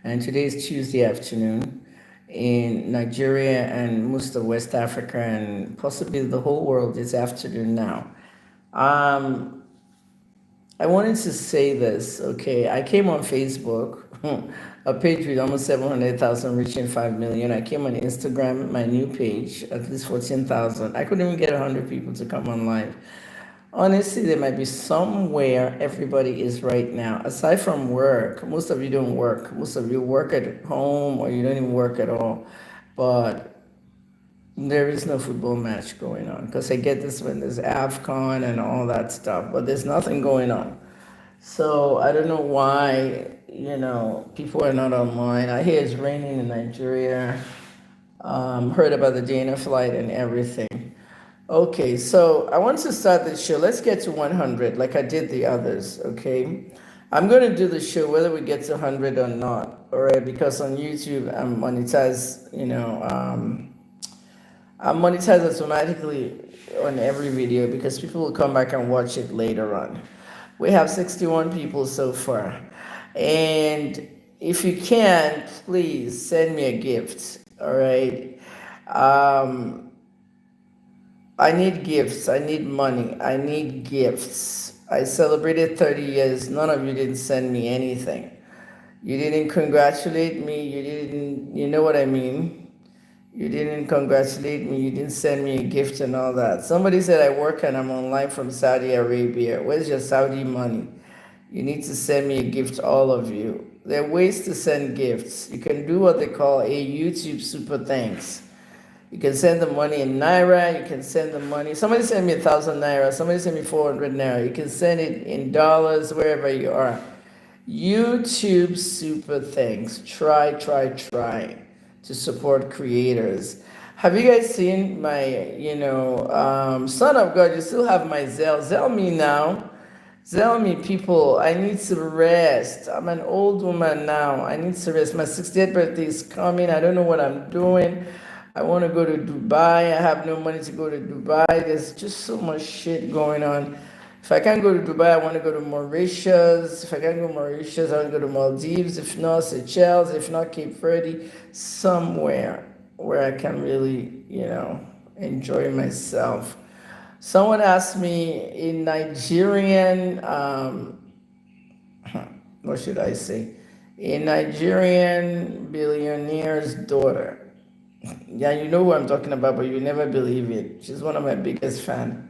and today is Tuesday afternoon in Nigeria and most of West Africa and possibly the whole world is afternoon now. Um, I wanted to say this, okay? I came on Facebook, a page with almost 700,000 reaching 5 million. I came on Instagram, my new page, at least 14,000. I couldn't even get 100 people to come on live. Honestly, there might be somewhere everybody is right now. Aside from work, most of you don't work. Most of you work at home or you don't even work at all. But there is no football match going on because I get this when there's AFCON and all that stuff, but there's nothing going on. So I don't know why, people are not online. I hear it's raining in Nigeria. Heard about the Dana flight and everything. Okay, so I want to start the show. Let's get to 100 like I did the others, okay? I'm going to do the show whether we get to 100 or not, all right? Because on YouTube, I'm monetized, I'm monetized automatically on every video because people will come back and watch it later on. We have 61 people so far. And if you can, please send me a gift, all right? I need gifts. I need money. I need gifts. I celebrated 30 years. None of you didn't send me anything. You didn't congratulate me. You know what I mean? You didn't congratulate me. You didn't send me a gift and all that. Somebody said I work and I'm online from Saudi Arabia. Where's your Saudi money? You need to send me a gift, all of you. There are ways to send gifts. You can do what they call a YouTube super thanks. You can send the money in Naira. You can send the money. Somebody send me 1,000 Naira. Somebody send me 400 Naira. You can send it in dollars, wherever you are. YouTube super thanks. Try to support creators. Have you guys seen my, Son of God, you still have my Zelle. Zelle me now. Tell me, people, I need to rest. I'm an old woman now. I need to rest. My 60th birthday is coming. I don't know what I'm doing. I want to go to Dubai. I have no money to go to Dubai. There's just so much shit going on. If I can't go to Dubai, I want to go to Mauritius. If I can't go to Mauritius, I want to go to Maldives. If not, Seychelles. If not, Cape Verde. Somewhere where I can really, enjoy myself. Someone asked me in Nigerian, what should I say? A Nigerian billionaire's daughter. Yeah, you know who I'm talking about, but you never believe it. She's one of my biggest fans.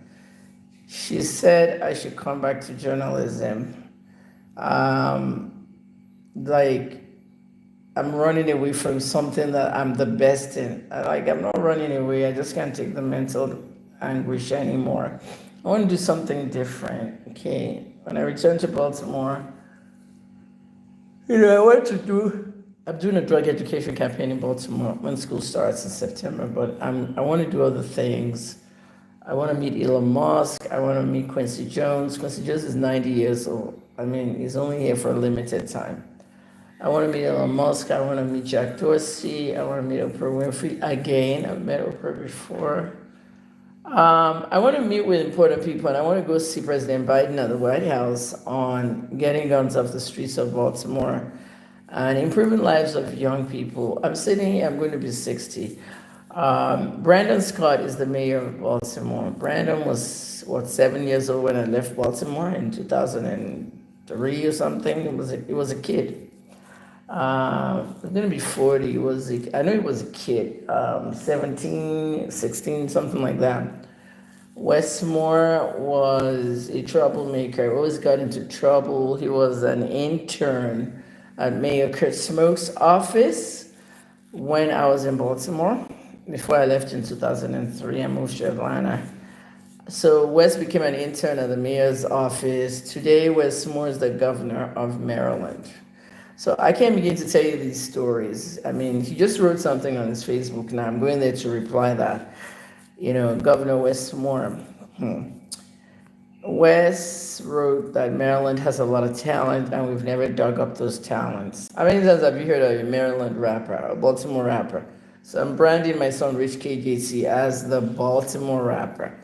She said I should come back to journalism. Like, I'm running away from something that I'm the best in. I'm not running away. I just can't take the mental anguish anymore. I want to do something different. Okay. When I return to Baltimore, I'm doing a drug education campaign in Baltimore when school starts in September, but I want to do other things. I want to meet Elon Musk. I want to meet Quincy Jones. Quincy Jones is 90 years old. He's only here for a limited time. I want to meet Elon Musk. I want to meet Jack Dorsey. I want to meet Oprah Winfrey again. I've met Oprah before. I want to meet with important people, and I want to go see President Biden at the White House on getting guns off the streets of Baltimore and improving lives of young people. I'm sitting here, I'm going to be 60. Brandon Scott is the mayor of Baltimore. Brandon was, 7 years old when I left Baltimore in 2003 or something. It was a kid. I'm going to be 40. I know he was a kid, 17, 16, something like that. Westmore was a troublemaker, always got into trouble. He was an intern at Mayor Kurt Smoke's office when I was in Baltimore. Before I left in 2003, I moved to Atlanta. So West became an intern at the mayor's office. Today, Westmore is the governor of Maryland. So I can't begin to tell you these stories. He just wrote something on his Facebook now. I'm going there to reply that. Governor Westmore. West wrote that Maryland has a lot of talent and we've never dug up those talents. How many times have you heard of a Maryland rapper, a Baltimore rapper? So I'm branding my son Rich KJC as the Baltimore rapper.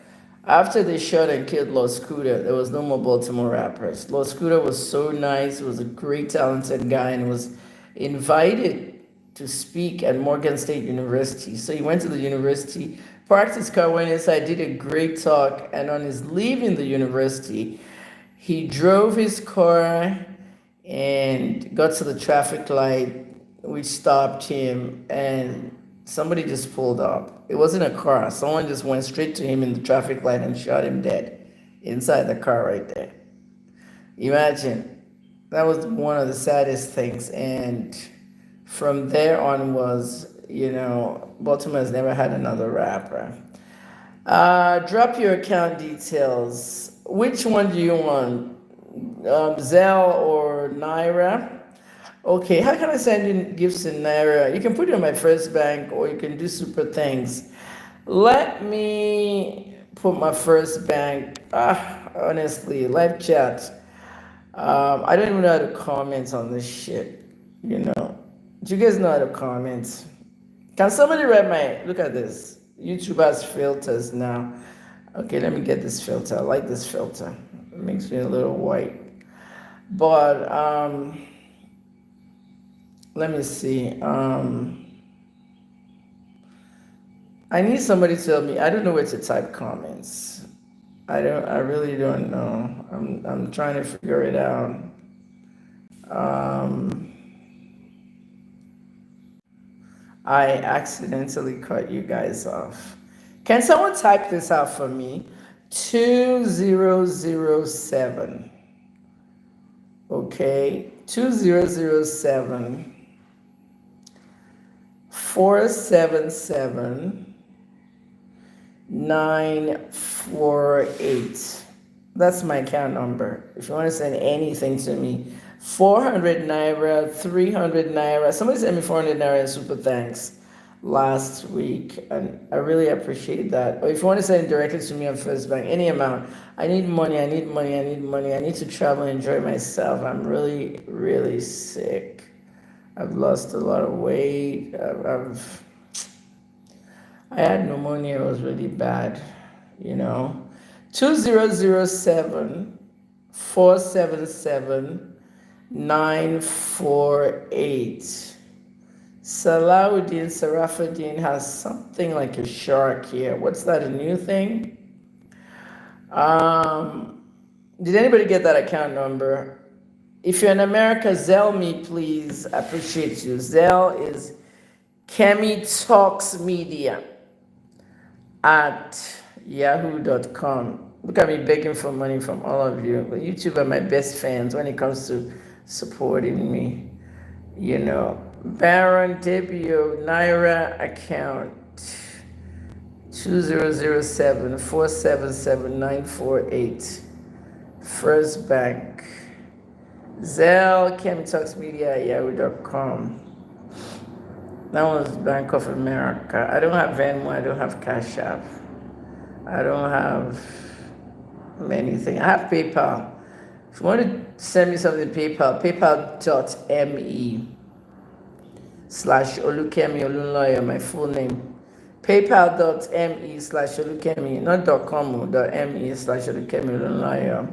After they shot and killed Los Scooter, there was no more Baltimore rappers. Los Scooter was so nice. He was a great, talented guy, and was invited to speak at Morgan State University. So he went to the university, parked his car, went inside, did a great talk, and on his leaving the university, he drove his car and got to the traffic light, which stopped him, and somebody just pulled up. It wasn't a car. Someone just went straight to him in the traffic light and shot him dead inside the car right there. Imagine. That was one of the saddest things. And from there on was, Baltimore has never had another rapper. Drop your account details. Which one do you want? Zelle or Naira? Okay, how can I send you gifts in Naira? You can put it on my first bank or you can do super things. Let me put my first bank. Honestly, live chat. I don't even know how to comment on this shit. Do you guys know how to comment? Can somebody read look at this. YouTube has filters now. Okay, let me get this filter. I like this filter. It makes me a little white. But, let me see. I need somebody to tell me. I don't know where to type comments. I really don't know. I'm trying to figure it out. I accidentally cut you guys off. Can someone type this out for me? 2007. Okay, 2007 477 948. That's my account number. If you want to send anything to me, 400 Naira, 300 Naira. Somebody sent me 400 Naira in super thanks last week, and I really appreciate that. Or if you want to send it directly to me on First Bank, any amount. I need money, I need money, I need money. I need to travel and enjoy myself. I'm really, really sick. I've lost a lot of weight. I had pneumonia. It was really bad, 2007 477 948. Salahuddin has something like a shark here. What's that, a new thing? Did anybody get that account number? If you're in America, Zelle me, please. I appreciate you. Zelle is Kemi Talks Media at yahoo.com. Look at me begging for money from all of you. But YouTube are my best fans when it comes to supporting me. Baron Debio Naira account 2007 477 948. First Bank. Zelle, Kemi Talks Media at yahoo.com. That was Bank of America. I don't have Venmo. I don't have Cash App. I don't have many things. I have PayPal. If you want to send me something, paypal.me/Olukemi Olunloyo, my full name. PayPal.me/Olukemi, not .com, .me/Olukemi Olunloyo.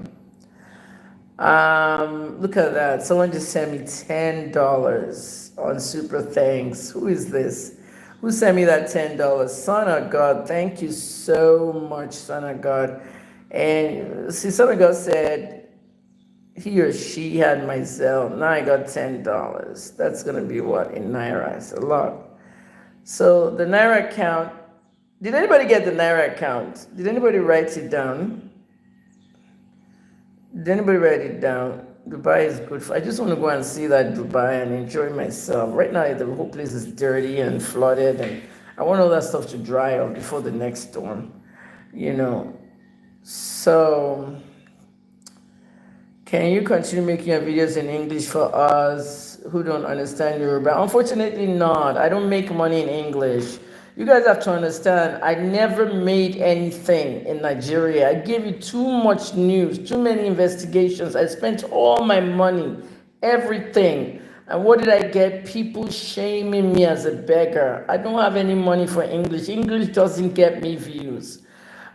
Look at that. Someone just sent me $10 on super thanks. Who is this? Who sent me that $10? Son of God, thank you so much, Son of God. And see, Son of God said he or she had my Zelle. Now I got $10. That's gonna be what in Naira? It's a lot. So the Naira account. Did anybody get the Naira account? Did anybody write it down? Did anybody write it down? Dubai is good. I just want to go and see that Dubai and enjoy myself. Right now, the whole place is dirty and flooded, and I want all that stuff to dry up before the next storm, So, can you continue making your videos in English for us who don't understand Yoruba? Unfortunately not. I don't make money in English. You guys have to understand, I never made anything in Nigeria. I gave you too much news, too many investigations. I spent all my money, everything. And what did I get? People shaming me as a beggar. I don't have any money for English. English doesn't get me views.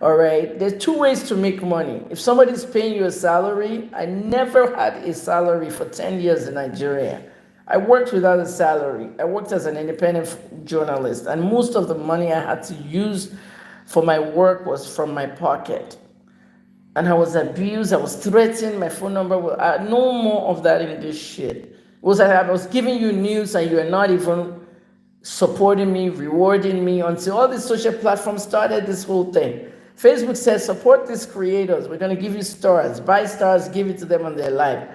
All right, there's two ways to make money. If somebody's paying you a salary, I never had a salary for 10 years in Nigeria. I worked without a salary. I worked as an independent journalist, and most of the money I had to use for my work was from my pocket. And I was abused. I was threatened. My phone number was no more of that English shit. It was like I was giving you news and you are not even supporting me, rewarding me until all these social platforms started this whole thing. Facebook says, support these creators. We're going to give you stars. Buy stars, give it to them on their live.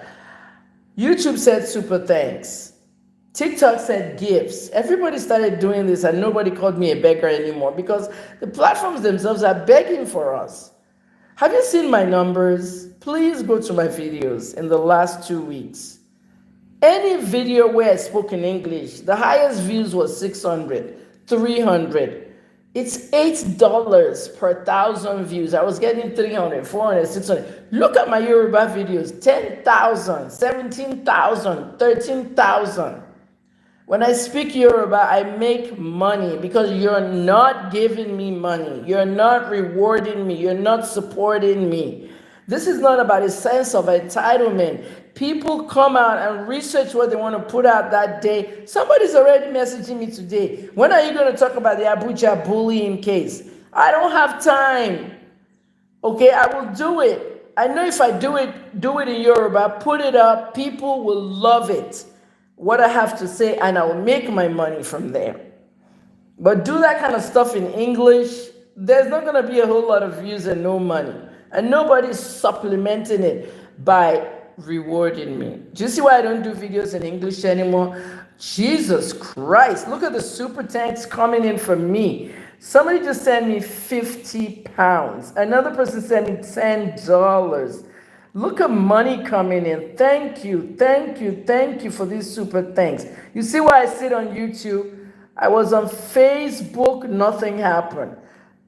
YouTube said super thanks. TikTok said gifts. Everybody started doing this and nobody called me a beggar anymore because the platforms themselves are begging for us. Have you seen my numbers? Please go to my videos in the last 2 weeks. Any video where I spoke in English, the highest views was 600, 300. It's $8 per 1,000 views. I was getting 300, 400, 600. Look at my Yoruba videos, 10,000, 17,000, 13,000. When I speak Yoruba, I make money because you're not giving me money. You're not rewarding me. You're not supporting me. This is not about a sense of entitlement. People come out and research what they want to put out that day. Somebody's already messaging me today. When are you going to talk about the Abuja bullying case? I don't have time. Okay, I will do it. I know if I do it in Yoruba, put it up, people will love it, what I have to say, and I will make my money from there. But do that kind of stuff in English, there's not going to be a whole lot of views and no money. And nobody's supplementing it by rewarding me. Do you see why I don't do videos in English anymore? Jesus Christ, look at the super thanks coming in from me. Somebody just sent me 50 pounds. Another person sent me $10. Look at money coming in. Thank you, thank you, thank you for these super thanks. You see why I sit on YouTube? I was on Facebook, nothing happened.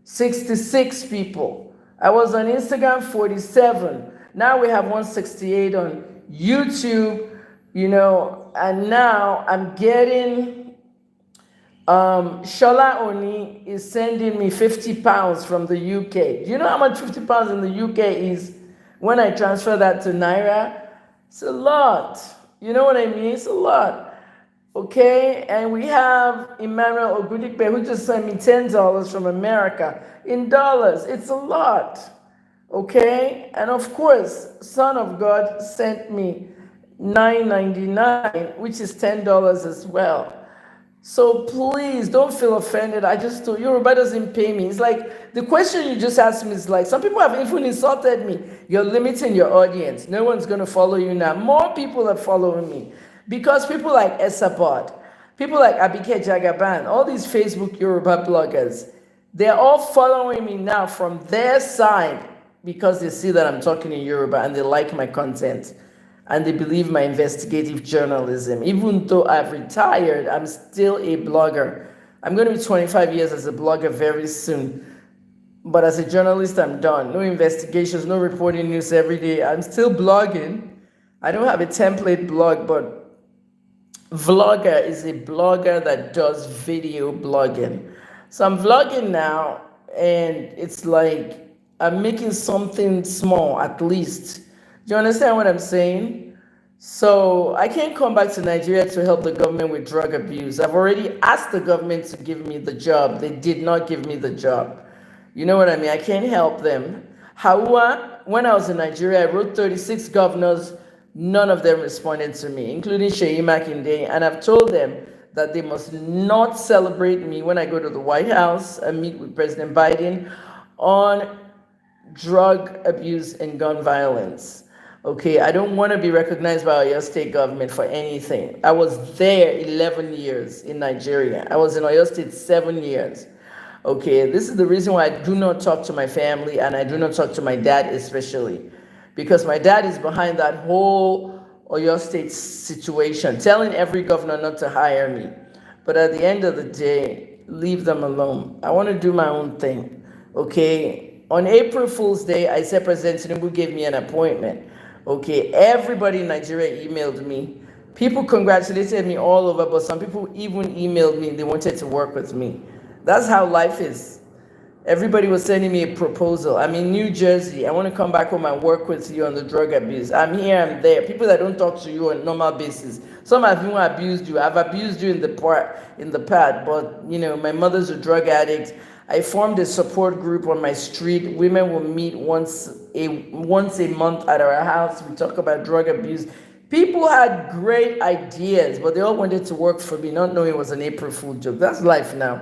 66 people. I was on Instagram, 47. Now we have 168 on YouTube, and now I'm getting, Shola Oni is sending me 50 pounds from the UK. Do you know how much 50 pounds in the UK is when I transfer that to Naira? It's a lot. You know what I mean? It's a lot. Okay, and we have Emmanuel Ogudikbe who just sent me $10 from America in dollars. It's a lot. Okay, and of course, Son of God sent me $9.99, which is $10 as well. So please don't feel offended. I just told Yoruba doesn't pay me. It's like the question you just asked me is like, some people have even insulted me. You're limiting your audience. No one's going to follow you now. More people are following me. Because people like Esabod, people like Abike Jagaban, all these Facebook Yoruba bloggers, they're all following me now from their side because they see that I'm talking in Yoruba and they like my content and they believe my investigative journalism. Even though I've retired, I'm still a blogger. I'm going to be 25 years as a blogger very soon. But as a journalist, I'm done. No investigations, no reporting news every day. I'm still blogging. I don't have a template blog, but vlogger is a blogger that does video blogging. So I'm vlogging now, and it's like I'm making something small at least. Do you understand what I'm saying? So I can't come back to Nigeria to help the government with drug abuse. I've already asked the government to give me the job. They did not give me the job. You know what I mean? I can't help them. However, when I was in Nigeria, I wrote 36 governors. None of them responded to me, including Sheyi Makinde, and I've told them that they must not celebrate me when I go to the White House and meet with President Biden on drug abuse and gun violence. Okay, I don't want to be recognized by Oyo State government for anything. I was there 11 years in Nigeria. I was in Oyo State 7 years. Okay, this is the reason why I do not talk to my family and I do not talk to my dad especially. Because my dad is behind that whole Oyo State situation, telling every governor not to hire me. But at the end of the day, leave them alone. I want to do my own thing, okay? On April Fool's Day, I said President Tinubu gave me an appointment, okay? Everybody in Nigeria emailed me. People congratulated me all over, but some people even emailed me. They wanted to work with me. That's how life is. Everybody was sending me a proposal. I'm in New Jersey. I want to come back home and work with you on the drug abuse. I'm here, I'm there. People that don't talk to you on a normal basis. Some have even abused you. I've abused you in the past, but my mother's a drug addict. I formed a support group on my street. Women will meet once a month at our house. We talk about drug abuse. People had great ideas, but they all wanted to work for me, not knowing it was an April Fool joke. That's life now.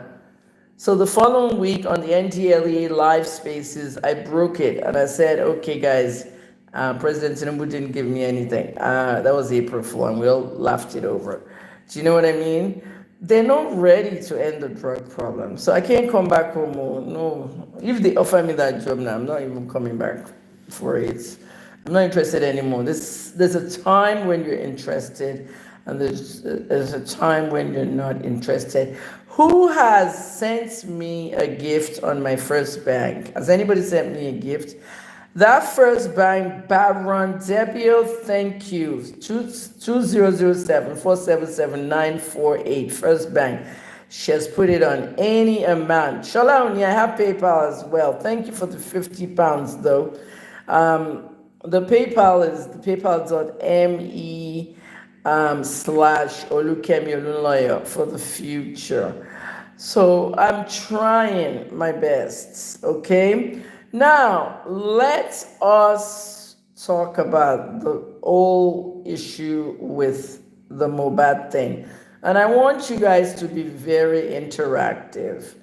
So the following week on the NDLEA live spaces, I broke it and I said, okay, guys, President Tinubu didn't give me anything. That was April Fool, and we all laughed it over. Do you know what I mean? They're not ready to end the drug problem. So I can't come back home. Oh, no. If they offer me that job now, I'm not even coming back for it. I'm not interested anymore. There's a time when you're interested, and there's a time when you're not interested. Who has sent me a gift on my first bank? Has anybody sent me a gift? That first bank, Baron Debio, thank you. 2007-477-948. First bank. She has put it on any amount. Shola Oni, I have PayPal as well. Thank you for the £50 though. The PayPal is the paypal.me /Olukemi Olunloyo for the future. So I'm trying my best, okay? Now, let us talk about the whole issue with the Mohbad thing. And I want you guys to be very interactive.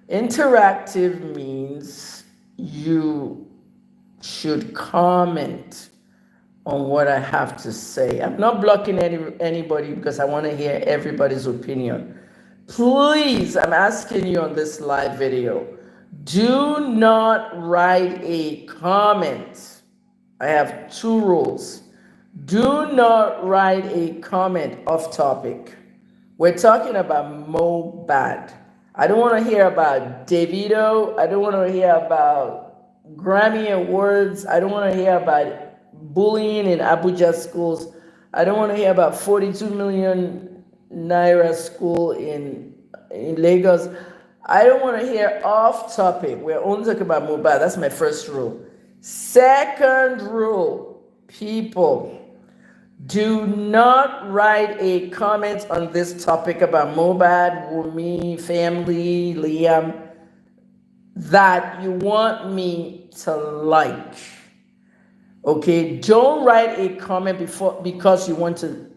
Interactive means you should comment on what I have to say. I'm not blocking anybody because I want to hear everybody's opinion. Please, I'm asking you on this live video, do not write a comment. I have 2 rules. Do not write a comment off topic. We're talking about Mohbad. I don't want to hear about Davido. I don't want to hear about Grammy Awards. I don't want to hear about bullying in Abuja schools. I don't want to hear about 42 million naira school in Lagos. I don't want to hear off topic. We're only talking about Mohbad. That's my first rule. Second rule, people, do not write a comment on this topic about Mohbad, Wumi, family, Liam, that you want me to like. Okay, don't write a comment because you want to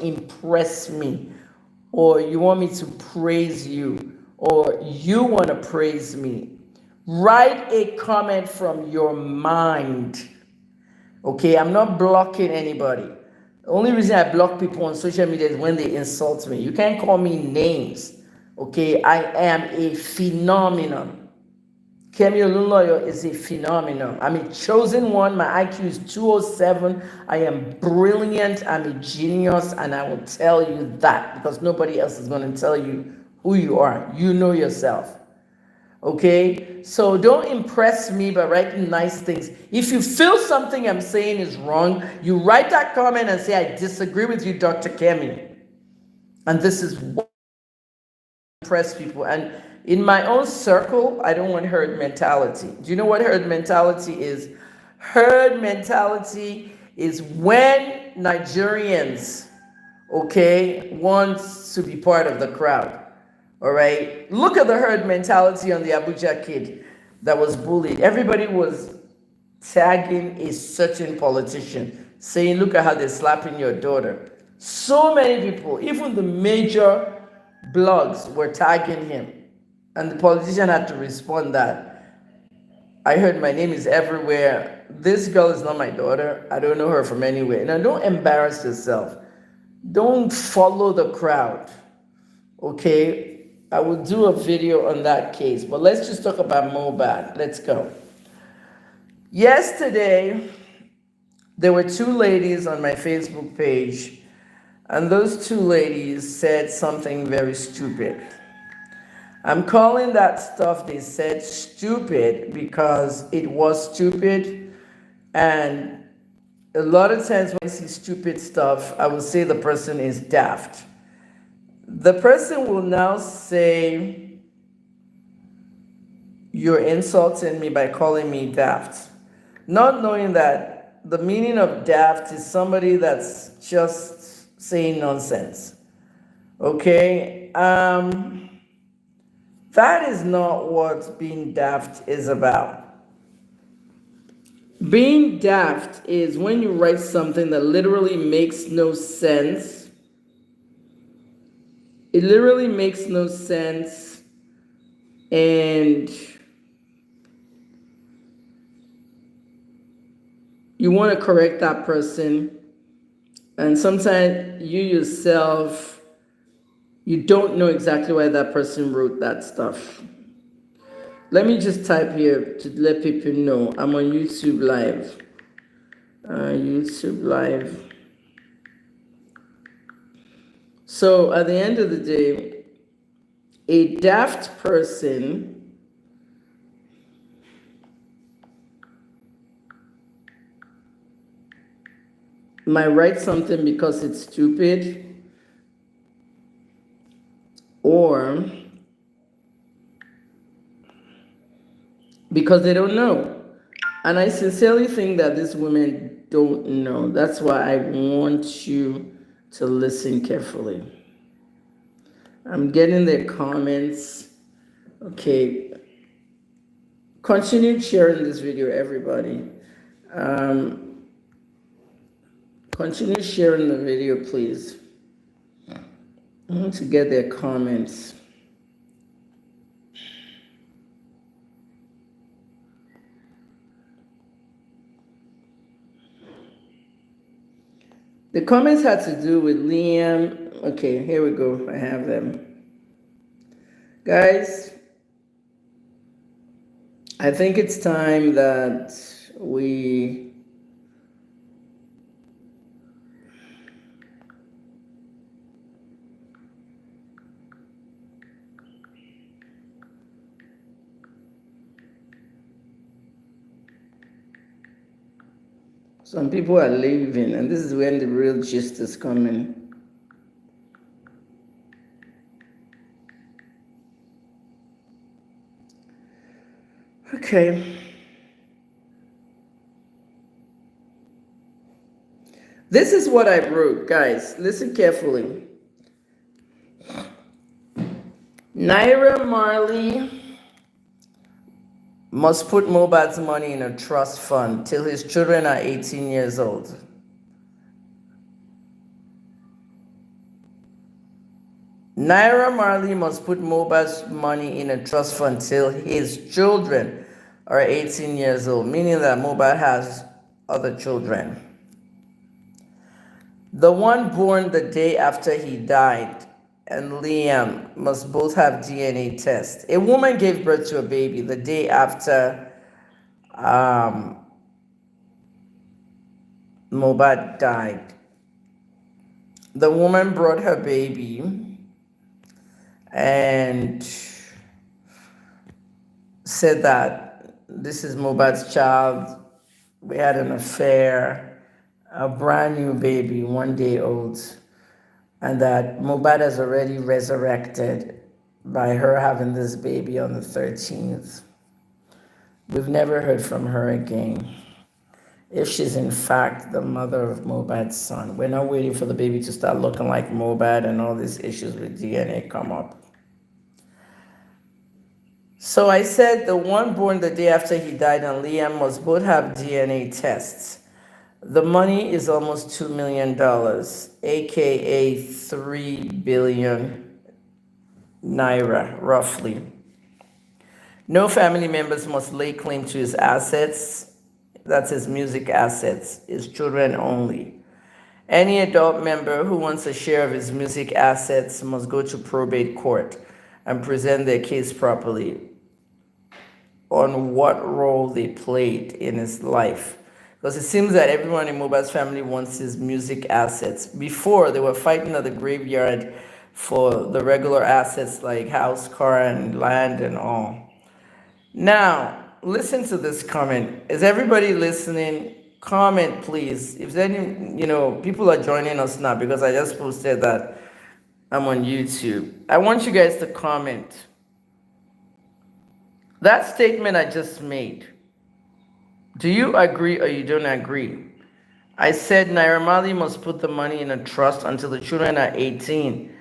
impress me, or you want me to praise you, or you want to praise me. Write a comment from your mind. Okay, I'm not blocking anybody. The only reason I block people on social media is when they insult me. You can't call me names. Okay, I am a phenomenon. Kemi Olunloyo is a phenomenon. I'm a chosen one. My IQ is 207. I am brilliant. I'm a genius, and I will tell you that because nobody else is going to tell you who you are. You know yourself. Okay? So don't impress me by writing nice things. If you feel something I'm saying is wrong, you write that comment and say, I disagree with you, Dr. Kemi. And this is what impress people. And in my own circle, I don't want herd mentality. Do you know what herd mentality is? Herd mentality is when Nigerians, okay, want to be part of the crowd. All right. Look at the herd mentality on the Abuja kid that was bullied. Everybody was tagging a certain politician, saying, look at how they're slapping your daughter. So many people, even the major blogs were tagging him. And the politician had to respond that, I heard my name is everywhere. This girl is not my daughter. I don't know her from anywhere. Now, don't embarrass yourself. Don't follow the crowd. Okay? I will do a video on that case. But let's just talk about Mohbad. Let's go. Yesterday, there were 2 ladies on my Facebook page. And those 2 ladies said something very stupid. I'm calling that stuff they said stupid because it was stupid. And a lot of times when I see stupid stuff, I will say the person is daft. The person will now say, you're insulting me by calling me daft, not knowing that the meaning of daft is somebody that's just saying nonsense. Okay? That is not what being daft is about. Being daft is when you write something that literally makes no sense. It literally makes no sense, and you want to correct that person, and sometimes you yourself, you don't know exactly why that person wrote that stuff. Let me just type here to let people know I'm on YouTube Live. YouTube Live. So at the end of the day, a daft person might write something because it's stupid, or because they don't know. And I sincerely think that these women don't know. That's why I want you to listen carefully. I'm getting their comments. Okay. Continue sharing this video, everybody. Continue sharing the video, please. I want to get their comments. The comments had to do with Liam. Okay, here we go. I have them. Guys, I think it's time that we some people are leaving, and this is when the real gist is coming. Okay. This is what I wrote, guys. Listen carefully. Naira Marley must put Mohbad's money in a trust fund till his children are 18 years old. Naira Marley must put Mohbad's money in a trust fund till his children are 18 years old, meaning that Mohbad has other children. The one born the day after he died and Liam must both have DNA tests. A woman gave birth to a baby the day after Mohbad died. The woman brought her baby and said that this is Mohbad's child. We had an affair, a brand new baby, 1 day old, and that Mohbad has already resurrected by her having this baby on the 13th. We've never heard from her again. If she's in fact the mother of Mohbad's son. We're not waiting for the baby to start looking like Mohbad and all these issues with DNA come up. So I said the one born the day after he died and Liam must both have DNA tests. The money is almost $2 million, aka 3 billion naira, roughly. No family members must lay claim to his assets. That's his music assets, his children only. Any adult member who wants a share of his music assets must go to probate court and present their case properly on what role they played in his life. Because it seems that everyone in Mohbad's family wants his music assets. Before, they were fighting at the graveyard for the regular assets like house, car, and land and all. Now, listen to this comment. Is everybody listening? Comment, please. If any, people are joining us now because I just posted that I'm on YouTube. I want you guys to comment. That statement I just made, do you agree or you don't agree? I said Naira Marley must put the money in a trust until the children are 18,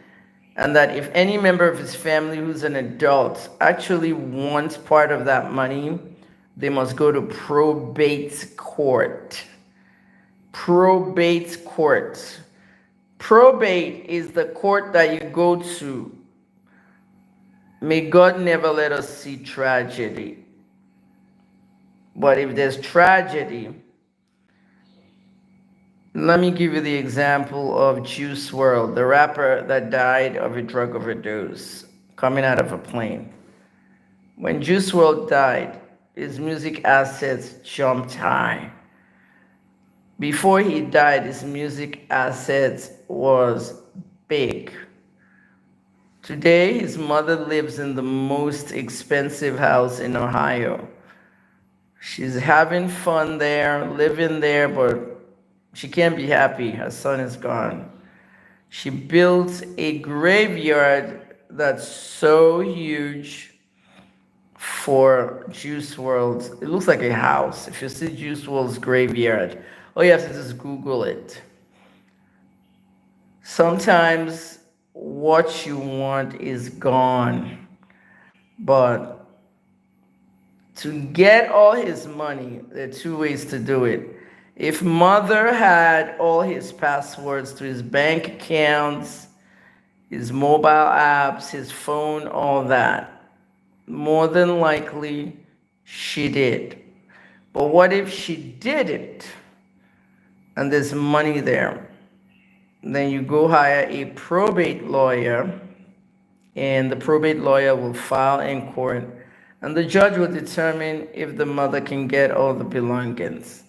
and that if any member of his family who's an adult actually wants part of that money, they must go to probate court. Probate court. Probate is the court that you go to. May God never let us see tragedy. But if there's tragedy, let me give you the example of Juice WRLD, the rapper that died of a drug overdose coming out of a plane. When Juice WRLD died, his music assets jumped high. Before he died, his music assets was big. Today, his mother lives in the most expensive house in Ohio. She's having fun there, living there, but she can't be happy. Her son is gone. She built a graveyard that's so huge for Juice WRLD. It looks like a house. If you see Juice WRLD's graveyard, all you have to do is Google it. Sometimes what you want is gone, but to get all his money, there are two ways to do it. If mother had all his passwords to his bank accounts, his mobile apps, his phone, all that, more than likely she did. But what if she didn't and there's money there? Then you go hire a probate lawyer, and the probate lawyer will file in court, and the judge will determine if the mother can get all the belongings.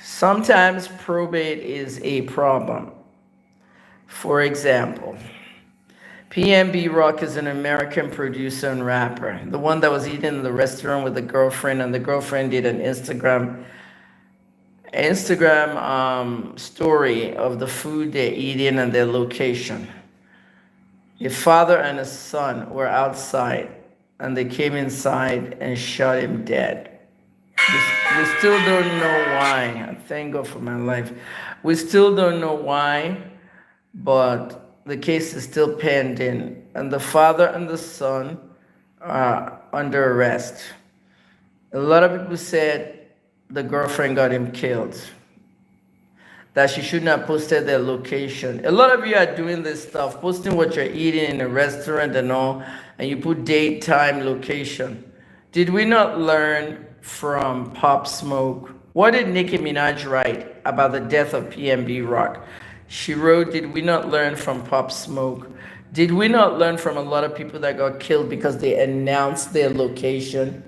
Sometimes probate is a problem. For example, PNB Rock is an American producer and rapper, the one that was eating in the restaurant with the girlfriend, and the girlfriend did an Instagram story of the food they're eating and their location. A father and a son were outside, and they came inside and shot him dead. We still don't know why. I thank God for my life. We still don't know why, but the case is still pending, and the father and the son are under arrest. A lot of people said the girlfriend got him killed, that she shouldn't have posted their location. A lot of you are doing this stuff, posting what you're eating in a restaurant and all, and you put date, time, location. Did we not learn from Pop Smoke? What did Nicki Minaj write about the death of PNB Rock? She wrote, did we not learn from Pop Smoke? Did we not learn from a lot of people that got killed because they announced their location?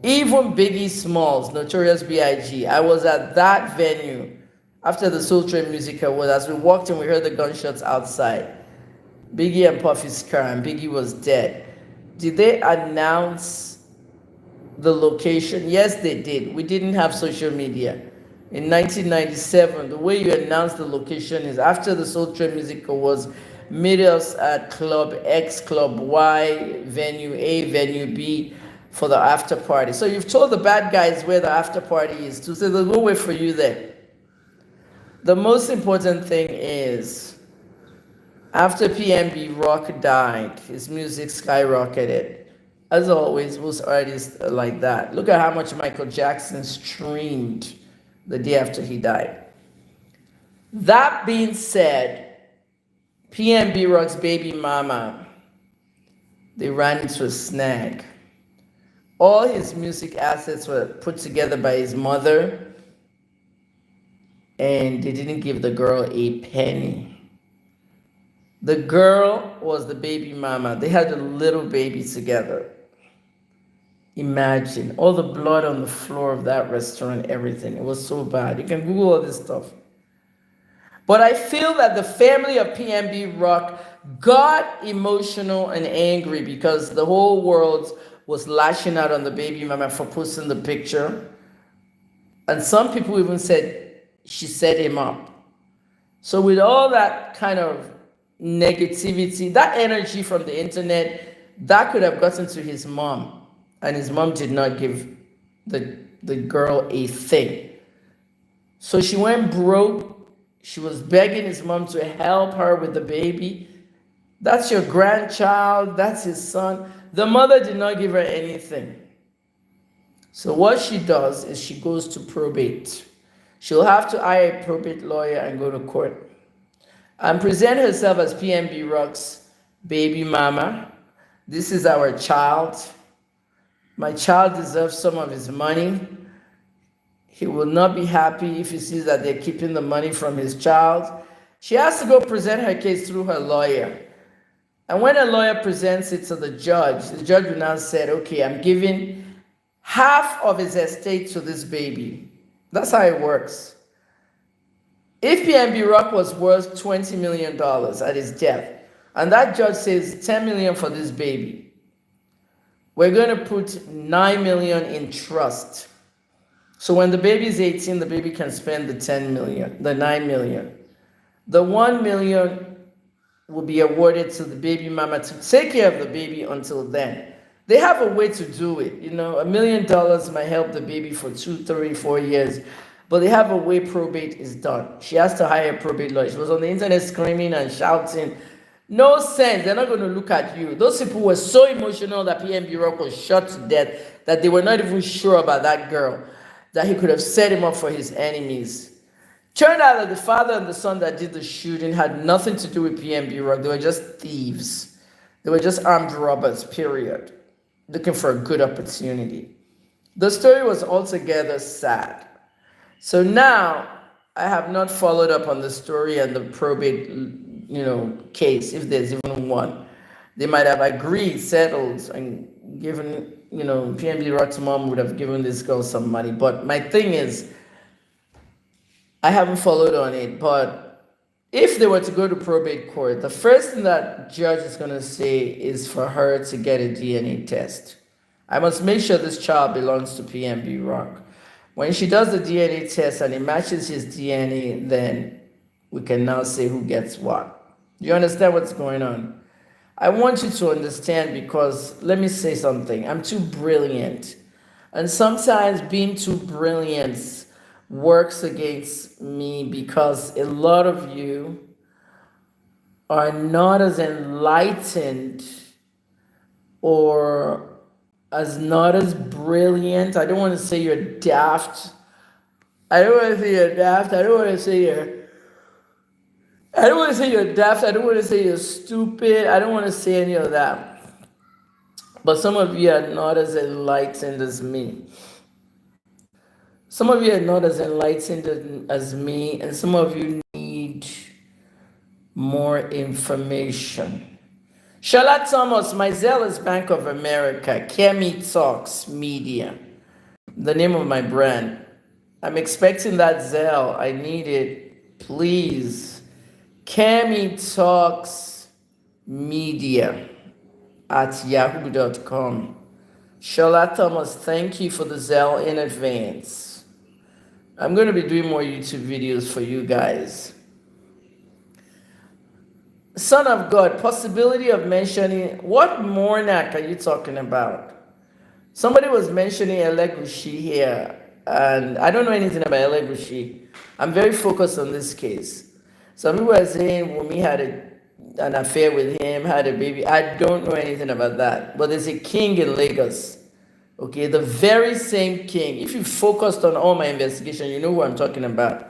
Even Biggie Smalls, Notorious B.I.G. I was at that venue after the Soul Train Music Award. As we walked in, we heard the gunshots outside. Biggie and Puffy's car, and Biggie was dead. Did they announce the location? Yes, they did. We didn't have social media. In 1997, the way you announce the location is after the Soul Train Music Awards, meet us at Club X, Club Y, Venue A, Venue B for the after party. So you've told the bad guys where the after party is to say they'll go wait for you there. The most important thing is, after PNB Rock died, his music skyrocketed. As always, most artists are like that. Look at how much Michael Jackson streamed the day after he died. That being said, PNB Rock's baby mama, they ran into a snag. All his music assets were put together by his mother, and they didn't give the girl a penny. The girl was the baby mama. They had a little baby together. Imagine all the blood on the floor of that restaurant, everything. It was so bad. You can Google all this stuff. But I feel that the family of PNB Rock got emotional and angry because the whole world was lashing out on the baby mama for posting the picture. And some people even said she set him up. So with all that kind of negativity, that energy from the internet, that could have gotten to his mom. and his mom did not give the girl a thing. So she went broke. She was begging his mom to help her with the baby. That's your grandchild, that's his son. The mother did not give her anything. So what she does is she goes to probate. She'll have to hire a probate lawyer and go to court and present herself as PNB Rock's baby mama. This is our child. My child deserves some of his money. He will not be happy if he sees that they're keeping the money from his child. She has to go present her case through her lawyer. And when a lawyer presents it to the judge will now say, okay, I'm giving half of his estate to this baby. That's how it works. If PNB Rock was worth $20 million at his death, and that judge says $10 million for this baby, we're going to put $9 million in trust. So when the baby is 18, the baby can spend the $10 million, the $9 million. The $1 million will be awarded to the baby mama to take care of the baby until then. They have a way to do it. You know, $1 million might help the baby for 2, 3, 4 years, but they have a way probate is done. She has to hire a probate lawyer. She was on the internet screaming and shouting. No sense. They're not going to look at you. Those people were so emotional that PNB Rock was shot to death that they were not even sure about that girl, that he could have set him up for his enemies. Turned out that the father and the son that did the shooting had nothing to do with PNB Rock. They were just thieves. They were just armed robbers, period, looking for a good opportunity. The story was altogether sad. So now I have not followed up on the story and the probate, case, if there's even one. They might have agreed, settled, and given, PNB Rock's mom would have given this girl some money. But my thing is, I haven't followed on it, but if they were to go to probate court, the first thing that judge is going to say is for her to get a DNA test. I must make sure this child belongs to PNB Rock. When she does the DNA test and it matches his DNA, then we can now say who gets what. Do you understand what's going on? I want you to understand, because let me say something. I'm too brilliant. And sometimes being too brilliant works against me, because a lot of you are not as enlightened or not as brilliant. I don't want to say you're daft. I don't want to say you're daft. I don't want to say you're daft. I don't want to say you're stupid. I don't want to say any of that. But some of you are not as enlightened as me. Some of you are not as enlightened as me, and some of you need more information. Charlotte Thomas, my Zelle is Bank of America, Kemi Talks Media, the name of my brand. I'm expecting that Zelle. I need it. Please. Kemi Talks Media at yahoo.com. Charlotte Thomas, thank you for the Zelle in advance. I'm going to be doing more YouTube videos for you guys. Son of God, possibility of mentioning, what monarch are you talking about? Somebody was mentioning Elegushi here, and I don't know anything about Elegushi. I'm very focused on this case. Some people are saying Wumi had an affair with him, had a baby. I don't know anything about that. But there's a king in Lagos. Okay, the very same king. If you focused on all my investigation, you know who I'm talking about.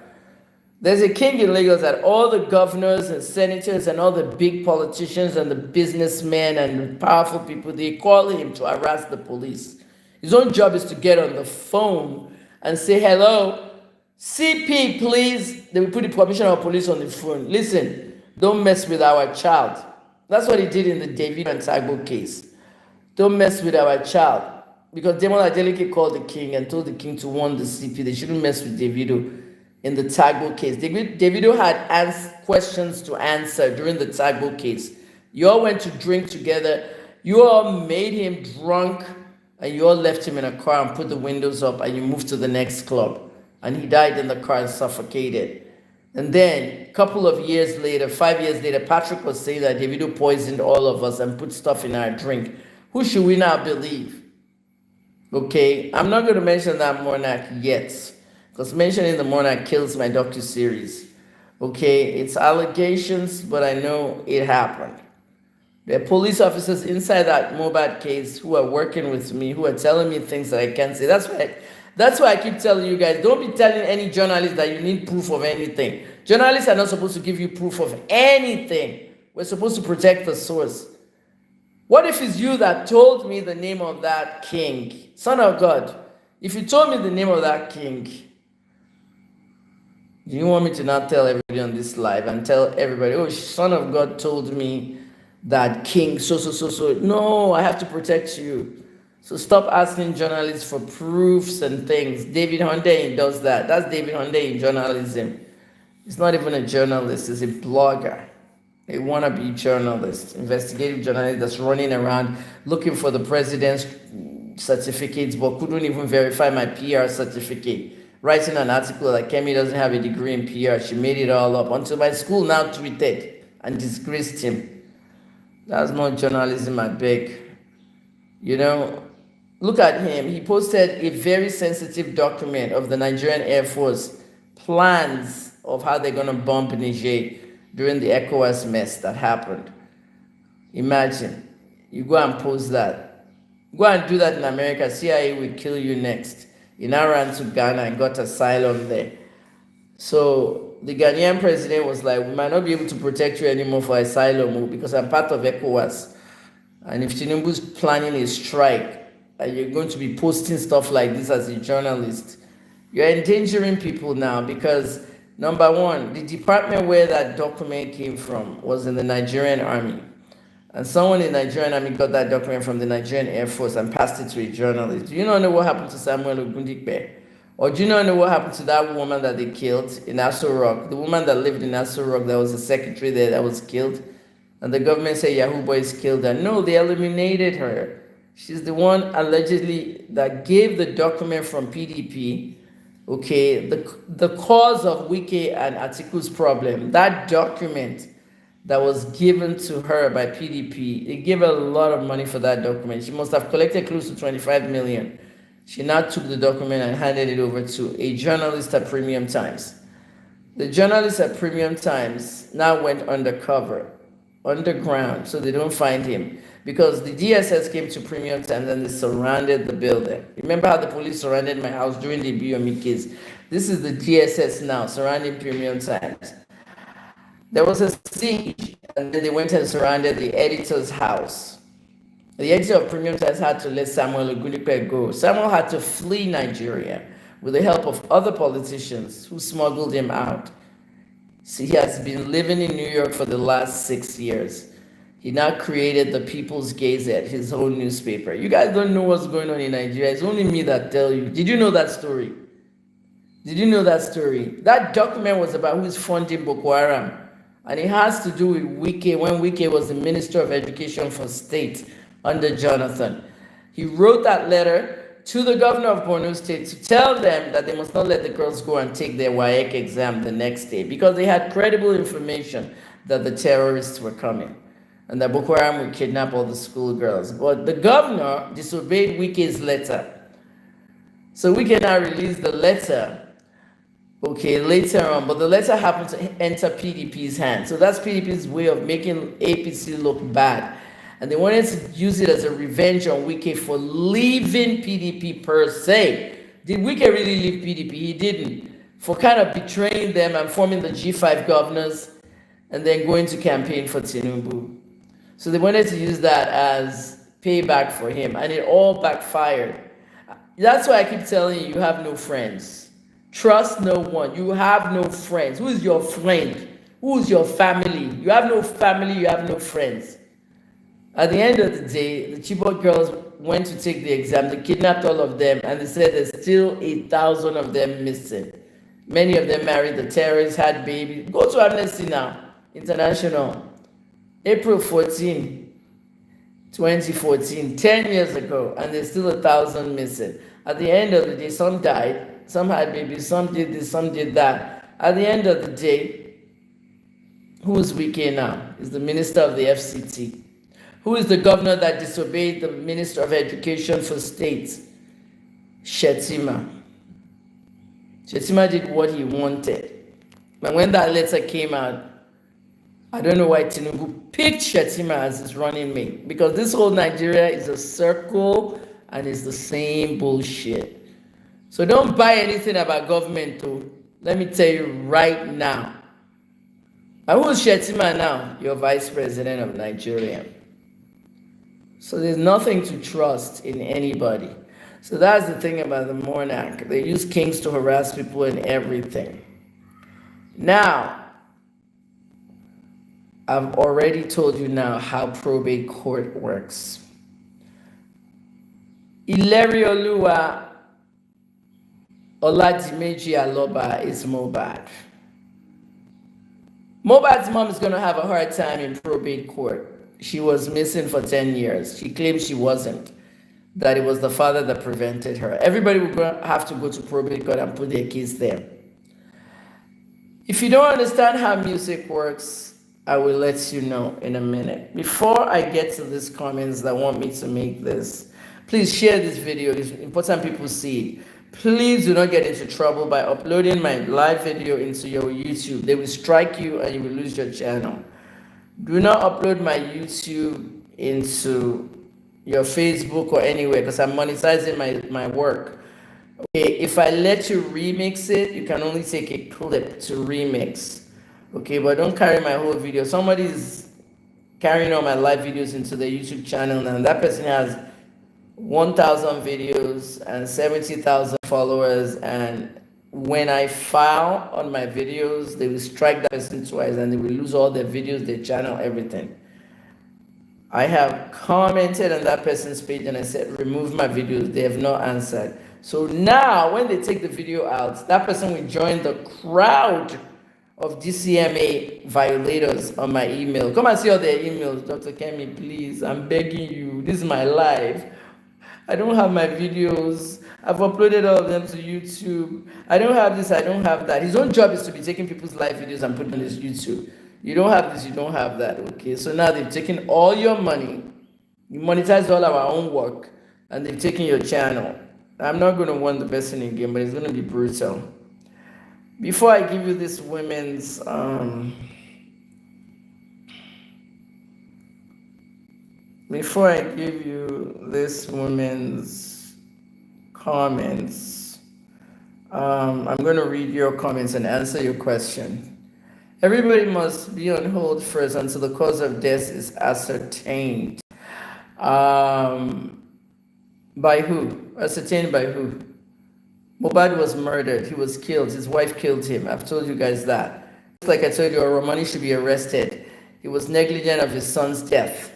There's a king in Lagos that all the governors and senators and all the big politicians and the businessmen and powerful people, they call him to harass the police. His own job is to get on the phone and say, hello, CP, please. They will put the commissioner of police on the phone. Listen, don't mess with our child. That's what he did in the Davido and Tagbo case. Don't mess with our child. Because Demon Adeleke called the king and told the king to warn the CP they shouldn't mess with Davido in the Tagbo case. Davido had questions to answer during the Tagbo case. You all went to drink together. You all made him drunk, and you all left him in a car and put the windows up, and you moved to the next club. And he died in the car and suffocated. And then, a couple of years later, 5 years later, Patrick was saying that Davido poisoned all of us and put stuff in our drink. Who should we now believe? Okay, I'm not going to mention that monarch yet, because mentioning the monarch kills my docu-series. Okay, it's allegations, but I know it happened. There are police officers inside that Mohbad case who are working with me, who are telling me things that I can't say. That's why I keep telling you guys, don't be telling any journalist that you need proof of anything. Journalists are not supposed to give you proof of anything. We're supposed to protect the source. What if it's you that told me the name of that king? Son of God, if you told me the name of that king, do you want me to not tell everybody on this live and tell everybody, oh, Son of God told me that king, so? No, I have to protect you. So stop asking journalists for proofs and things. David Hunday does that. That's David Hunday in journalism. He's not even a journalist, he's a blogger. A wannabe journalist, investigative journalist that's running around looking for the president's certificates, but couldn't even verify my PR certificate. Writing an article like Kemi doesn't have a degree in PR. She made it all up until my school now tweeted and disgraced him. That's not journalism, I beg. You know, look at him. He posted a very sensitive document of the Nigerian Air Force plans of how they're going to bomb Niger during the ECOWAS mess that happened. Imagine, you go and post that. Go and do that in America, CIA will kill you next. He now ran to Ghana and got asylum there. So the Ghanaian president was like, we might not be able to protect you anymore for asylum because I'm part of ECOWAS. And if Tinubu's planning a strike and you're going to be posting stuff like this as a journalist, you're endangering people now because number one, the department where that document came from was in the Nigerian army. And someone in the Nigerian army got that document from the Nigerian Air Force and passed it to a journalist. Do you not know what happened to Samuel Ogundikpe? Or do you not know what happened to that woman that they killed in Aso Rock? The woman that lived in Aso Rock that was the secretary there that was killed? And the government said Yahoo Boys killed her. No, they eliminated her. She's the one allegedly that gave the document from PDP. Okay, the cause of Wike and Atiku's problem, that document that was given to her by PDP, they gave her a lot of money for that document. She must have collected close to 25 million. She now took the document and handed it over to a journalist at Premium Times. The journalist at Premium Times now went underground, so they don't find him. Because the DSS came to Premium Times and they surrounded the building. Remember how the police surrounded my house during the Biomi case? This is the DSS now surrounding Premium Times. There was a siege, and then they went and surrounded the editor's house. The editor of Premium Times had to let Samuel Ogundikpe go. Samuel had to flee Nigeria with the help of other politicians who smuggled him out. See, he has been living in New York for the last 6 years. He now created the People's Gazette, his own newspaper. You guys don't know what's going on in Nigeria. It's only me that tell you. Did you know that story? Did you know that story? That document was about who's funding Boko Haram. And it has to do with Wike, when Wike was the Minister of Education for State under Jonathan. He wrote that letter to the governor of Borno State to tell them that they must not let the girls go and take their WAEC exam the next day because they had credible information that the terrorists were coming and that Boko Haram would kidnap all the schoolgirls. But the governor disobeyed Wike's letter. So Wike now released the letter, okay, later on, but the letter happened to enter PDP's hands. So that's PDP's way of making APC look bad. And they wanted to use it as a revenge on Wike for leaving PDP per se. Did Wike really leave PDP? He didn't. For kind of betraying them and forming the G5 governors and then going to campaign for Tinubu. So they wanted to use that as payback for him, and it all backfired. That's why I keep telling you, you have no friends. Trust no one. You have no friends. Who is your friend? Who is your family? You have no family, you have no friends. At the end of the day, the Chibok girls went to take the exam. They kidnapped all of them, and they said there's still 8,000 of them missing. Many of them married the terrorists, had babies. Go to Amnesty now, International. April 14, 2014, 10 years ago, and there's still 1,000 missing. At the end of the day, some died, some had babies, some did this, some did that. At the end of the day, who is Wike now? Is the minister of the FCT. Who is the governor that disobeyed the Minister of Education for State? Shetima. Shetima did what he wanted. But when that letter came out, I don't know why Tinubu picked Shetima as his running mate, because this whole Nigeria is a circle and it's the same bullshit. So don't buy anything about government, too. Let me tell you right now. And who's Shetima now? Your vice president of Nigeria. So there's nothing to trust in anybody. So that's the thing about the monarch. They use kings to harass people and everything. Now, I've already told you now how probate court works. Ilerioluwa Oladimeji Aloba is Mohbad. Mohbad's mom is going to have a hard time in probate court. She was missing for 10 years. She claims she wasn't, that it was the father that prevented her. Everybody will have to go to probate court and put their case there. If you don't understand how music works, I will let you know in a minute. Before I get to these comments that want me to make this, please share this video. It's important people see it. Please do not get into trouble by uploading my live video into your YouTube. They will strike you and you will lose your channel. Do not upload my YouTube into your Facebook or anywhere, because I'm monetizing my work. Okay, if I let you remix it, you can only take a clip to remix. Okay, but don't carry my whole video. Somebody is carrying all my live videos into the YouTube channel, and that person has 1,000 videos and 70,000 followers, and when I file on my videos, they will strike that person twice and they will lose all their videos, their channel, everything. I have commented on that person's page and I said, remove my videos. They have not answered. So now when they take the video out, that person will join the crowd of DCMA violators on my email. Come and see all their emails. Dr. Kemi, please, I'm begging you. This is my life. I don't have my videos. I've uploaded all of them to YouTube. I don't have this, I don't have that. His own job is to be taking people's live videos and putting on his YouTube. You don't have this, you don't have that. Okay, so now they've taken all your money. You monetize all our own work, and they've taken your channel. I'm not going to want the best in game, but it's going to be brutal. Before I give you this women's comments, I'm going to read your comments and answer your question. Everybody must be on hold first until the cause of death is ascertained. By who? Ascertained by who? Mohbad was murdered. He was killed. His wife killed him. I've told you guys that. Just like I told you, Romani should be arrested. He was negligent of his son's death.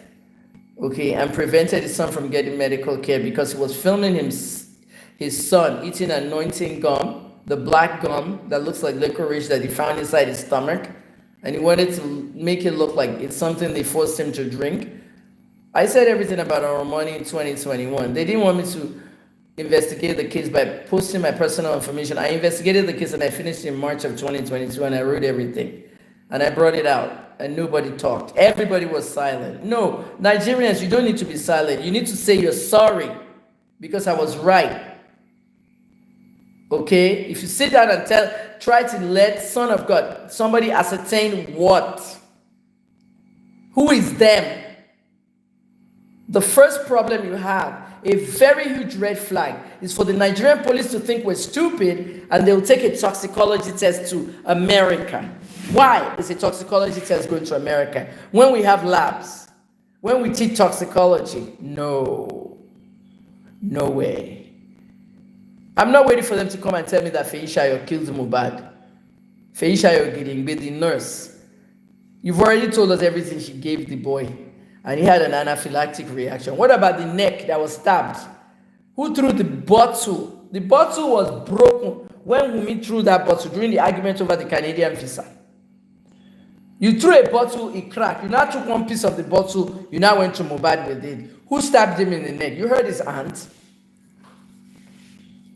Okay, and prevented his son from getting medical care because he was filming his son eating anointing gum, the black gum that looks like licorice that he found inside his stomach, and he wanted to make it look like it's something they forced him to drink. I said everything about our money in 2021. They didn't want me to investigate the case by posting my personal information. I investigated the case and I finished in March of 2022, and I wrote everything. And I brought it out and nobody talked. Everybody was silent. No, Nigerians, you don't need to be silent. You need to say you're sorry because I was right. Okay? If you sit down and try to let Son of God, somebody ascertain what? Who is them? The first problem you have, a very huge red flag, is for the Nigerian police to think we're stupid and they'll take a toxicology test to America. Why is a toxicology test going to America when we have labs? When we teach toxicology? No way. I'm not waiting for them to come and tell me that Feishayo killed Mohbad. Feishayo Gidingbe, the nurse. You've already told us everything she gave the boy, and he had an anaphylactic reaction. What about the neck that was stabbed? Who threw the bottle? The bottle was broken when Wunmi threw that bottle during the argument over the Canadian visa. You threw a bottle, it cracked. You now took one piece of the bottle, you now went to Mohbad with it. Who stabbed him in the neck? You heard his aunt.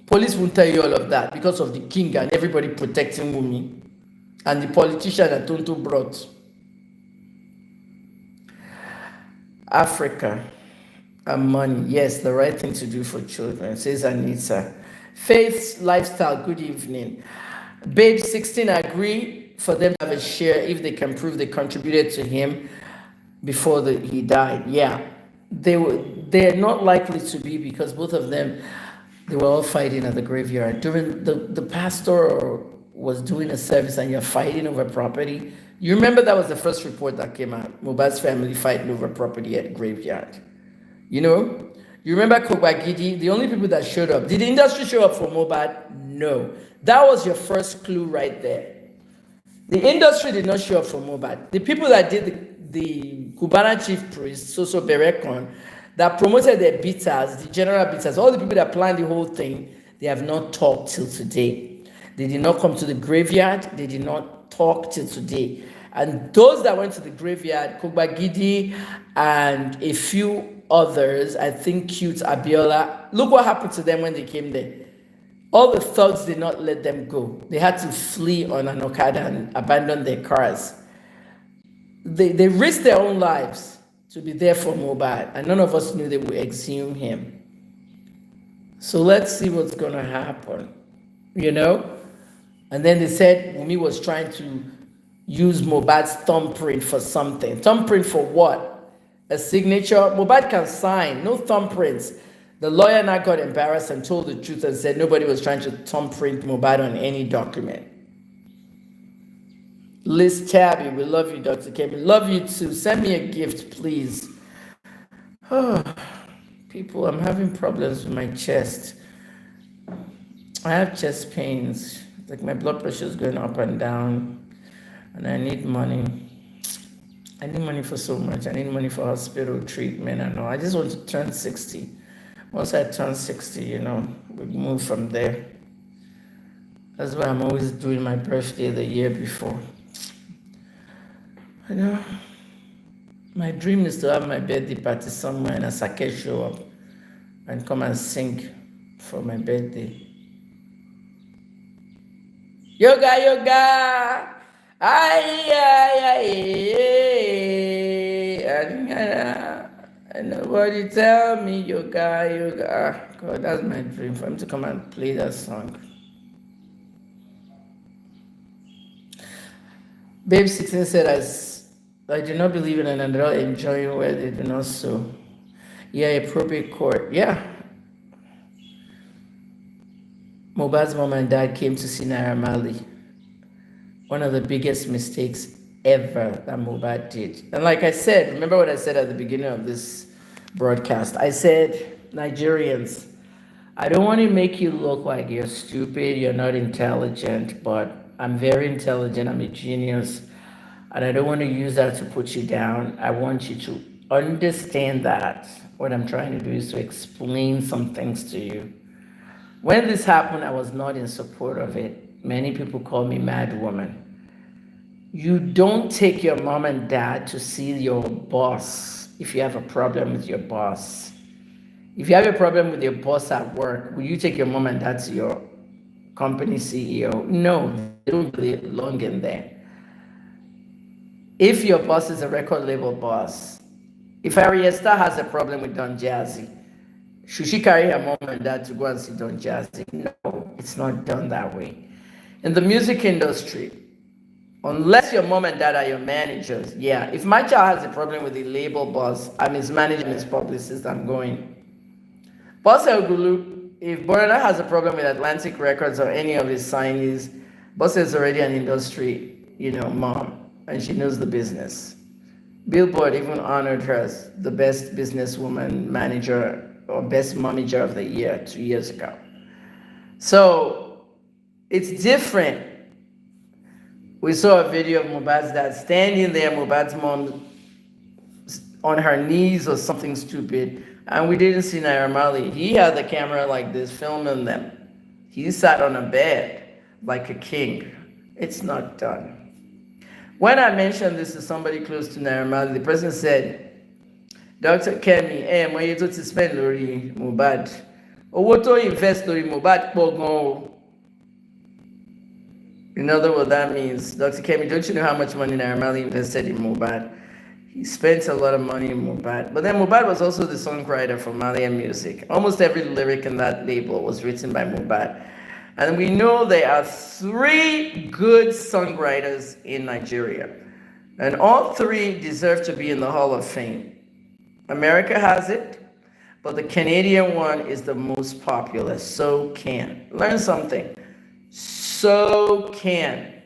Police won't tell you all of that because of the king and everybody protecting Wunmi and the politician that Tonto brought. Africa and money. Yes, the right thing to do for children, says Anita. Faith's lifestyle, good evening. Babe 16 agree for them to have a share if they can prove they contributed to him before he died. Yeah. They're not likely to be because both of them they were all fighting at the graveyard. During the pastor was doing a service and you're fighting over property. You remember that was the first report that came out. Mohbad's family fighting over property at the graveyard. You know? You remember Kobagidi? The only people that showed up. Did the industry show up for Mohbad? No. That was your first clue right there. The industry did not show up for Mohbad. The people that did the Cubana chief priest, Soso Berekon, that promoted their bitters, the general bitters, all the people that planned the whole thing, they have not talked till today. They did not come to the graveyard. They did not talk till today. And those that went to the graveyard, Kobagidi and a few others, I think Cute Abiola, look what happened to them when they came there. All the thugs did not let them go. They had to flee on an Okada and abandon their cars. They risked their own lives to be there for Mohbad, and none of us knew they would exhume him. So let's see what's going to happen, you know? And then they said Wunmi was trying to use Mohbad's thumbprint for something. Thumbprint for what? A signature? Mohbad can sign, no thumbprints. The lawyer now got embarrassed and told the truth and said nobody was trying to thumbprint Mohbad on any document. Liz Tabby, we love you, Dr. K. We love you too. Send me a gift, please. Oh, people, I'm having problems with my chest. I have chest pains. Like my blood pressure is going up and down. And I need money. I need money for so much. I need money for hospital treatment and all. I just want to turn 60. Once I turn 60, you know, we move from there. That's why I'm always doing my birthday the year before. You know, my dream is to have my birthday party somewhere and a sake show up and come and sing for my birthday. Yoga, yoga! Ay, ay, ay, and nobody tell me yoga, yoga. God, that's my dream, for him to come and play that song. Babe 16 said, I do not believe in an adult enjoying where they do not sow. Yeah, a probate court. Yeah. Mohbad's mom and dad came to see Naira Marley. One of the biggest mistakes ever that Mohbad did. And like I said, remember what I said at the beginning of this broadcast? I said, Nigerians, I don't want to make you look like you're stupid, you're not intelligent, but I'm very intelligent, I'm a genius, and I don't want to use that to put you down. I want you to understand that what I'm trying to do is to explain some things to you. When this happened, I was not in support of it. Many people call me mad woman. You don't take your mom and dad to see your boss if you have a problem with your boss. If you have a problem with your boss at work, will you take your mom and dad to your company CEO? No, they don't belong in there. If your boss is a record label boss, if Ariesta has a problem with Don Jazzy, should she carry her mom and dad to go and see Don Jazzy? No, it's not done that way. In the music industry, unless your mom and dad are your managers, yeah, if my child has a problem with the label boss, I'm his manager and his publicist, I'm going. Boss Elgulu, if Borana has a problem with Atlantic Records or any of his signees, Boss is already an industry, mom, and she knows the business. Billboard even honored her as the best businesswoman manager or best momager of the year 2 years ago. So it's different. We saw a video of Mohbad's dad standing there, Mohbad's mom on her knees or something stupid, and we didn't see Naira Marley. He had the camera like this, filming them. He sat on a bed like a king. It's not done. When I mentioned this to somebody close to Naira Marley, the person said, Dr. Kemi, when you to spend lori Mohbad, or what to invest lori Mohbad, you know what that means. Dr. Kemi, don't you know how much money Naira Marley invested in Mohbad? He spent a lot of money in Mohbad. But then Mohbad was also the songwriter for Malian music. Almost every lyric in that label was written by Mohbad. And we know there are 3 good songwriters in Nigeria. And all 3 deserve to be in the Hall of Fame. America has it, but the Canadian one is the most popular. So can. Learn something. So can.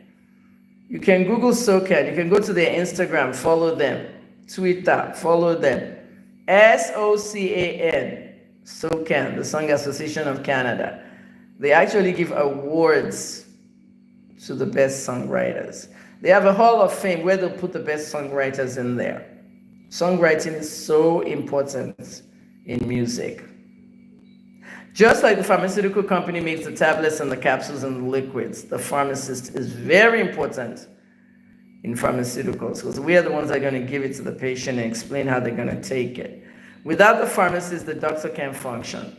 You can Google SoCan. You can go to their Instagram, follow them. Twitter, follow them. SOCAN, SoCan, the Song Association of Canada. They actually give awards to the best songwriters. They have a Hall of Fame where they'll put the best songwriters in there. Songwriting is so important in music. Just like the pharmaceutical company makes the tablets and the capsules and the liquids, the pharmacist is very important in pharmaceuticals because we are the ones that are going to give it to the patient and explain how they're going to take it. Without the pharmacist, the doctor can't function.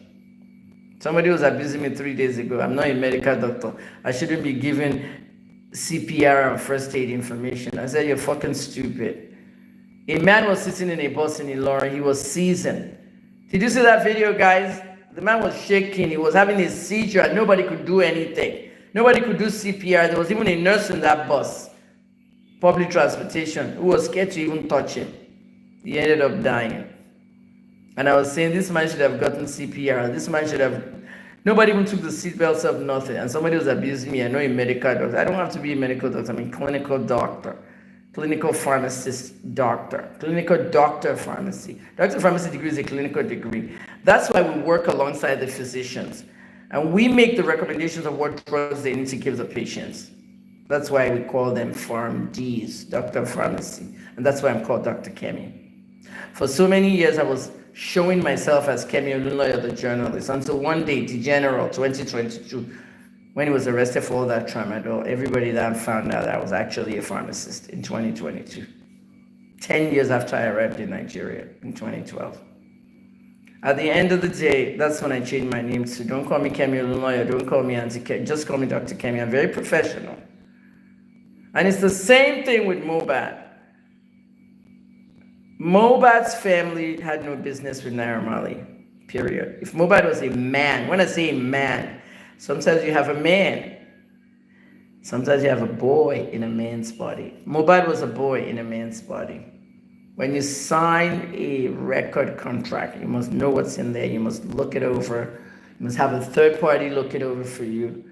Somebody was abusing me 3 days ago. I'm not a medical doctor. I shouldn't be giving CPR and first aid information. I said, you're fucking stupid. A man was sitting in a bus in Ilorin. He was seasoned. Did you see that video, guys? The man was shaking. He was having a seizure and nobody could do anything. Nobody could do CPR. There was even a nurse in that bus, public transportation, who was scared to even touch him. He ended up dying. And I was saying, this man should have gotten CPR. This man should have... Nobody even took the seatbelts off, nothing. And somebody was abusing me. I know a medical doctor. I don't have to be a medical doctor. I'm a clinical doctor. Clinical pharmacist doctor. Clinical doctor pharmacy. Doctor pharmacy degree is a clinical degree. That's why we work alongside the physicians. And we make the recommendations of what drugs they need to give the patients. That's why we call them PharmDs, Doctor of Pharmacy. And that's why I'm called Dr. Kemi. For so many years, I was showing myself as Kemi Olunloyo, the journalist, until one day, January 2022, when he was arrested for all that tramadol, everybody then found out that I was actually a pharmacist in 2022. 10 years after I arrived in Nigeria in 2012. At the end of the day, that's when I changed my name to, don't call me Kemi Olunloyo, don't call me Auntie Kemi, just call me Dr. Kemi. I'm very professional. And it's the same thing with Mohbad. Mohbad's family had no business with Naira Marley, period. If Mohbad was a man, when I say a man, sometimes you have a man. Sometimes you have a boy in a man's body. Mohbad was a boy in a man's body. When you sign a record contract, you must know what's in there. You must look it over. You must have a third party look it over for you.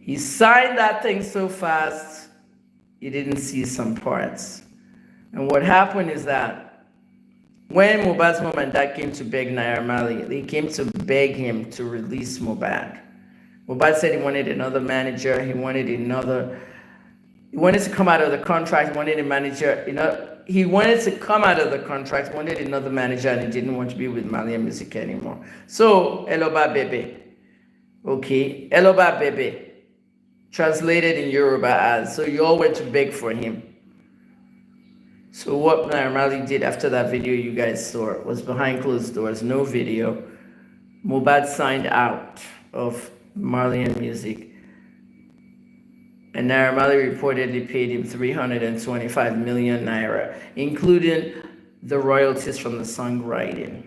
He signed that thing so fast, he didn't see some parts. And what happened is that when Mohbad's mom and dad came to beg Naira Marley, they came to beg him to release Mohbad. Mohbad said he wanted another manager. He wanted to come out of the contract. He wanted a manager. He wanted to come out of the contract, wanted another manager, and he didn't want to be with Malian Music anymore. So, Eloba Bebe. Okay, Eloba Bebe. Translated in Yoruba as, so you all went to beg for him. So what Naira Marley did after that video you guys saw was behind closed doors, no video. Mohbad signed out of Malian Music. And Naira Marley reportedly paid him 325 million naira, including the royalties from the songwriting.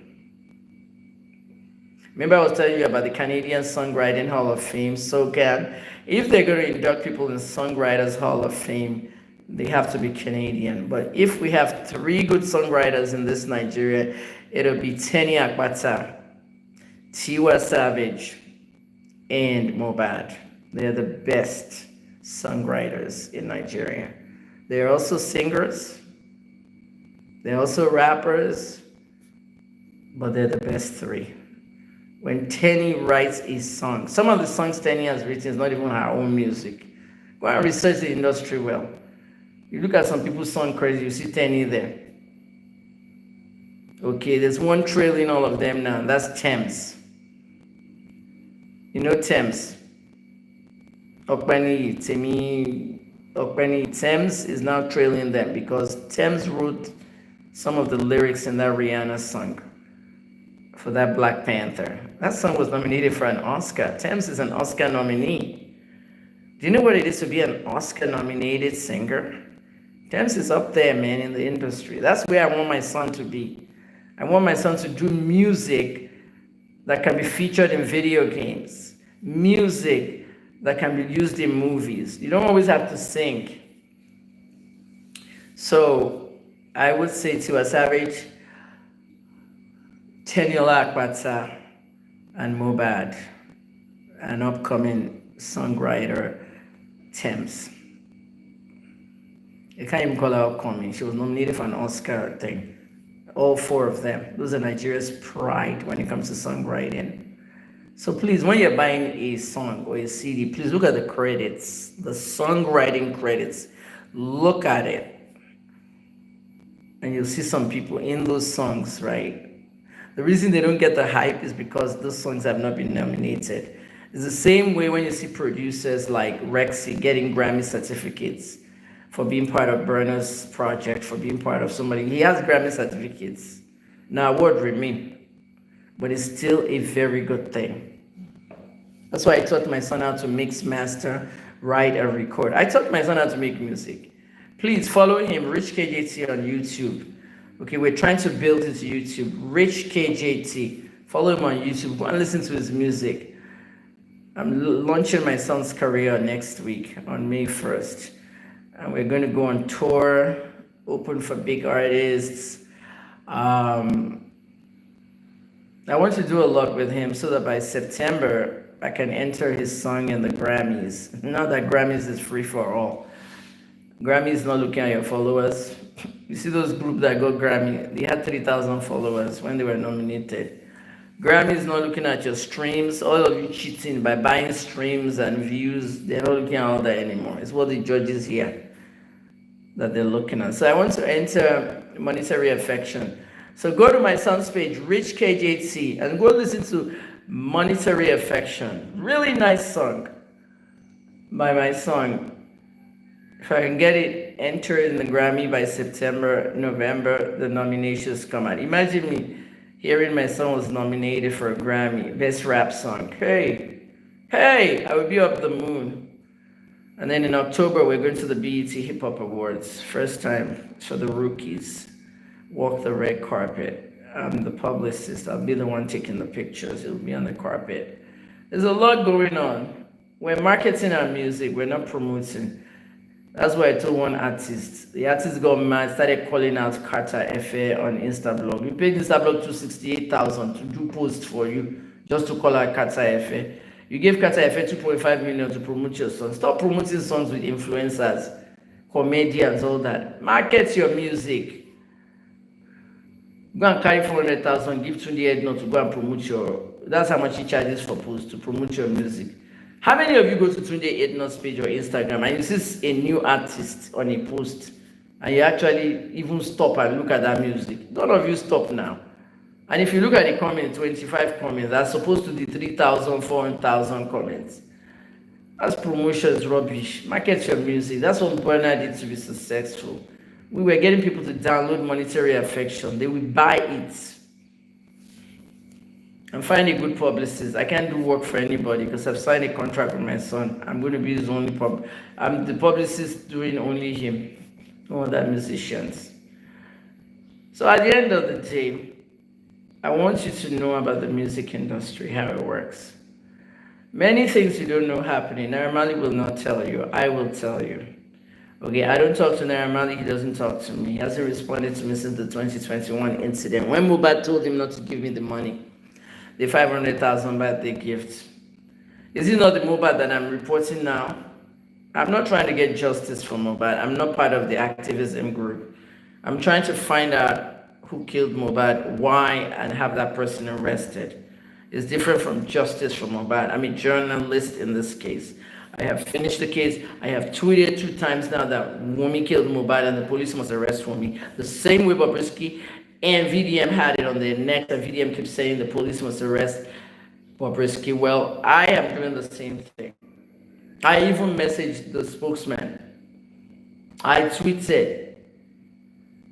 Remember I was telling you about the Canadian Songwriting Hall of Fame, SoCan. If they're going to induct people in Songwriters Hall of Fame, they have to be Canadian. But if we have 3 good songwriters in this Nigeria, it'll be Tenny Akpata, Tiwa Savage, and Mohbad. They're the best songwriters in Nigeria. They're also singers. They're also rappers. But they're the best 3. When Tenny writes a song, some of the songs Tenny has written is not even her own music. Go and research the industry well. You look at some people's song credits, you see Tenny there. Okay, there's one trailing all of them now, and that's Thames. You know Thames. Okpeni Thames is now trailing them because Thames wrote some of the lyrics in that Rihanna song for that Black Panther. That song was nominated for an Oscar. Thames is an Oscar nominee. Do you know what it is to be an Oscar-nominated singer? Thames is up there, man, in the industry. That's where I want my son to be. I want my son to do music that can be featured in video games, music that can be used in movies. You don't always have to sing. So I would say to a Savage, Teniola Akpata and Mohbad, an upcoming songwriter, Thames. You can't even call her upcoming. She was nominated for an Oscar thing. All four of them. Those are Nigeria's pride when it comes to songwriting. So please, when you're buying a song or a CD, please look at the credits, the songwriting credits. Look at it. And you'll see some people in those songs, right? The reason they don't get the hype is because those songs have not been nominated. It's the same way when you see producers like Rexy getting Grammy certificates for being part of Burner's project, for being part of somebody. He has Grammy certificates. Now, award remain, but it's still a very good thing. That's why I taught my son how to mix, master, write, and record. I taught my son how to make music. Please follow him, Rich KJT on YouTube. Okay, we're trying to build his YouTube, Rich KJT. Follow him on YouTube. Go and listen to his music. I'm launching my son's career next week on May 1st. And we're going to go on tour, open for big artists. I want to do a lot with him so that by September, I can enter his song in the Grammys. Now that Grammys is free for all. Grammy is not looking at your followers. You see those groups that got Grammy, they had 3,000 followers when they were nominated. Grammy is not looking at your streams. All of you cheating by buying streams and views, they're not looking at all that anymore. It's what the judges here that they're looking at. So I want to enter monetary affection. So go to my son's page, Rich KJT, and go listen to Monetary Affection. Really nice song by my son. If I can get it entered in the Grammy by September, November, the nominations come out. Imagine me hearing my son was nominated for a Grammy, Best Rap Song. Hey, I would be up the moon. And then in October, we're going to the BET Hip Hop Awards. First time for the rookies. Walk the red carpet. I'm the publicist. I'll be the one taking the pictures. It'll be on the carpet. There's a lot going on. We're marketing our music. We're not promoting. That's why I told one artist. The artist got mad, started calling out Carter Efe on Instablog. We paid Instablog $268,000 to do posts for you, just to call out Carter Efe. You gave Carter Efe 2.5 million to promote your song. Stop promoting songs with influencers, comedians, all that. Market your music. Go and carry 400,000, give Tunde Edno to go and promote your. That's how much he charges for posts to promote your music. How many of you go to Tunde Edno's page or Instagram and you see a new artist on a post and you actually even stop and look at that music? None of you stop now. And if you look at the comments, 25 comments, that's supposed to be 3,000, 400,000 comments. That's promotions rubbish. Market your music. That's what Burner did to be successful. We were getting people to download Monetary Affection. They will buy it. And find a good publicist. I can't do work for anybody because I've signed a contract with my son. I'm going to be his only I'm the publicist doing only him. No other musicians. So at the end of the day, I want you to know about the music industry, how it works. Many things you don't know happening. Naira Marley will not tell you. I will tell you. Okay, I don't talk to Naira Marley. He doesn't talk to me. He hasn't responded to me since the 2021 incident. When Mohbad told him not to give me the money, the 500,000 birthday gift. Is it not the Mohbad that I'm reporting now? I'm not trying to get justice for Mohbad. I'm not part of the activism group. I'm trying to find out who killed Mohbad, why, and have that person arrested. It's different from justice for Mohbad. I'm a journalist in this case. I have finished the case. I have tweeted 2 times now that Wunmi killed Mohbad and the police must arrest Wunmi. The same way Bobrisky and VDM had it on their neck, and VDM kept saying the police must arrest Bobrisky. Well, I am doing the same thing. I even messaged the spokesman. I tweeted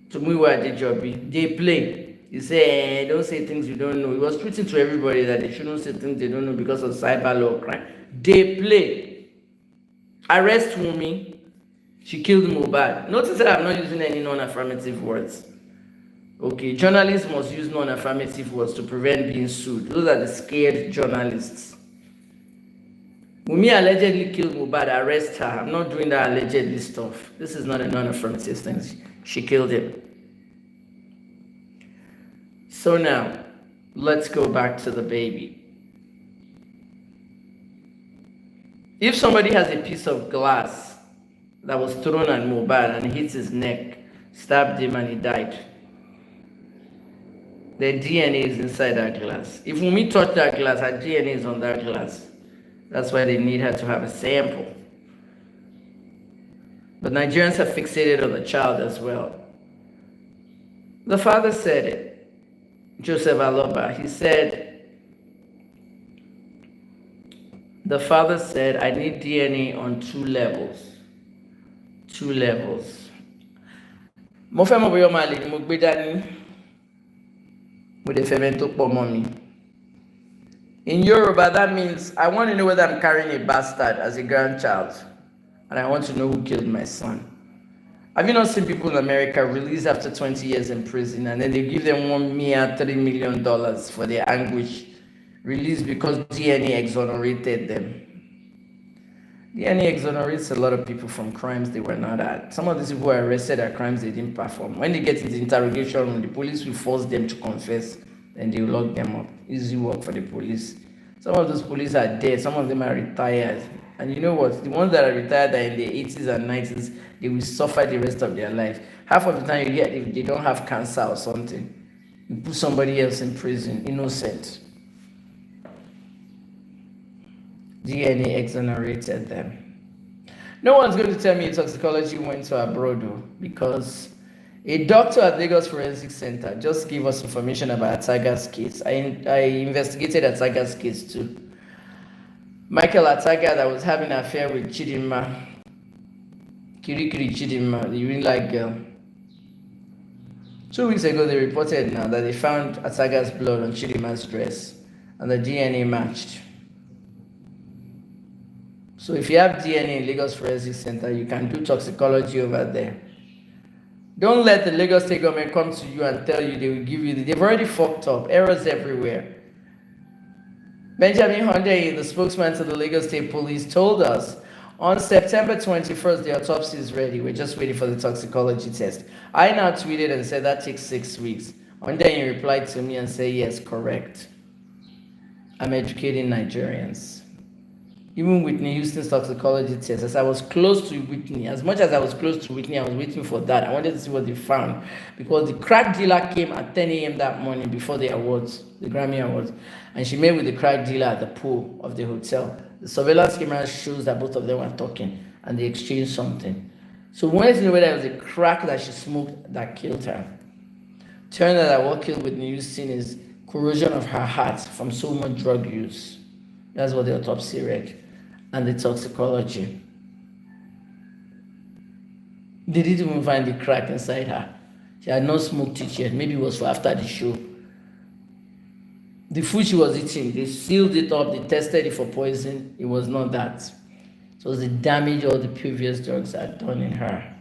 to Muiwa Adejobi, they play. You say, don't say things you don't know. He was tweeting to everybody that they shouldn't say things they don't know because of cyber law crime. They play. Arrest Wunmi. She killed Mohbad. Notice that I'm not using any non-affirmative words. Okay, journalists must use non-affirmative words to prevent being sued. Those are the scared journalists. Wunmi allegedly killed Mohbad, arrest her. I'm not doing that allegedly stuff. This is not a non-affirmative thing. She killed him. So now, let's go back to the baby. If somebody has a piece of glass that was thrown at Mohbad and hit his neck, stabbed him and he died, the DNA is inside that glass. If Wunmi touched that glass, her DNA is on that glass. That's why they need her to have a sample. But Nigerians have fixated on the child as well. The father said it, Joseph Aloba. He said, the father said, I need DNA on 2 levels. 2 levels. Mo fẹ́ mọ̀ bóyá ọmọ àlè ni mo gbé dání. Mo dẹ̀ fẹ́ mẹ́ni tó pọ̀ mọ́ mi. In Yoruba, that means I want to know whether I'm carrying a bastard as a grandchild. And I want to know who killed my son. Have you not seen people in America released after 20 years in prison and then they give them $3 million for their anguish? Released because DNA exonerated them. DNA exonerates a lot of people from crimes they were not at. Some of these people were arrested at crimes they didn't perform. When they get into interrogation room, the police will force them to confess and they will lock them up. Easy work for the police. Some of those police are dead. Some of them are retired. And you know what? The ones that are retired are in their 80s and 90s. They will suffer the rest of their life. Half of the time you get, if they don't have cancer or something, you put somebody else in prison, innocent. DNA exonerated them. No one's going to tell me toxicology went to abroad though, because a doctor at Lagos Forensic Center just gave us information about Ataga's case. I investigated Ataga's case too. Michael Ataga, that was having an affair with Chidinma, Kirikiri Chidinma, the really like girl. 2 weeks ago, they reported now that they found Ataga's blood on Chidinma's dress, and the DNA matched. So if you have DNA in Lagos Forensic Center, you can do toxicology over there. Don't let the Lagos State government come to you and tell you they will give you. They've already fucked up. Errors everywhere. Benjamin Hunde, the spokesman to the Lagos State Police, told us on September 21st, the autopsy is ready. We're just waiting for the toxicology test. I now tweeted and said that takes 6 weeks. Hunde replied to me and said, yes, correct. I'm educating Nigerians. Even Whitney Houston's toxicology test, as I was close to Whitney, as much as I was close to Whitney, I was waiting for that. I wanted to see what they found, because the crack dealer came at 10 a.m. that morning before the awards, the Grammy Awards, and she met with the crack dealer at the pool of the hotel. The surveillance camera shows that both of them were talking, and they exchanged something. So we wanted to know whether it was a crack that she smoked that killed her. Turned out that what killed Whitney Houston is corrosion of her heart from so much drug use. That's what the autopsy read. And the toxicology. They didn't even find the crack inside her. She had not smoked it yet. Maybe it was for after the show. The food she was eating, they sealed it up, they tested it for poison. It was not that. It was the damage all the previous drugs had done in her.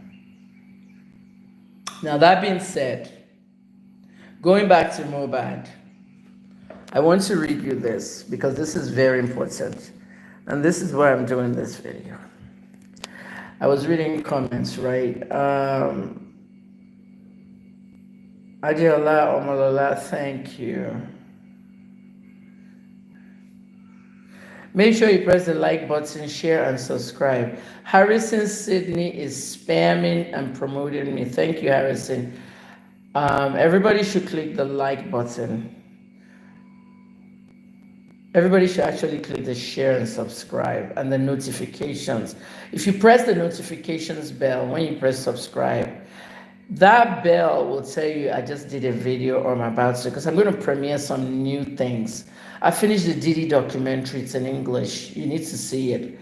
Now that being said, going back to Mohbad, I want to read you this because this is very important. And this is why I'm doing this video. I was reading comments, right? Adeola Omolola, thank you. Make sure you press the like button, share, and subscribe. Harrison Sydney is spamming and promoting me. Thank you, Harrison. Everybody should click the like button. Everybody should actually click the share and subscribe and the notifications. If you press the notifications bell when you press subscribe, that bell will tell you I just did a video or I'm about to, because I'm going to premiere some new things. I finished the Diddy documentary. It's in English. You need to see it.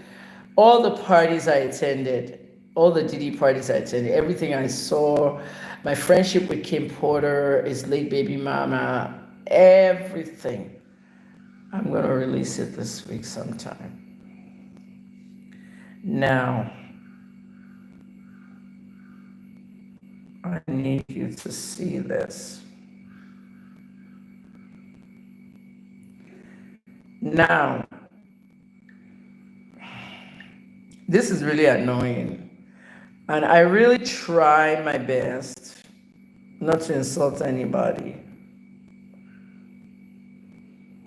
All the parties I attended, all the Diddy parties I attended, everything I saw, my friendship with Kim Porter, his late baby mama, everything. I'm going to release it this week sometime. Now, I need you to see this. Now, this is really annoying. And I really try my best not to insult anybody.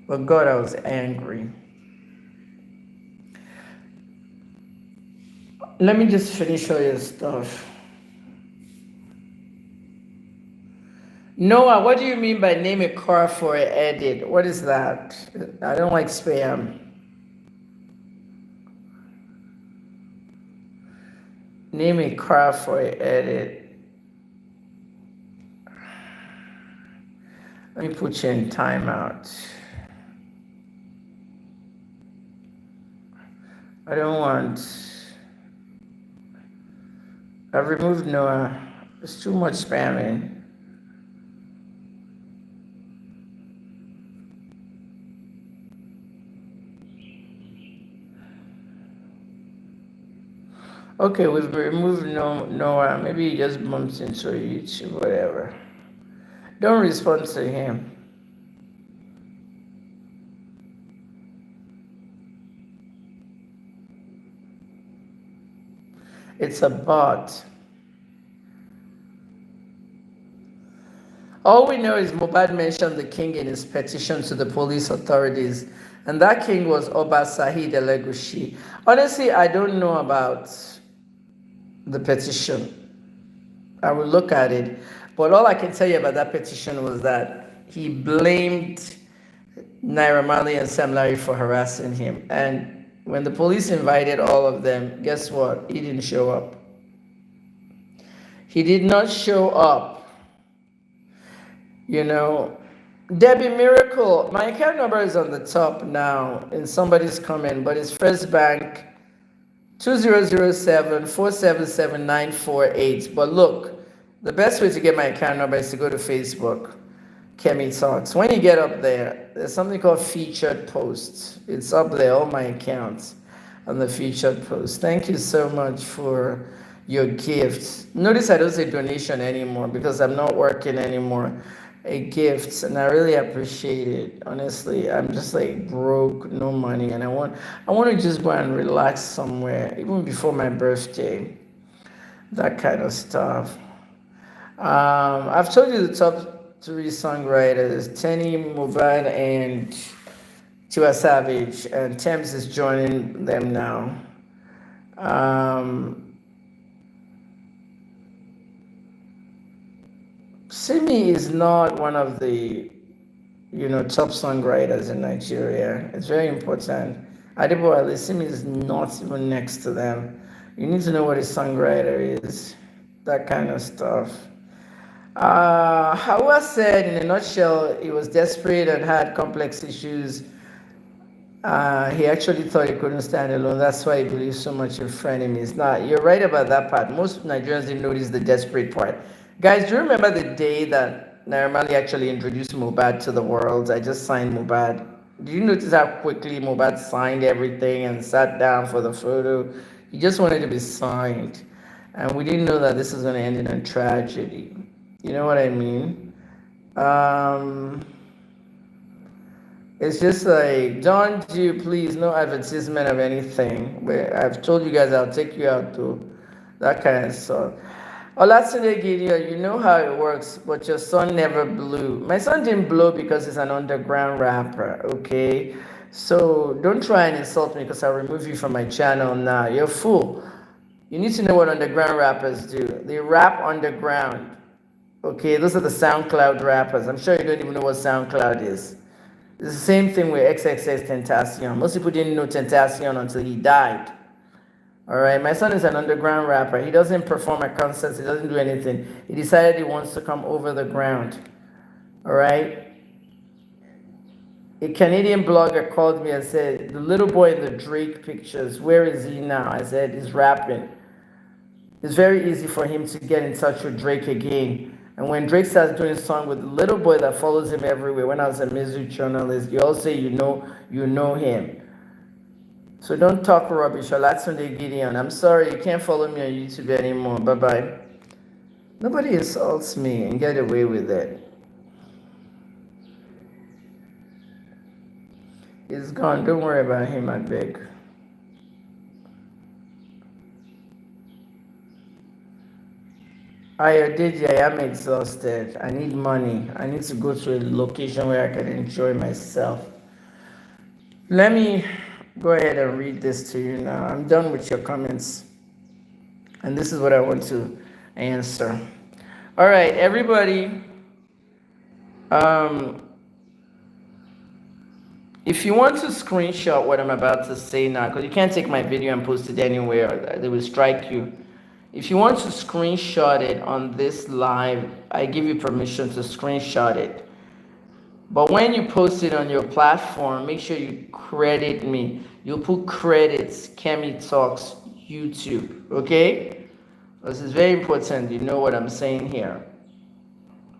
But God, I was angry. Let me just finish all your stuff. Noah, what do you mean by name a car for an edit? What is that? I don't like spam. Name a car for an edit. Let me put you in timeout. I don't want. I've removed Noah. There's too much spamming. Okay, we've removed Noah. Maybe he just bumps into YouTube, whatever. Don't respond to him. It's a bot. All we know is Mohbad mentioned the king in his petition to the police authorities, and that king was Oba Saheed Elegushi. Honestly, I don't know about the petition. I will look at it, but all I can tell you about that petition was that he blamed Naira Marley and Sam Larry for harassing him, and when the police invited all of them, guess what? He didn't show up. He did not show up. You know, Debbie Miracle, my account number is on the top now in somebody's comment, but it's First Bank 2007-477-948. But look, the best way to get my account number is to go to Facebook, Kemi Talks. When you get up there, there's something called featured posts. It's up there, all my accounts on the featured posts. Thank you so much for your gifts. Notice I don't say donation anymore because I'm not working anymore. A gift, and I really appreciate it. Honestly, I'm just like broke, no money, and I want to just go and relax somewhere, even before my birthday. That kind of stuff. I've told you the top 3 songwriters: Tenny, Mohbad, and Tiwa Savage, and Thames is joining them now. Simi is not one of the, top songwriters in Nigeria. It's very important. Adebo Ali, Simi is not even next to them. You need to know what a songwriter is. That kind of stuff. Hawa said, in a nutshell, he was desperate and had complex issues. He actually thought he couldn't stand alone. That's why he believes so much in frenemies. Now, you're right about that part. Most Nigerians didn't notice the desperate part. Guys, do you remember the day that Naira Marley actually introduced Mohbad to the world? I just signed Mohbad. Do you notice how quickly Mohbad signed everything and sat down for the photo? He just wanted to be signed. And we didn't know that this was going to end in a tragedy. You know what I mean? It's just like, don't you please, no advertisement of anything. But I've told you guys I'll take you out to that kind of stuff. Olatunde Gideon, you know how it works, but your son never blew. My son didn't blow because he's an underground rapper, okay? So don't try and insult me because I'll remove you from my channel now. You're a fool. You need to know what underground rappers do. They rap underground, okay? Those are the SoundCloud rappers. I'm sure you don't even know what SoundCloud is. It's the same thing with XXX Tentacion. Most people didn't know Tentacion until he died. All right, my son is an underground rapper. He doesn't perform at concerts. He doesn't do anything. He decided he wants to come over the ground. All right. A Canadian blogger called me and said, the little boy in the Drake pictures, where is he now? I said, he's rapping. It's very easy for him to get in touch with Drake again. And when Drake starts doing a song with the little boy that follows him everywhere, when I was a music journalist, you all say you know him. So don't talk rubbish. Olatunde Gideon, I'm sorry, you can't follow me on YouTube anymore. Bye-bye. Nobody assaults me and get away with it. He's gone. Don't worry about him, I beg. I am exhausted. I need money. I need to go to a location where I can enjoy myself. Let me go ahead and read this to you now. I'm done with your comments. And this is what I want to answer. All right, everybody. If you want to screenshot what I'm about to say now, because you can't take my video and post it anywhere, they will strike you. If you want to screenshot it on this live, I give you permission to screenshot it. But when you post it on your platform, make sure you credit me. You'll put credits, Kemi Talks YouTube, okay? This is very important. You know what I'm saying here.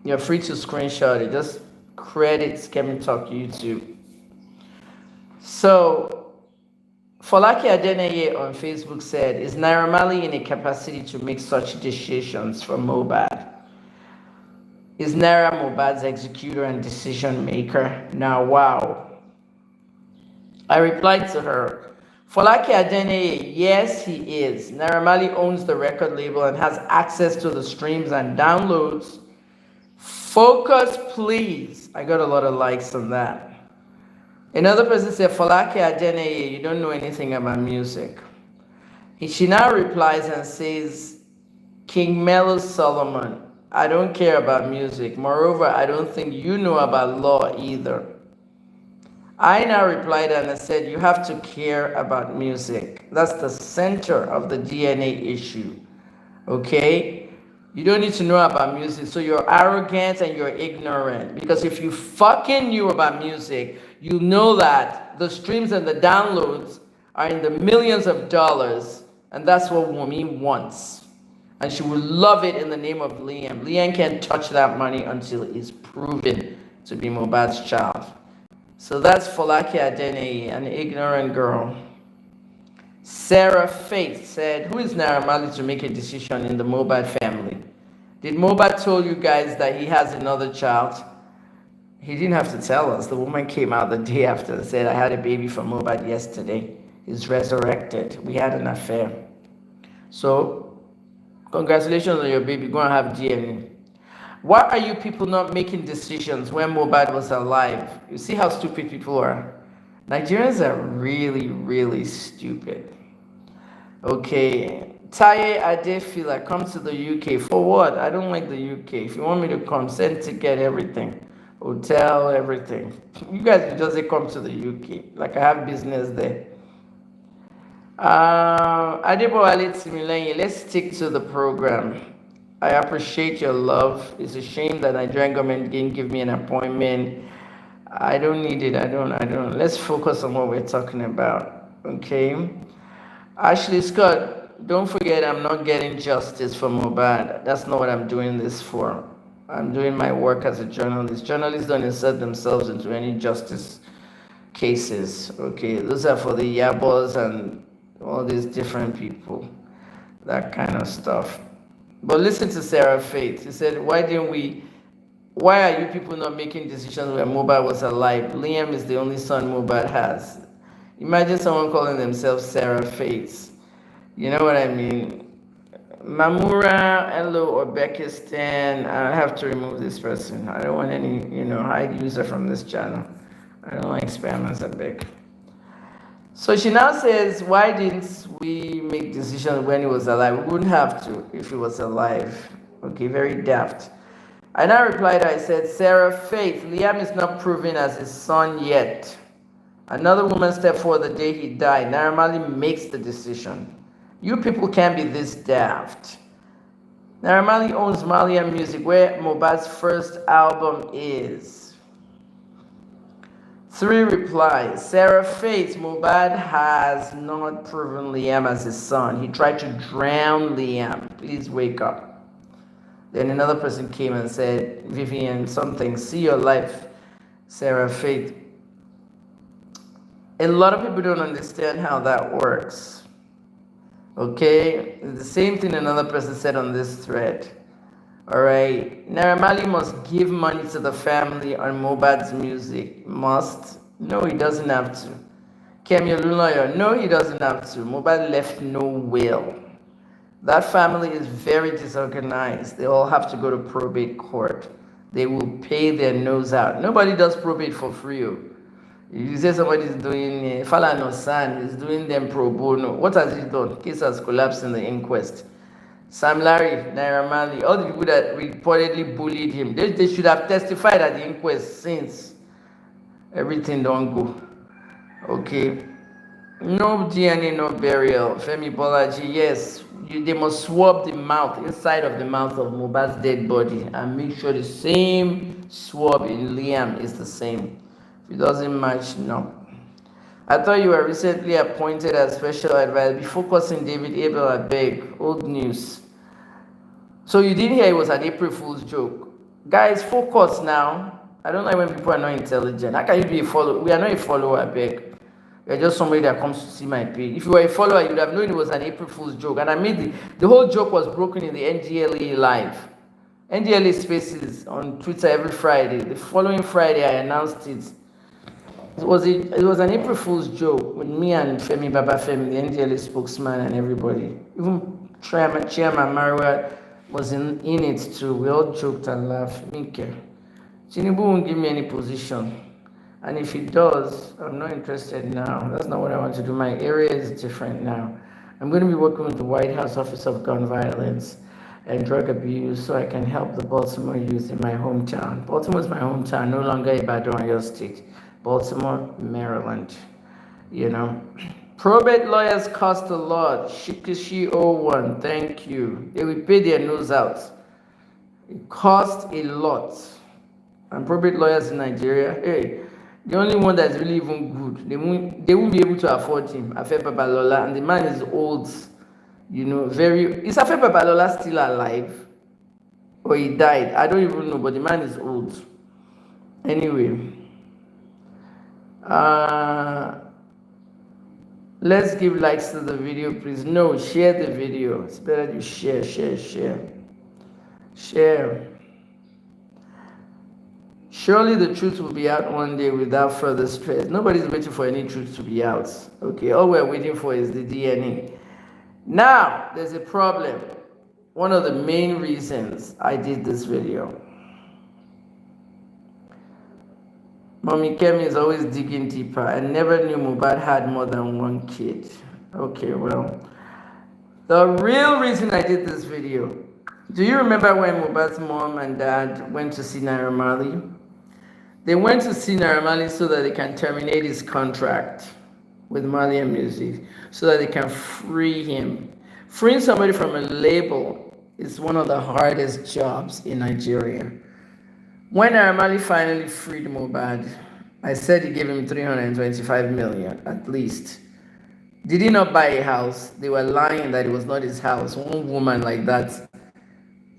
You're free to screenshot it. Just credits, Kemi Talk YouTube. So, Folake Adeneye on Facebook said, is Naira Marley in a capacity to make such decisions for Mohbad? Is Naira Mohbad's executor and decision maker? Now, wow. I replied to her, Folake Adeneye, yes, he is. Naira Marley owns the record label and has access to the streams and downloads. Focus, please. I got a lot of likes on that. Another person said, Folake Adeneye, you don't know anything about music. She now replies and says, King Melo Solomon, I don't care about music. Moreover, I don't think you know about law either. I now replied and I said, you have to care about music. That's the center of the DNA issue. Okay? You don't need to know about music, so you're arrogant and you're ignorant. Because if you fucking knew about music, you know that the streams and the downloads are in the millions of dollars, and that's what Wumi wants. And she will love it in the name of Liam. Liam can't touch that money until it's proven to be Mohbad's child. So that's Folake Adeneye, an ignorant girl. Sarah Faith said, who is Naira Marley to make a decision in the Mohbad family? Did Mohbad tell you guys that he has another child? He didn't have to tell us. The woman came out the day after and said, I had a baby from Mohbad yesterday. He's resurrected. We had an affair. So, congratulations on your baby. Go and have DNA. Why are you people not making decisions when Mohbad was alive? You see how stupid people are? Nigerians are really, really stupid. Okay, Taye Adefila, come to the UK. For what? I don't like the UK. If you want me to come, send ticket, everything. Hotel, everything. You guys just say come to the UK. Like I have business there. Adebo Ali Timilenyi, let's stick to the program. I appreciate your love. It's a shame that Nigerian government didn't give me an appointment. I don't need it. I don't. Let's focus on what we're talking about. Okay? Ashley Scott, don't forget I'm not getting justice for Mohbad. That's not what I'm doing this for. I'm doing my work as a journalist. Journalists don't insert themselves into any justice cases. Okay? Those are for the yabos and all these different people. That kind of stuff. But listen to Sarah Faith. She said, why are you people not making decisions when Mohbad was alive? Liam is the only son Mohbad has. Imagine someone calling themselves Sarah Faith. You know what I mean? Mamura, hello, Uzbekistan. I have to remove this person. I don't want any, hide user from this channel. I don't like spammers, I beg. So she now says, why didn't we make decisions when he was alive? We wouldn't have to if he was alive. Okay, very daft. I now replied, I said, Sarah Faith, Liam is not proven as his son yet. Another woman stepped forward the day he died. Naira Marley makes the decision. You people can't be this daft. Naira Marley owns Malian Music, where Mohbad's first album is. 3 replies. Sarah Faith, Mohbad has not proven Liam as his son. He tried to drown Liam. Please wake up. Then another person came and said, Vivian, something, see your life, Sarah Faith. A lot of people don't understand how that works. Okay? The same thing another person said on this thread. All right. Naira Marley must give money to the family on Mohbad's music. Must? No, he doesn't have to. Kemi Olunloyo, no, he doesn't have to. Mohbad left no will. That family is very disorganized. They all have to go to probate court. They will pay their nose out. Nobody does probate for free. You say somebody's doing, Falana San is doing them pro bono. What has he done? Case has collapsed in the inquest. Sam Larry, Naira Marley, all the people that reportedly bullied him, they should have testified at the inquest since everything don't go. Okay. No DNA, no burial. Femi Bolaji, yes. They must swab the mouth, inside of the mouth of Mohbad's dead body, and make sure the same swab in Liam is the same. If it doesn't match, no. I thought you were recently appointed as special advisor. Be focusing David Abel, I beg. Old news. So you didn't hear it was an April Fool's joke. Guys, focus now. I don't like when people are not intelligent. How can you be a follower? We are not a follower, I beg. You're just somebody that comes to see my page. If you were a follower, you would have known it was an April Fool's joke. And I made the whole joke was broken in the NGLA live. NGLA Spaces on Twitter every Friday. The following Friday, I announced it. It was an April Fool's joke with me and Femi Babafemi, the NGLA spokesman, and everybody. Even Chairman Marwa was in it too. We all joked and laughed. Minke. Tinubu won't give me any position. And if he does, I'm not interested now. That's not what I want to do. My area is different now. I'm going to be working with the White House Office of Gun Violence and Drug Abuse so I can help the Baltimore youth in my hometown. Baltimore is my hometown, no longer Ibadan, your state. Baltimore, Maryland. You know. Probate lawyers cost a lot. Shikishi 01, thank you. They will pay their nose out. It costs a lot. And probate lawyers in Nigeria, hey, the only one that's really even good, they won't be able to afford him, Afe Babalola, and the man is old, you know, is Afe Babalola still alive? Or he died? I don't even know, but the man is old. Anyway, let's give likes to the video, please. No, share the video. It's better you share. Surely the truth will be out one day without further stress. Nobody's waiting for any truth to be out. Okay, all we're waiting for is the DNA. Now, there's a problem. One of the main reasons I did this video. Mommy Kemi is always digging deeper. I never knew Mohbad had more than one kid. Okay, well, the real reason I did this video. Do you remember when Mohbad's mom and dad went to see Naira Marley? They went to see Naira Marley so that they can terminate his contract with Marley and Music, so that they can free him. Freeing somebody from a label is one of the hardest jobs in Nigeria. When Naira Marley finally freed Mohbad, I said he gave him 325 million at least. Did he not buy a house? They were lying that it was not his house. One woman like that,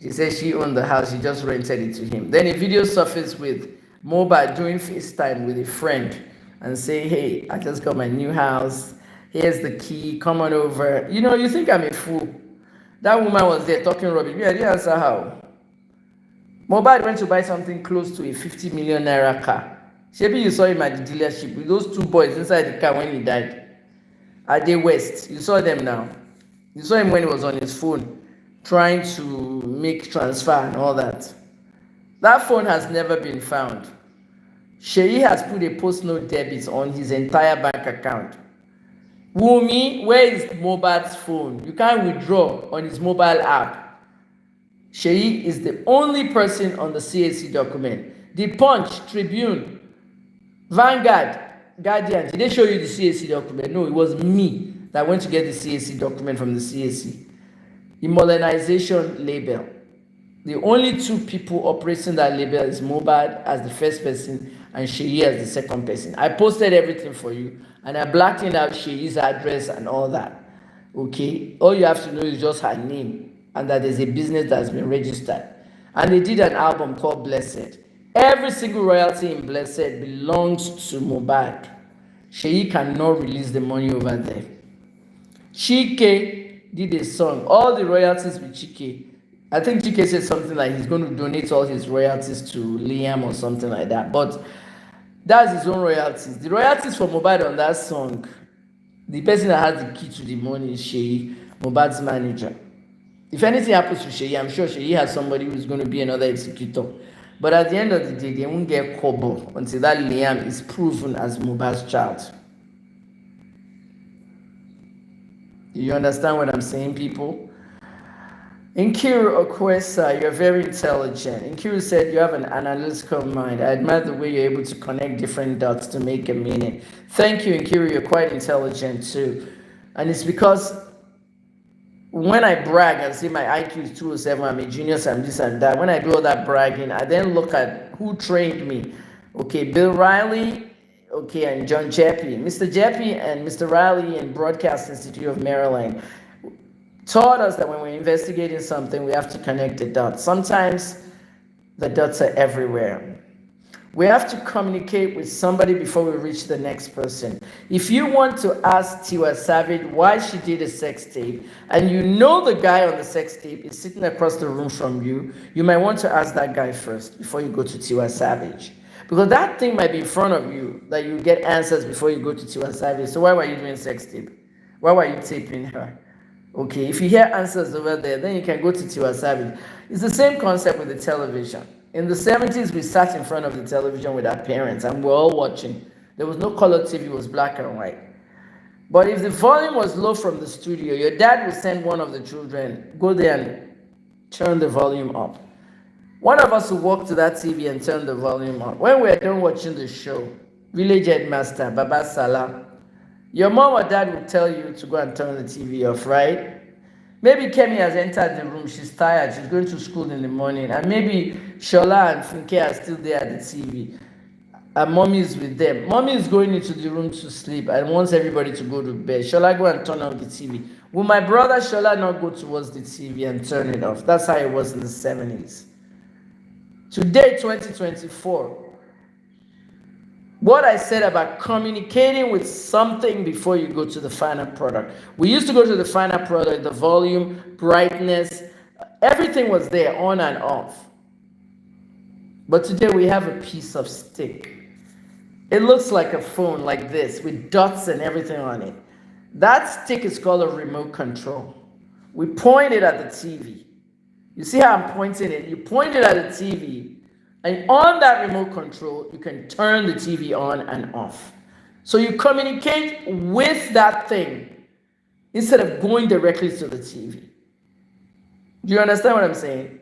she said she owned the house, she just rented it to him. Then a video surfaced with Mohbad doing FaceTime with a friend and say, hey, I just got my new house. Here's the key, come on over. You know, you think I'm a fool. That woman was there talking rubbish. Yeah, I didn't answer how. Mohbad went to buy something close to a 50 million naira car. Maybe you saw him at the dealership with those two boys inside the car when he died. Ade West, you saw them now. You saw him when he was on his phone trying to make transfer and all that. That phone has never been found. Sheyi has put a post-note debit on his entire bank account. Wumi, where is Mohbad's phone? You can't withdraw on his mobile app. Sheyi is the only person on the CAC document. The Punch, Tribune, Vanguard, Guardian, did they show you the CAC document? No, it was me that went to get the CAC document from the CAC. The Monetization label. The only two people operating that label is Mohbad as the first person and Sheyi as the second person. I posted everything for you and I blacked out Sheyi's address and all that. Okay? All you have to know is just her name and that there's a business that's been registered. And they did an album called Blessed. Every single royalty in Blessed belongs to Mohbad. Sheyi cannot release the money over there. Chike did a song. All the royalties with Chike I think GK said something like he's going to donate all his royalties to Liam or something like that. But that's his own royalties. The royalties for Mohbad on that song, the person that has the key to the money is Sheyi, Mohbad's manager. If anything happens to Sheyi, I'm sure Sheyi has somebody who's going to be another executor. But at the end of the day, they won't get kobo until that Liam is proven as Mohbad's child. Do you understand what I'm saying, people? Nkiru Okwesa, you're very intelligent. Nkiru said you have an analytical mind. I admire the way you're able to connect different dots to make a meaning. Thank you, Nkiru. You're quite intelligent too. And it's because when I brag and say my IQ is 207, I'm a genius, I'm this and that, when I do all that bragging, I then look at who trained me. Okay, Bill Riley, okay, and John Jeppy. Mr. Jeppy and Mr. Riley in Broadcast Institute of Maryland taught us that when we're investigating something, we have to connect the dots. Sometimes the dots are everywhere. We have to communicate with somebody before we reach the next person. If you want to ask Tiwa Savage why she did a sex tape, and you know the guy on the sex tape is sitting across the room from you, you might want to ask that guy first before you go to Tiwa Savage. Because that thing might be in front of you, that you get answers before you go to Tiwa Savage. So why were you doing sex tape? Why were you taping her? Okay, if you hear answers over there, then you can go to Tiwa Savage. It's the same concept with the television. In the 70s, we sat in front of the television with our parents and we're all watching. There was no color TV, it was black and white. But if the volume was low from the studio, your dad would send one of the children, go there and turn the volume up. One of us would walk to that TV and turn the volume up. When we're done watching the show, Village Headmaster, Baba Salah, your mom or dad would tell you to go and turn the TV off, right? Maybe Kemi has entered the room, she's tired, she's going to school in the morning, and maybe Shola and Funke are still there at the TV, and mommy is with them. Mommy is going into the room to sleep and wants everybody to go to bed. Shola, go and turn off the TV. Will my brother Shola not go towards the TV and turn it off? That's how it was in the 70s. Today, 2024, what I said about communicating with something before you go to the final product. We used to go to the final product, the volume, brightness, everything was there, on and off. But today we have a piece of stick. It looks like a phone like this with dots and everything on it. That stick is called a remote control. We point it at the TV. You see how I'm pointing it? You point it at the TV. And on that remote control, you can turn the TV on and off. So you communicate with that thing instead of going directly to the TV. Do you understand what I'm saying?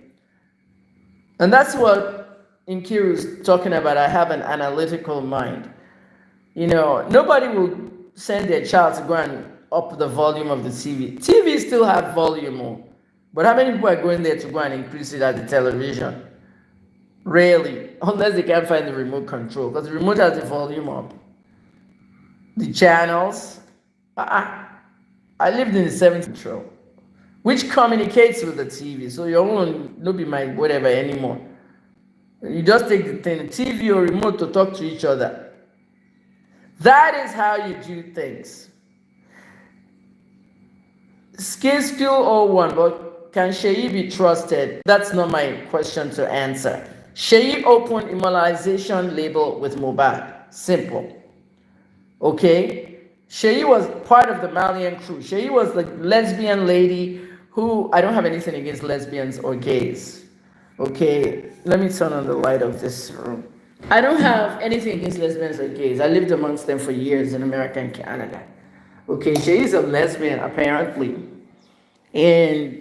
And that's what Nkiru is talking about. I have an analytical mind. You know, nobody will send their child to go and up the volume of the TV. TV still have volume, but how many people are going there to go and increase it at the television? Rarely, unless they can't find the remote control, because the remote has the volume up. The channels, I lived in the 70s control, which communicates with the TV, so your own no be my whatever anymore. You just take the thing, the TV or remote to talk to each other. That is how you do things. Skill 01, but can Sheyi be trusted? That's not my question to answer. Sheyi opened immunization label with Mohbad. Simple. Okay? Sheyi was part of the Malian crew. Sheyi was the lesbian lady who, I don't have anything against lesbians or gays. Okay? Let me turn on the light of this room. I don't have anything against lesbians or gays. I lived amongst them for years in America and Canada. Okay? Sheyi is a lesbian, apparently. And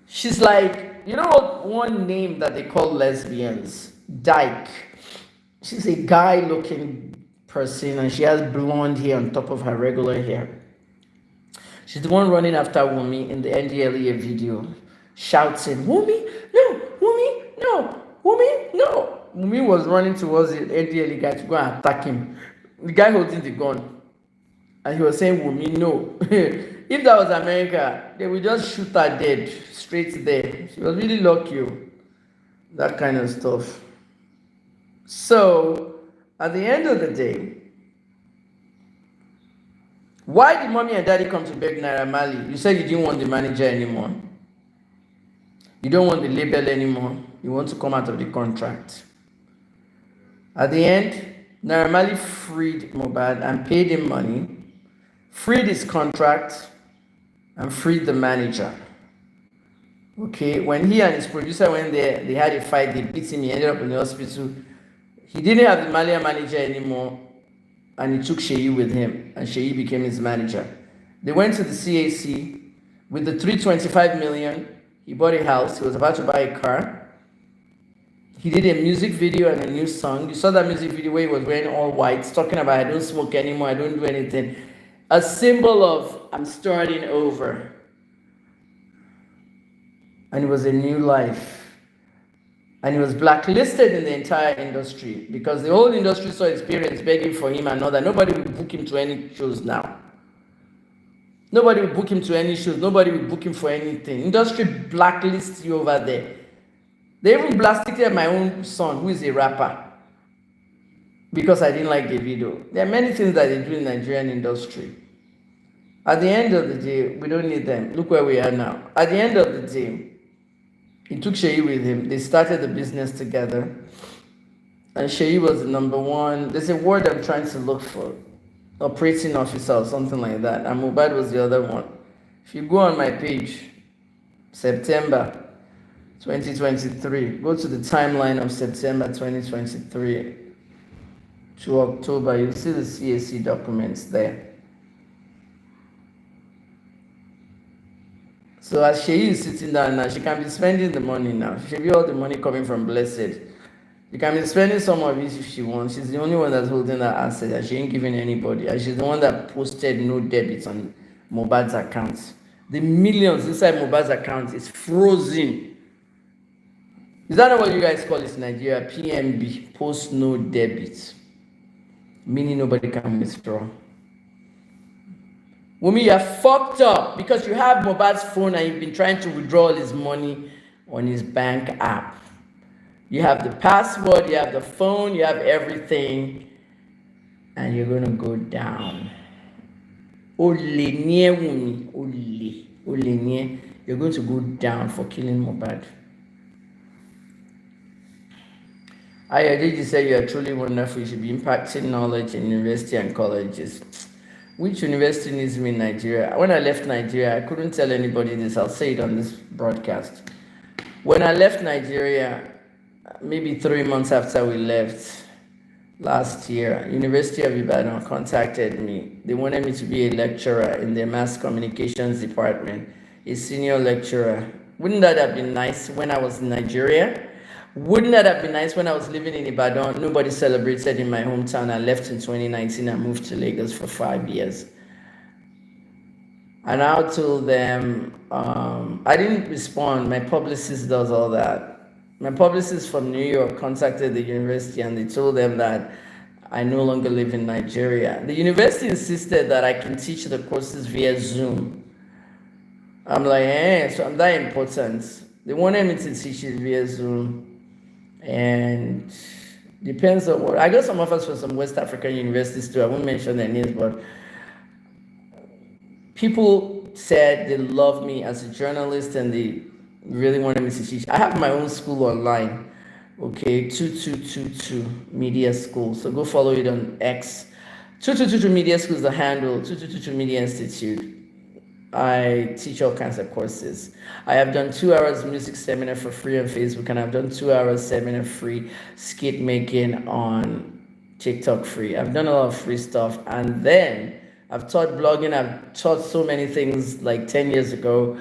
she's like, you know one name that they call lesbians? Dyke. She's a guy-looking person, and she has blonde hair on top of her regular hair. She's the one running after Wumi in the NDLEA video, shouting, Wumi, no, Wumi, no, Wumi, no. Wumi was running towards the NDLEA guy to go and attack him. The guy holding the gun. And he was saying, Wumi, no. If that was America, they would just shoot her dead, straight there. She was really lucky. That kind of stuff. So, at the end of the day, why did mommy and daddy come to beg Naira Marley? You said you didn't want the manager anymore. You don't want the label anymore. You want to come out of the contract. At the end, Naira Marley freed Mohbad and paid him money, freed his contract, and freed the manager. Okay, when he and his producer went there, they had a fight, they beat him, he ended up in the hospital. He didn't have the Malian manager anymore, and he took Sheyi with him, and Sheyi became his manager. They went to the CAC with the 325 million. He bought a house, he was about to buy a car. He did a music video and a new song. You saw that music video where he was wearing all white, talking about, I don't smoke anymore, I don't do anything. A symbol of, I'm starting over. And it was a new life. And he was blacklisted in the entire industry because the whole industry saw his parents begging for him and all that. Nobody would book him to any shows now. Nobody would book him to any shows. Nobody would book him for anything. Industry blacklists you over there. They even blasted my own son, who is a rapper, because I didn't like the video. There are many things that they do in the Nigerian industry. At the end of the day, we don't need them. Look where we are now. At the end of the day, he took Sheyi with him. They started the business together. And Sheyi was the number one. There's a word I'm trying to look for. Operating officer or something like that. And Mohbad was the other one. If you go on my page, September 2023, go to the timeline of September 2023 to October, you'll see the CAC documents there. So as Sheyi is sitting down now, she can be spending the money now. She should be all the money coming from Blessed. She can be spending some of it if she wants. She's the only one that's holding that asset, and she ain't giving anybody. And she's the one that posted no debits on Mohbad's account. The millions inside Mohbad's account is frozen. Is that not what you guys call it in Nigeria? PNB, post no debit. Meaning nobody can withdraw. Wumi, you're fucked up because you have Mohbad's phone and you've been trying to withdraw all his money on his bank app. You have the password, you have the phone, you have everything, and you're going to go down. Ole nye Wumi, ole nye. You're going to go down for killing Mohbad. I did you say you're truly wonderful. You should be impacting knowledge in university and colleges. Which university needs me in Nigeria? When I left Nigeria, I couldn't tell anybody this. I'll say it on this broadcast. When I left Nigeria, maybe 3 months after we left last year, University of Ibadan contacted me. They wanted me to be a lecturer in their mass communications department, a senior lecturer. Wouldn't that have been nice when I was in Nigeria? Wouldn't that have been nice when I was living in Ibadan? Nobody celebrated in my hometown. I left in 2019 and moved to Lagos for 5 years. And I told them, I didn't respond. My publicist does all that. My publicist from New York contacted the university and they told them that I no longer live in Nigeria. The university insisted that I can teach the courses via Zoom. I'm like, so I'm that important. They wanted me to teach it via Zoom. And depends on what I got some offers from some West African universities too. I won't mention their names, but people said they love me as a journalist and they really wanted me to teach. I have my own school online, okay, 2222 Media School. So go follow it on X. 2222 Media School is the handle. 2222 Media Institute. I teach all kinds of courses. I have done 2 hours music seminar for free on Facebook, and I've done 2 hours seminar free skit making on TikTok free. I've done a lot of free stuff, and then I've taught blogging. I've taught so many things like 10 years ago,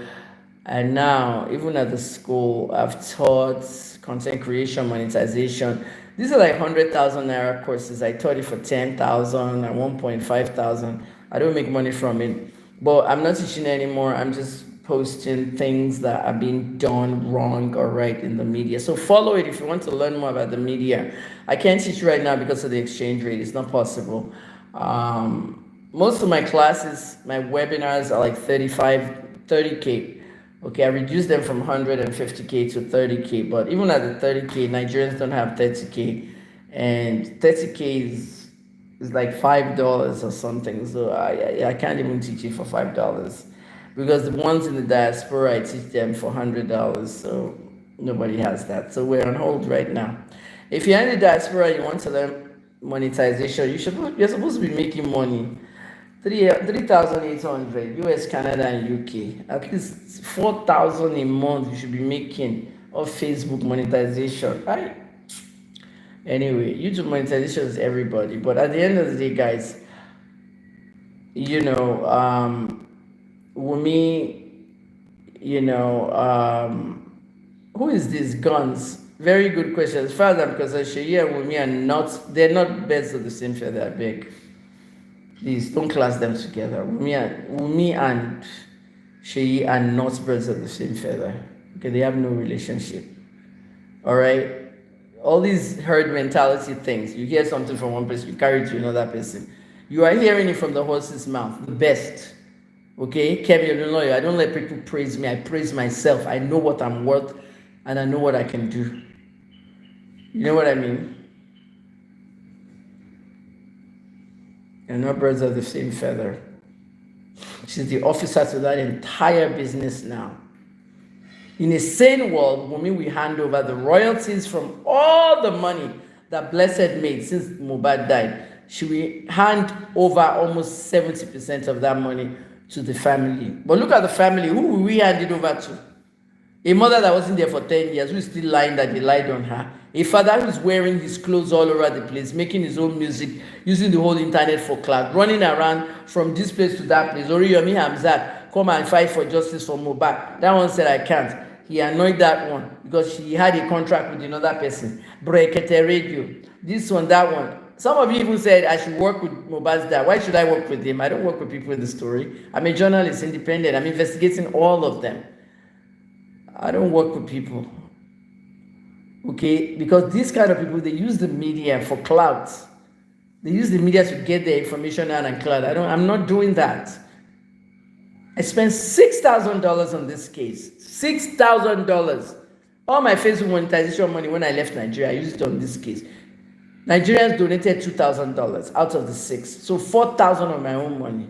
and now even at the school, I've taught content creation, monetization. These are like 100,000 naira courses. I taught it for 10,000 and 1,500. I don't make money from it. But I'm not teaching anymore. I'm just posting things that are being done wrong or right in the media. So follow it if you want to learn more about the media. I can't teach right now because of the exchange rate. It's not possible. Most of my classes, my webinars are like 30K. Okay, I reduced them from 150K to 30K. But even at the 30K, Nigerians don't have 30K. And 30K is like $5 or something. So I can't even teach it for $5 because the ones in the diaspora, I teach them for $100, so nobody has that. So we're on hold right now. If you're in the diaspora, you want to learn monetization, you're supposed to be making money. 3,800 US, Canada, and UK. At least 4,000 a month you should be making of Facebook monetization. Right? Anyway, YouTube monetization is everybody. But at the end of the day, guys, Wumi, who is this Guns? Very good question. As far as I'm concerned, Sheyi and Wumi they're not birds of the same feather, I beg. Please don't class them together. Wumi and Sheyi are not birds of the same feather. Okay, they have no relationship. All right? All these herd mentality things, you hear something from one person, you carry it to another person. You are hearing it from the horse's mouth, the best. Okay? Kevin, lawyer, I don't let people praise me. I praise myself. I know what I'm worth and I know what I can do. You know what I mean? They're not birds of the same feather. She's the officer to that entire business now. In a sane world, Wumi will hand over the royalties from all the money that Blessed made since Mohbad died. She will hand over almost 70% of that money to the family. But look at the family. Who will we hand it over to? A mother that wasn't there for 10 years, who is still lying that they lied on her. A father who's wearing his clothes all over the place, making his own music, using the whole internet for clout, running around from this place to that place. Oriyomi Hamzat, come and fight for justice for Mohbad. That one said, I can't. He annoyed that one because she had a contract with another person. Brekete Radio. This one, that one. Some of you even said I should work with Mohbad's dad. Why should I work with him? I don't work with people in the story. I'm a journalist, independent. I'm investigating all of them. I don't work with people. Okay? Because these kind of people, they use the media for clout. They use the media to get their information out and clout. I'm not doing that. I spent $6,000 on this case. $6,000. All my Facebook monetization money when I left Nigeria, I used it on this case. Nigerians donated $2,000 out of the six. So $4,000 of my own money.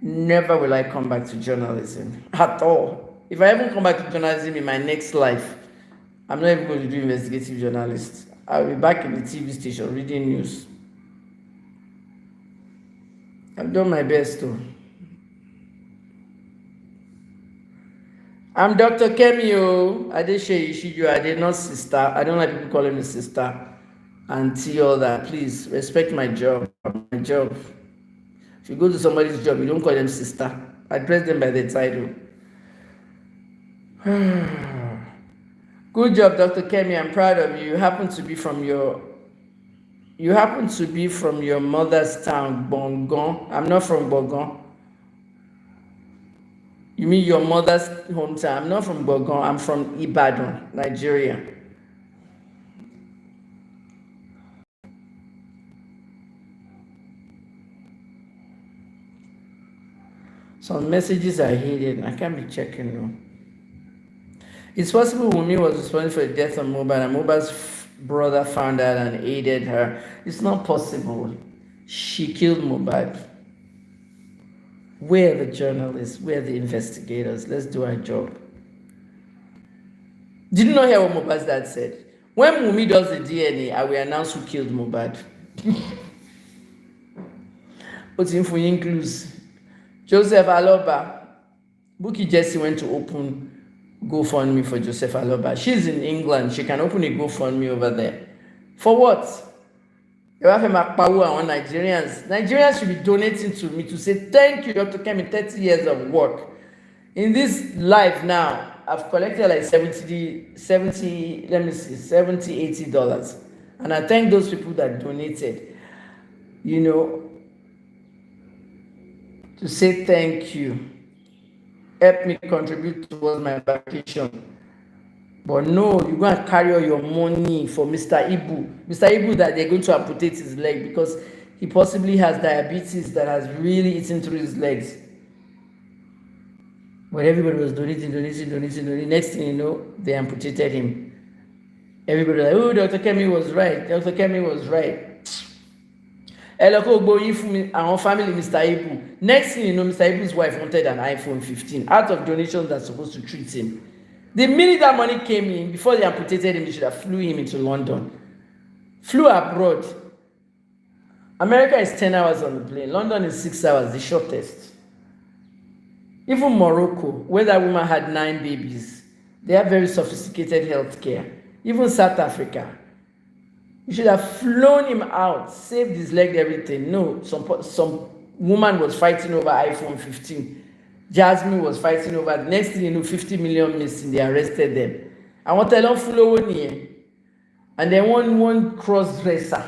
Never will I come back to journalism at all. If I ever come back to journalism in my next life, I'm not even going to do investigative journalist. I'll be back in the TV station reading news. I've done my best too. I'm Dr. Kemio. Adeshe Ishijo. I did not sister. I don't like people calling me sister. Auntie, all that. Please respect my job. My job. If you go to somebody's job, you don't call them sister. Address them by their title. Good job, Dr. Kemi. I'm proud of you. You happen to be from your mother's town, Bongon. I'm not from Bongon. You mean your mother's hometown? I'm not from Bongon. I'm from Ibadan, Nigeria. Some messages are hidden. I can't be checking them. It's possible Wumi was responsible for the death of Mohbad and Mohbad's brother found out and aided her. It's not possible. She killed Mohbad. We're the journalists. We're the investigators. Let's do our job. Did you not hear what Mohbad's dad said? When Wumi does the DNA, I will announce who killed Mohbad. What's in for clues? Joseph Aloba. Buki Jesse went to open GoFundMe for Joseph Aloba. She's in England. She can open a GoFundMe over there. For what? You have Nigerians. Nigerians should be donating to me to say thank you, Dr. Kemi, 30 years of work. In this life now, I've collected like $70, $80. And I thank those people that donated, to say thank you. Help me contribute towards my vacation. But no, you're going to carry all your money for Mr. Ibu. Mr. Ibu that they're going to amputate his leg because he possibly has diabetes that has really eaten through his legs. But everybody was donating. Next thing you know, they amputated him. Everybody was like, oh, Dr. Kemi was right. Dr. Kemi was right. Eloko Ogboyin fún mi, àwọn family Mr. Ibu. Next thing you know, Mr. Ibu's wife wanted an iPhone 15 out of donations that's supposed to treat him. The minute that money came in, before they amputated him, they should have flew him into London. Flew abroad. America is 10 hours on the plane. London is 6 hours, the shortest. Even Morocco, where that woman had 9 babies, they have very sophisticated health care. Even South Africa. You should have flown him out, saved his leg, everything. No, some woman was fighting over iPhone 15. Jasmine was fighting over. The next thing you know, 50 million missing. They arrested them. I want to tell them flow here. And then one cross dresser,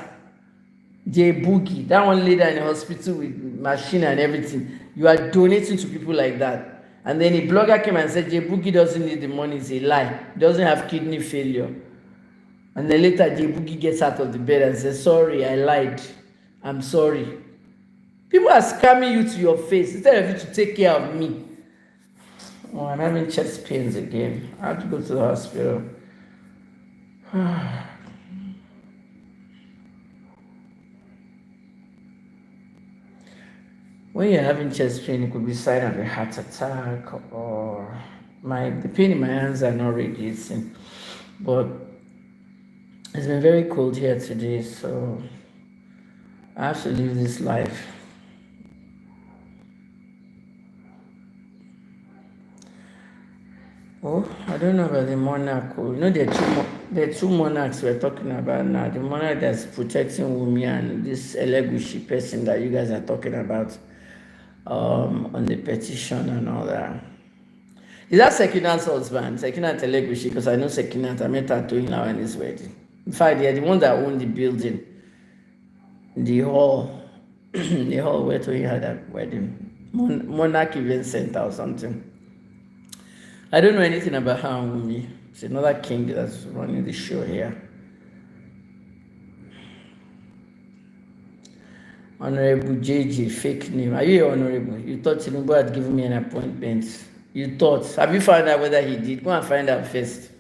J Boogie, that one lady in the hospital with machine and everything. You are donating to people like that. And then a blogger came and said J Boogie doesn't need the money. It's a lie. He doesn't have kidney failure. And then later J Boogie gets out of the bed and says, sorry, I lied. I'm sorry. People are scamming you to your face instead of you to take care of me. Oh, I'm having chest pains again. I have to go to the hospital. When you're having chest pain, it could be a sign of a heart attack, or the pain in my hands are not radiating. But it's been very cold here today, so I have to live this life. Oh, I don't know about the monarch. You know, there are two monarchs we're talking about now. The monarch that's protecting Wumi and this Elegushi person that you guys are talking about on the petition and all that. Is that Sekinat's husband, Sekinat Elegushi? Because I know Sekinat, I met her doing now in his wedding. In fact, they're the one that owned the building, the hall, the hall where Toyin had that wedding, Monarch Event Center or something. I don't know anything about her and Wumi. It's another king that's running the show here. Honorable JJ, fake name. Are you honorable? You thought Tinubu had given me an appointment. You thought. Have you found out whether he did? Go and find out first.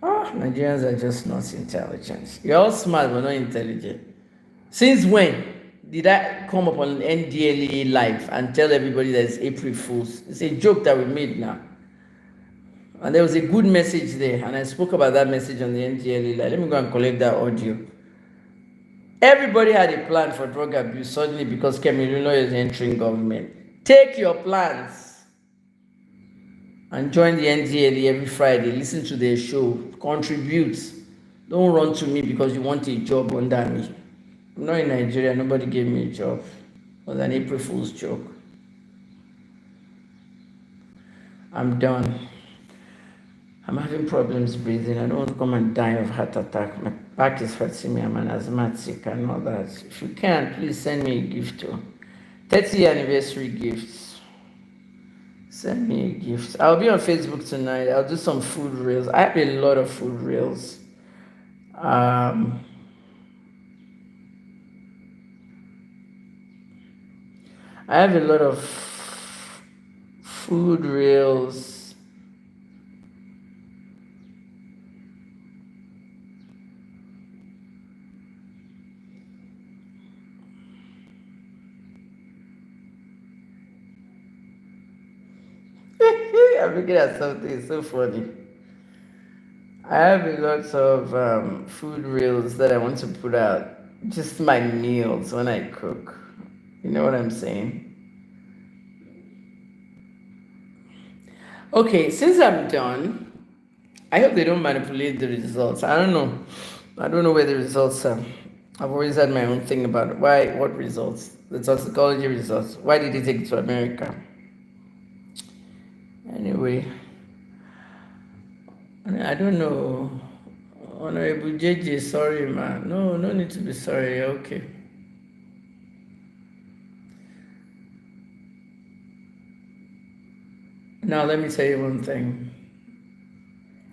Nigerians are just not intelligent. You're all smart but not intelligent. Since when did I come up on NDLA live and tell everybody that it's April Fool's? It's a joke that we made now. And there was a good message there, and I spoke about that message on the NDLA live. Let me go and collect that audio. Everybody had a plan for drug abuse suddenly because Kemilino is entering government. Take your plans and join the NDLA every Friday. Listen to their show. Contribute. Don't run to me because you want a job under me. I'm not in Nigeria. Nobody gave me a job. It was an April Fool's joke. I'm done. I'm having problems breathing. I don't want to come and die of heart attack. My back is hurting me. I'm an asthmatic and all that. If you can, please send me a gift too. 30th anniversary gifts. Send me a gift. I'll be on Facebook tonight. I'll do some food reels. I have a lot of food reels. I have a lot of food reels. I'm looking at something, it's so funny. I have a lot of food reels that I want to put out. Just my meals when I cook. You know what I'm saying? Okay, since I'm done, I hope they don't manipulate the results. I don't know. I don't know where the results are. I've always had my own thing about what results? The toxicology results. Why did they take it to America? Anyway, I don't know. Honorable JJ, sorry, man. No need to be sorry. Okay. Now, let me tell you one thing.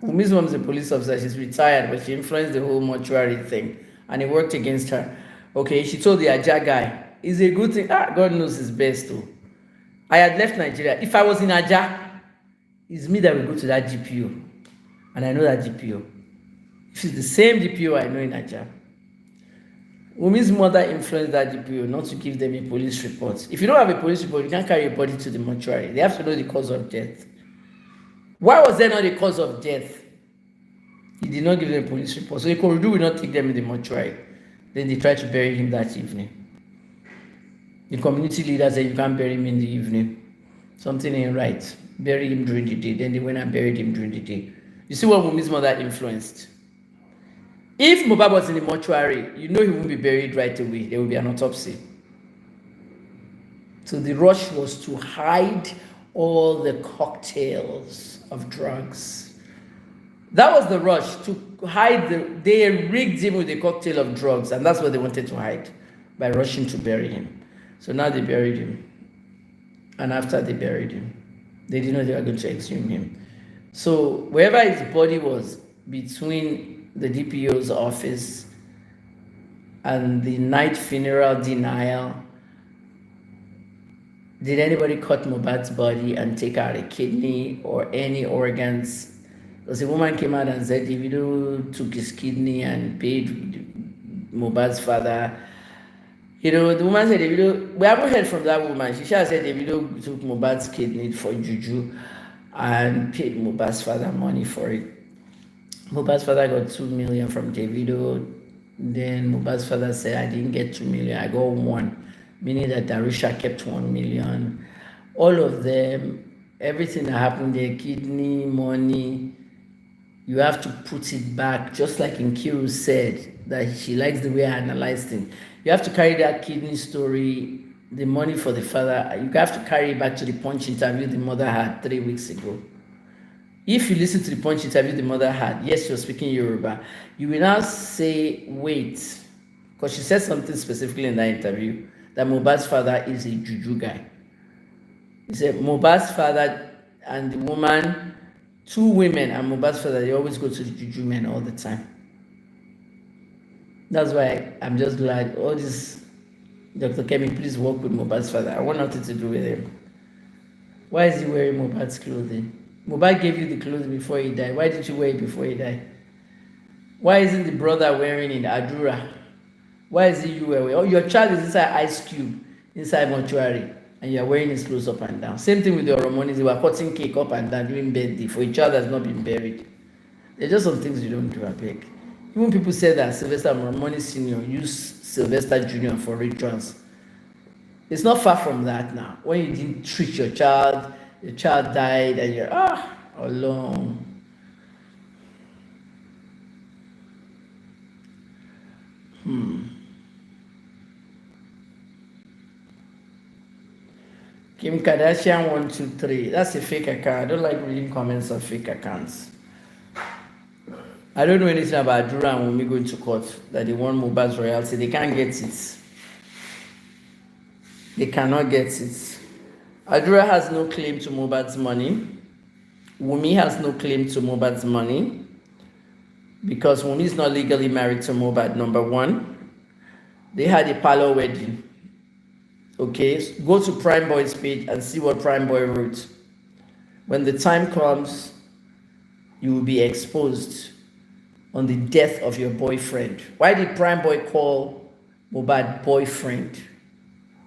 Wumi's mom is a police officer. She's retired, but she influenced the whole mortuary thing, and it worked against her. Okay, she told the Aja guy, it's a good thing. God knows his best, too. I had left Nigeria. If I was in Aja, it's me that will go to that GPO. And I know that GPO. If it's the same GPO I know in Aja. Wumi's mother influenced that DPO not to give them a police report. If you don't have a police report, you can't carry a body to the mortuary. They have to know the cause of death. Why was there not a cause of death? He did not give them a police report. So Ikorodu will not take them in the mortuary. Then they tried to bury him that evening. The community leader said you can't bury him in the evening. Something ain't right. Bury him during the day. Then they went and buried him during the day. You see what Wumi's mother influenced? If Mohbad was in the mortuary, you know he won't be buried right away. There will be an autopsy. So the rush was to hide all the cocktails of drugs. That was the rush, to hide they rigged him with a cocktail of drugs, and that's what they wanted to hide by rushing to bury him. So now they buried him. And after they buried him, they didn't know they were going to exhume him. So wherever his body was, between the DPO's office and the night funeral denial, did anybody cut Mohbad's body and take out a kidney or any organs? Because a woman came out and said Davido took his kidney and paid Mohbad's father. You know, the woman said Davido, we haven't heard from that woman. She said Davido took Mohbad's kidney for juju and paid Mohbad's father money for it. Mohbad's father got 2 million from Davido. Then Mohbad's father said, I didn't get 2 million, I got 1, meaning that Darusha kept 1 million. All of them, everything that happened there, kidney, money, you have to put it back, just like Nkiru said, that she likes the way I analyzed things. You have to carry that kidney story, the money for the father, you have to carry it back to the Punch interview the mother had 3 weeks ago. If you listen to the Punch interview the mother had, yes, she was speaking Yoruba, you will now say, wait, because she said something specifically in that interview, that Mohbad's father is a juju guy. He said Mohbad's father and the woman, 2 women and Mohbad's father, they always go to the juju men all the time. That's why I'm just glad all this, Dr. Kemi, please work with Mohbad's father. I want nothing to do with him. Why is he wearing Mohbad's clothing? Mohbad gave you the clothes before he died. Why did you wear it before he died? Why isn't the brother wearing it, Adura? Why is it you wearing? Oh, your child is inside Ice Cube, inside mortuary, and you're wearing his clothes up and down. Same thing with the Oromonis. They were cutting cake up and down during birthday for a child that's not been buried. There's just some things you don't do, I beg. Even people say that Sylvester Mormoni Sr. used Sylvester Jr. for rituals. It's not far from that now. When you didn't treat your child died, and you're alone. Kim Kardashian 123. That's a fake account. I don't like reading comments on fake accounts. I don't know anything about Adura and Wunmi going to court that they want Mohbad's royalty. They can't get it. They cannot get it. Adura has no claim to Mohbad's money. Wunmi has no claim to Mohbad's money because Wunmi is not legally married to Mohbad, number 1. They had a parlor wedding. Okay, go to Prime Boy's page and see what Prime Boy wrote. When the time comes, you will be exposed on the death of your boyfriend. Why did Prime Boy call Mohbad boyfriend?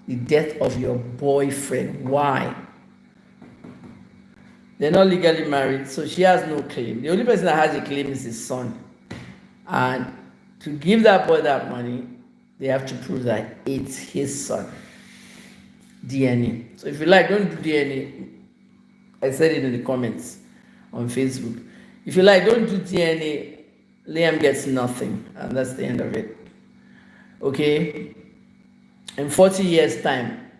The death of your boyfriend. Why? They're not legally married, so she has no claim. The only person that has a claim is his son. And to give that boy that money, they have to prove that it's his son. DNA. So if you like, don't do DNA. I said it in the comments on Facebook. If you like, don't do DNA. Liam gets nothing, and that's the end of it. Okay? In 40 years' time,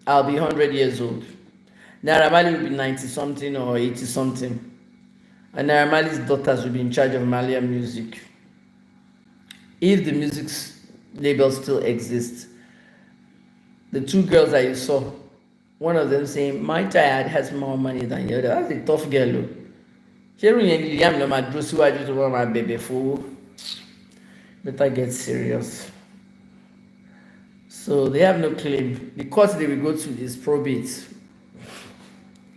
I'll be 100 years old. Naira Marley will be 90-something or 80-something. And Naira Marley's daughters will be in charge of Malia Music. If the music label still exists, the 2 girls that you saw, one of them saying, my dad has more money than the other. That's a tough girl. Better get serious. So they have no claim. The court they will go to is probate.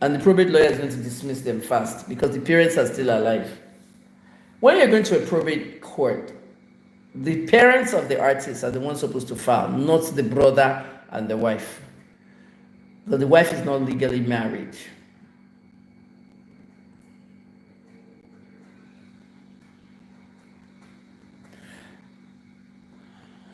And the probate lawyer is going to dismiss them fast because the parents are still alive. When you're going to a probate court, The parents of the artist are the ones supposed to file, not the brother and the wife. But the wife is not legally married.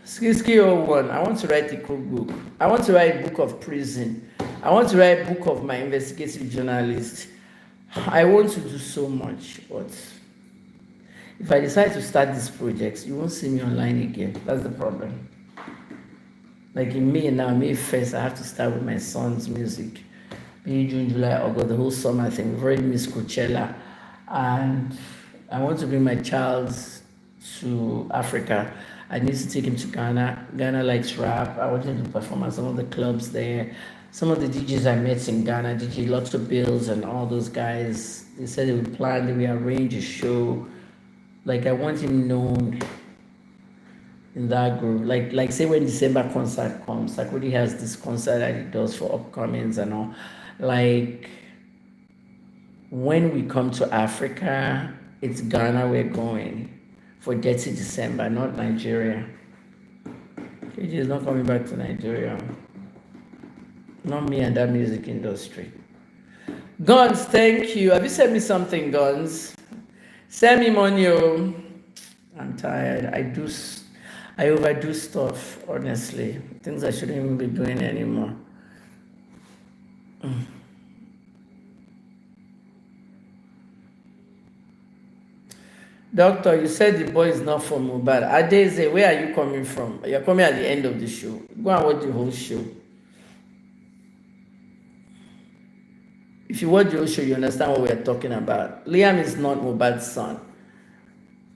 Skiski 01, I want to write a cookbook. I want to write a book of prison. I want to write a book of my investigative journalist. I want to do so much, but if I decide to start these projects, you won't see me online again. That's the problem. Like in May now, May 1st, I have to start with my son's music. May, June, July, August, the whole summer thing. We've already missed Coachella. And I want to bring my child to Africa. I need to take him to Ghana. Ghana likes rap. I want him to perform at some of the clubs there. Some of the DJs I met in Ghana, DJ Lots of Bills and all those guys, they said they would plan, they would arrange a show. Like I want him known in that group. Like say when December concert comes, like already has this concert that he does for upcomings and all. Like when we come to Africa, it's Ghana we're going for Dirty December, not Nigeria. KJ is not coming back to Nigeria. Not me and that music industry. Guns, thank you. Have you sent me something, Guns? Send me money. Oh. I'm tired. I overdo stuff, honestly. Things I shouldn't even be doing anymore. Doctor, you said the boy is not from Mohbad. Adeze, where are you coming from? You're coming at the end of the show. Go and watch the whole show. If you watch the whole show, you understand what we're talking about. Liam is not Mohbad's son.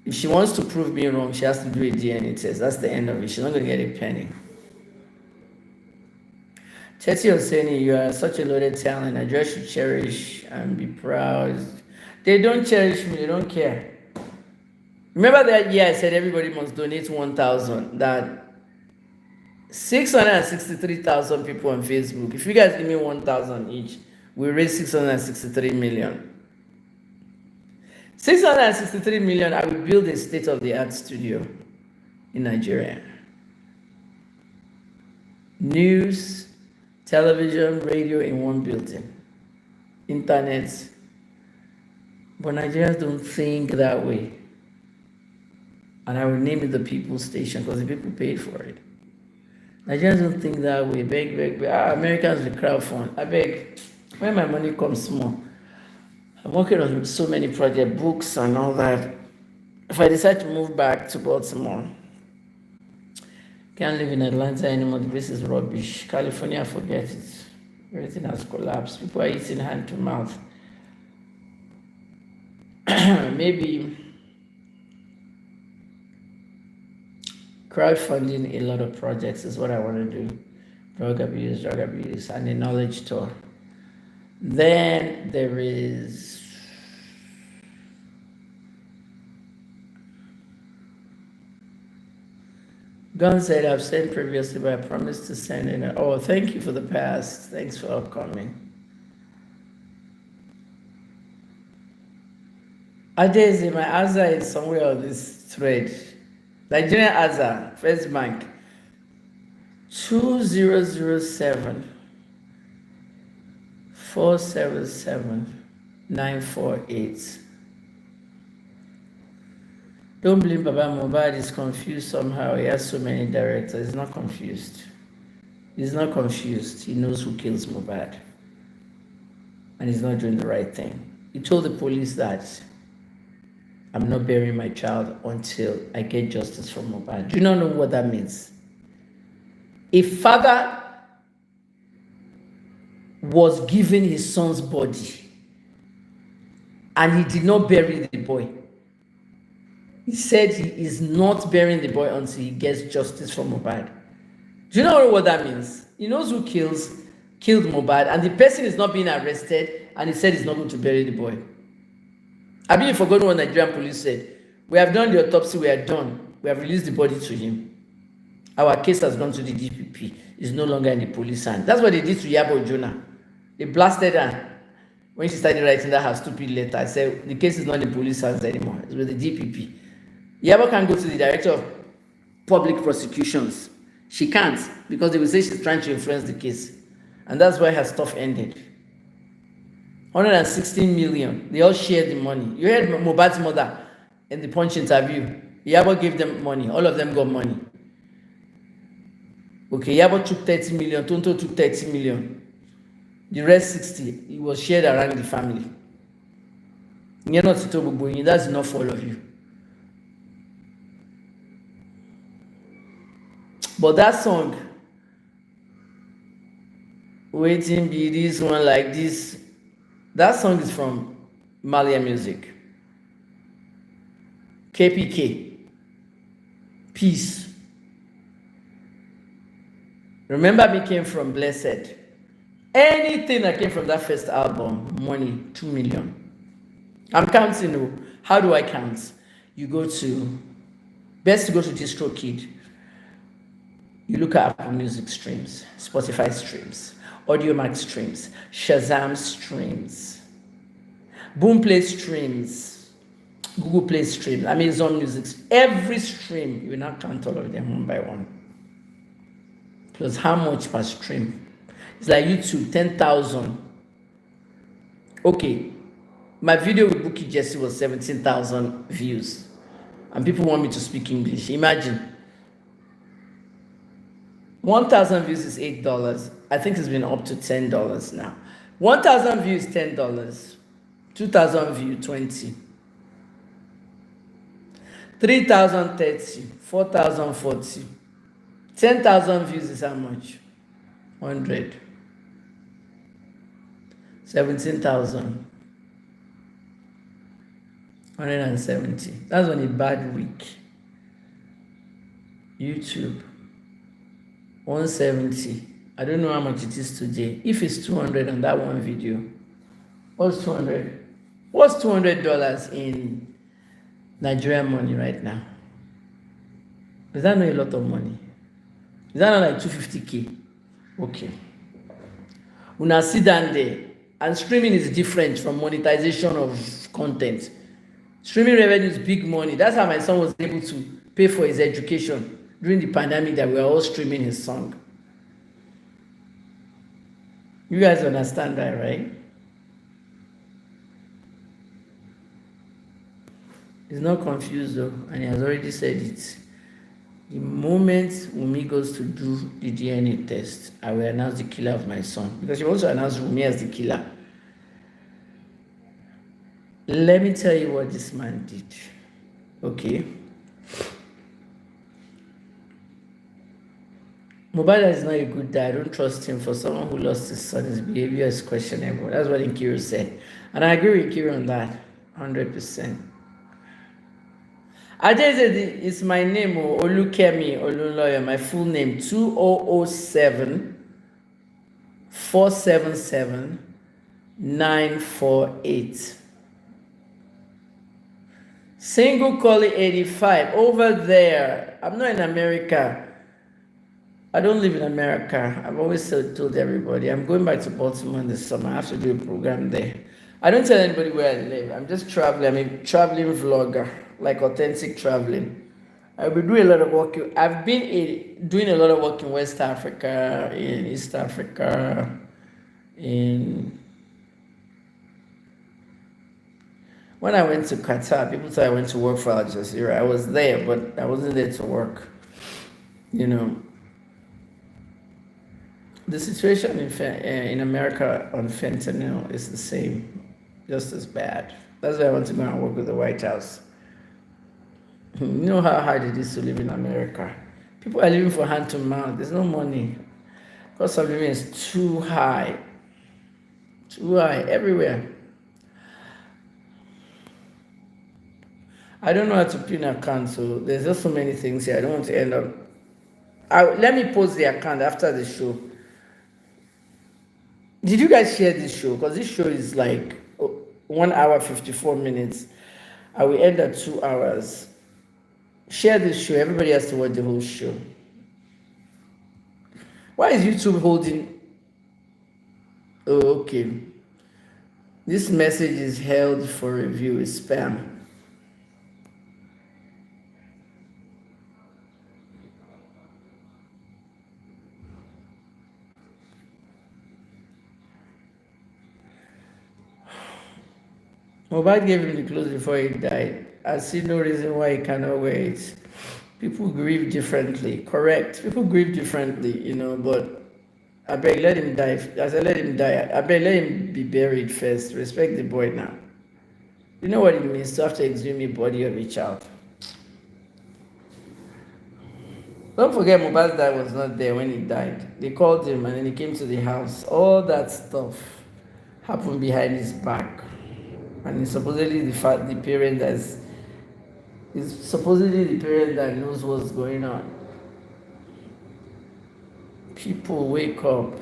If she wants to prove me wrong, she has to do a DNA test. That's the end of it. She's not going to get a penny. Chetty Oseni, you are such a loaded talent. I just should cherish and be proud. They don't cherish me. They don't care. Remember that year I said everybody must donate 1,000. That 663,000 people on Facebook. If you guys give me 1,000 each, we raise 663 million. 663 million, I will build a state-of-the-art studio in Nigeria. News, television, radio in one building. Internet. But Nigerians don't think that way. And I will name it the People's Station because the people paid for it. Nigerians don't think that way. Beg. Americans will crowdfund. I beg. When my money comes small, I'm working on so many projects, books and all that. If I decide to move back to Baltimore, can't live in Atlanta anymore. The place is rubbish. California, forget it. Everything has collapsed. People are eating hand to mouth. Maybe crowdfunding a lot of projects is what I want to do. Drug abuse, and a knowledge tour. Then there is Gun said, I've sent previously, but I promised to send in. Oh, thank you for the past. Thanks for upcoming. Adeze, my Aza is somewhere on this thread. Nigerian Aza, First Bank, 2007 477 948. Don't blame Baba Mohbad, is confused somehow. He has so many directors. He's not confused. He's not confused. He knows who kills Mohbad. And he's not doing the right thing. He told the police that I'm not burying my child until I get justice from Mohbad. Do you not know what that means? A father was given his son's body and he did not bury the boy. He said he is not burying the boy until he gets justice from Mohbad. Do you know what that means? He knows who killed Mohbad, and the person is not being arrested, and he said he's not going to bury the boy. I mean, you forgot what Nigerian police said. We have done the autopsy, we are done. We have released the body to him. Our case has gone to the DPP. It's no longer in the police hand. That's what they did to Yabo Jonah. They blasted her. When she started writing that her stupid letter, I said, the case is not in the police hands anymore. It's with the DPP. Yabo can go to the director of public prosecutions. She can't, because they will say she's trying to influence the case. And that's why her stuff ended. 116 million. They all shared the money. You heard Mohbad's mother in the Punch interview. Yabo gave them money. All of them got money. Okay, Yabo took 30 million. Tonto took 30 million. The rest 60, it was shared around the family. You're not to talk, that's enough for all of you. But that song, waiting be this one like this, that song is from Malia Music. KPK. Peace. Remember Me came from Blessed. Anything that came from that first album, money, 2 million. I'm counting. How do I count? You go to, best to go to DistroKid. You look at Apple Music streams, Spotify streams, AudioMac streams, Shazam streams, Boomplay streams, Google Play streams, Amazon Music, every stream. You will not count all of them one by one. Plus how much per stream? It's like YouTube, 10,000. Okay, my video with Bookie Jesse was 17,000 views. And people want me to speak English. Imagine. 1,000 views is $8. I think it's been up to $10 now. 1,000 views, $10. 2,000 views, 20. 3,000, 30. 4,000, 40. 10,000 views is how much? 100. 17,000. 170. That's on a bad week. YouTube. 170. I don't know how much it is today. If it's 200 on that one video, what's 200? What's $200 in Nigerian money right now? Is that not a lot of money? Is that not like 250K? Okay. Una sit down there, and streaming is different from monetization of content. Streaming revenue is big money. That's how my son was able to pay for his education during the pandemic, that we were all streaming his song. You guys understand that, right? He's not confused though, and he has already said it. The moment Wumi goes to do the DNA test, I will announce the killer of my son. Because she also announced Wumi as the killer. Let me tell you what this man did. Okay. Mohbad is not a good guy. I don't trust him. For someone who lost his son, his behavior is questionable. That's what Nkiru said. And I agree with Nkiru on that, 100%. Ajay said it's my name, Olukemi Olunloyo, my full name, 2007-477-948. Single Collie 85, over there. I'm not in America. I don't live in America. I've always told everybody, I'm going back to Baltimore this summer. I have to do a program there. I don't tell anybody where I live. I'm just traveling. I'm a traveling vlogger, like authentic traveling. I've been doing a lot of work. I've been doing a lot of work in West Africa, in East Africa, when I went to Qatar, people thought I went to work for Al Jazeera. I was there, but I wasn't there to work. You know, the situation in America on fentanyl is the same, just as bad. That's why I want to go and work with the White House. You know how hard it is to live in America. People are living for hand to mouth. There's no money. Cost of living is too high. Too high everywhere. I don't know how to pin an account, so there's just so many things here. I don't want to end up. Let me post the account after the show. Did you guys share this show? Because this show is like 1 hour 54 minutes. I will end at 2 hours. Share this show. Everybody has to watch the whole show. Why is YouTube holding? Oh, okay. This message is held for review. It's spam. Mohbad gave him the clothes before he died. I see no reason why he cannot wear it. People grieve differently. Correct. People grieve differently, but I beg, let him die. As I let him die, I beg, let him be buried first. Respect the boy now. You know what it means to have to exhume the body of a child. Don't forget, Mohbad's dad was not there when he died. They called him and then he came to the house. All that stuff happened behind his back. And it's supposedly the parent that knows what's going on. People wake up.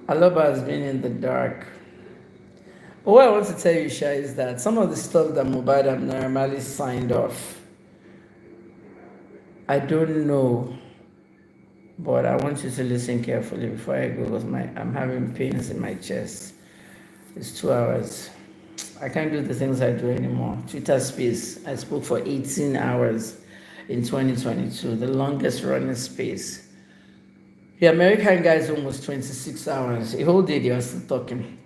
Aloba has been in the dark. But what I want to tell you, Sha, is that some of the stuff that Mohbad have normally signed off, I don't know. But I want you to listen carefully before I go, because I'm having pains in my chest. It's 2 hours. I can't do the things I do anymore. Twitter space, I spoke for 18 hours in 2022, the longest running space. The American guy is almost 26 hours. A whole day they were still talking.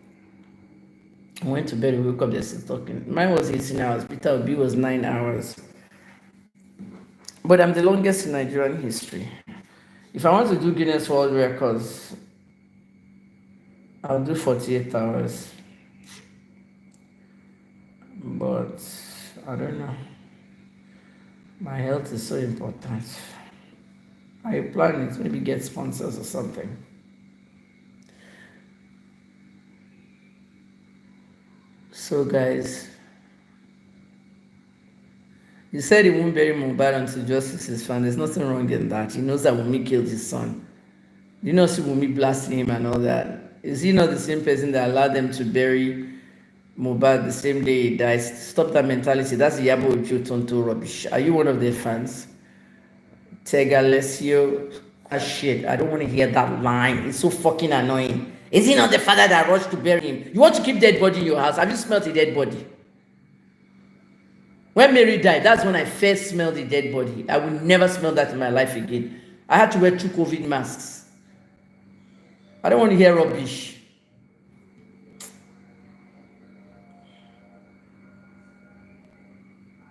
I went to bed, we woke up, they're still talking. Mine was 18 hours. Peter Obi was 9 hours. But I'm the longest in Nigerian history. If I want to do Guinness World Records, I'll do 48 hours. But I don't know. My health is so important. I plan it, maybe get sponsors or something. So guys, he said he won't bury Mohbad until justice is found. There's nothing wrong in that. He knows that Wunmi killed his son. You know, see Wunmi blasting him and all that. Is he not the same person that allowed them to bury Mohbad the same day he dies? Stop that mentality. That's the Yabo Ojo Tonto rubbish. Are you one of their fans? Tegalesio, shit. I don't want to hear that line. It's so fucking annoying. Is he not the father that rushed to bury him? You want to keep dead body in your house? Have you smelled a dead body? When Mary died, that's when I first smelled a dead body. I will never smell that in my life again. I had to wear 2 COVID masks. I don't want to hear rubbish.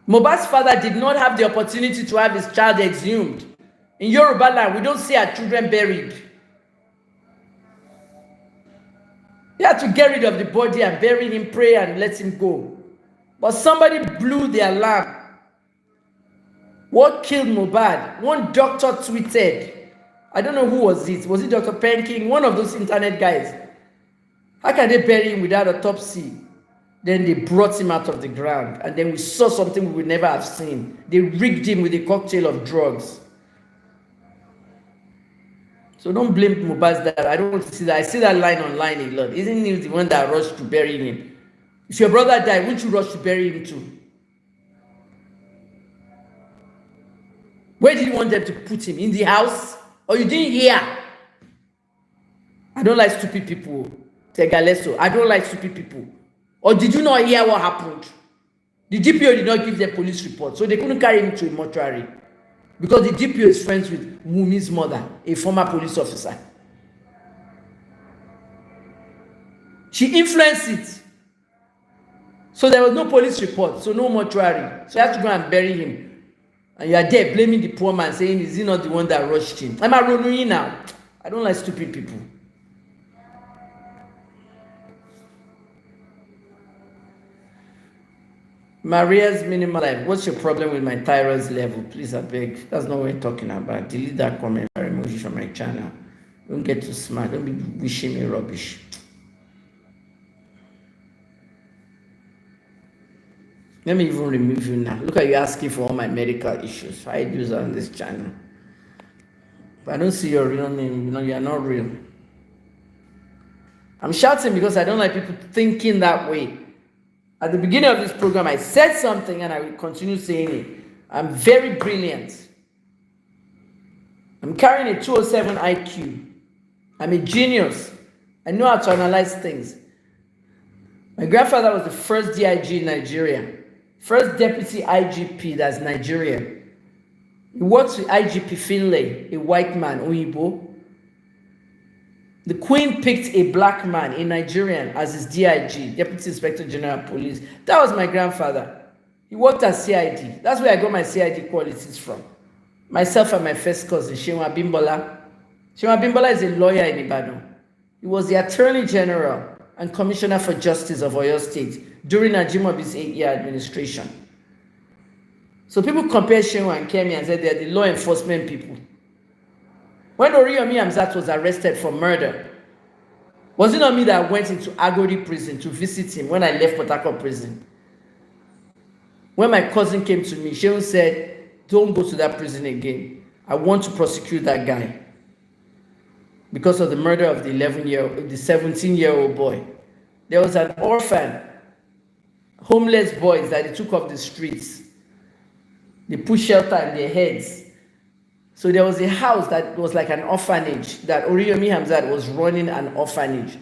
Mohbad's father did not have the opportunity to have his child exhumed. In Yoruba land, we don't see our children buried. They had to get rid of the body and bury him, pray and let him go. But somebody blew the alarm. What killed Mohbad? One doctor tweeted. I don't know who was it. Was it Dr. Penking? One of those internet guys. How can they bury him without autopsy? Then they brought him out of the ground. And then we saw something we would never have seen. They rigged him with a cocktail of drugs. So don't blame Mohbad's dad. I don't want to see that. I see that line online a lot. Isn't he the one that rushed to bury him? If your brother died, wouldn't you rush to bury him too? Where did you want them to put him? In the house? Or you didn't hear? I don't like stupid people. Tegaleso. I don't like stupid people. Or did you not hear what happened? The DPO did not give them police report, so they couldn't carry him to a mortuary. Because the DPO is friends with Wunmi's mother, a former police officer. She influenced it. So there was no police report, so no mortuary. So you have to go and bury him. And you are there blaming the poor man, saying, is he not the one that rushed him? I'm a Ronui now. I don't like stupid people. Maria's minimal life. What's your problem with my thyroid level? Please, I beg. That's not what we're talking about. Delete that comment or emoji from my channel. Don't get too smart. Don't be wishing me rubbish. Let me even remove you now. Look at you asking for all my medical issues. I use on this channel. But I don't see your real name. You know, you are not real. I'm shouting because I don't like people thinking that way. At the beginning of this program, I said something and I will continue saying it. I'm very brilliant. I'm carrying a 207 IQ. I'm a genius. I know how to analyze things. My grandfather was the first DIG in Nigeria. First deputy IGP, that's Nigerian. He works with IGP Finlay, a white man, Oyibo. The Queen picked a black man, a Nigerian, as his DIG, Deputy Inspector General of Police. That was my grandfather. He worked at CID. That's where I got my CID qualities from. Myself and my first cousin, Shewa Bimbola. Shewa Bimbola is a lawyer in Ibadan. He was the Attorney General and Commissioner for Justice of Oyo State during Ajimobi's 8-year administration. So people compare Shewa and Kemi and say they're the law enforcement people. When Oriyomi Hamzat was arrested for murder, was it not me that went into Agodi prison to visit him when I left Port Harcourt prison? When my cousin came to me, Shehu said, don't go to that prison again. I want to prosecute that guy because of the murder of the 17-year-old boy. There was an orphan, homeless boys that they took off the streets. They put shelter in their heads. So there was a house that was like an orphanage, that Oriyomi Hamzat was running an orphanage.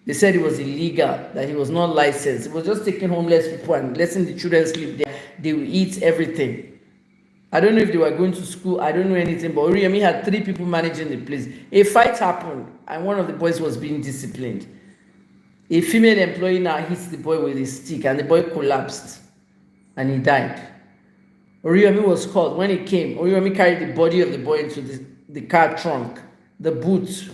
They said it was illegal, that he was not licensed. It was just taking homeless people and letting the children sleep there. They would eat everything. I don't know if they were going to school. I don't know anything, but Oriyomi had 3 people managing the place. A fight happened, and one of the boys was being disciplined. A female employee now hits the boy with a stick, and the boy collapsed, and he died. Oriyomi was called. When he came, Oriyomi carried the body of the boy into the car trunk, the boot,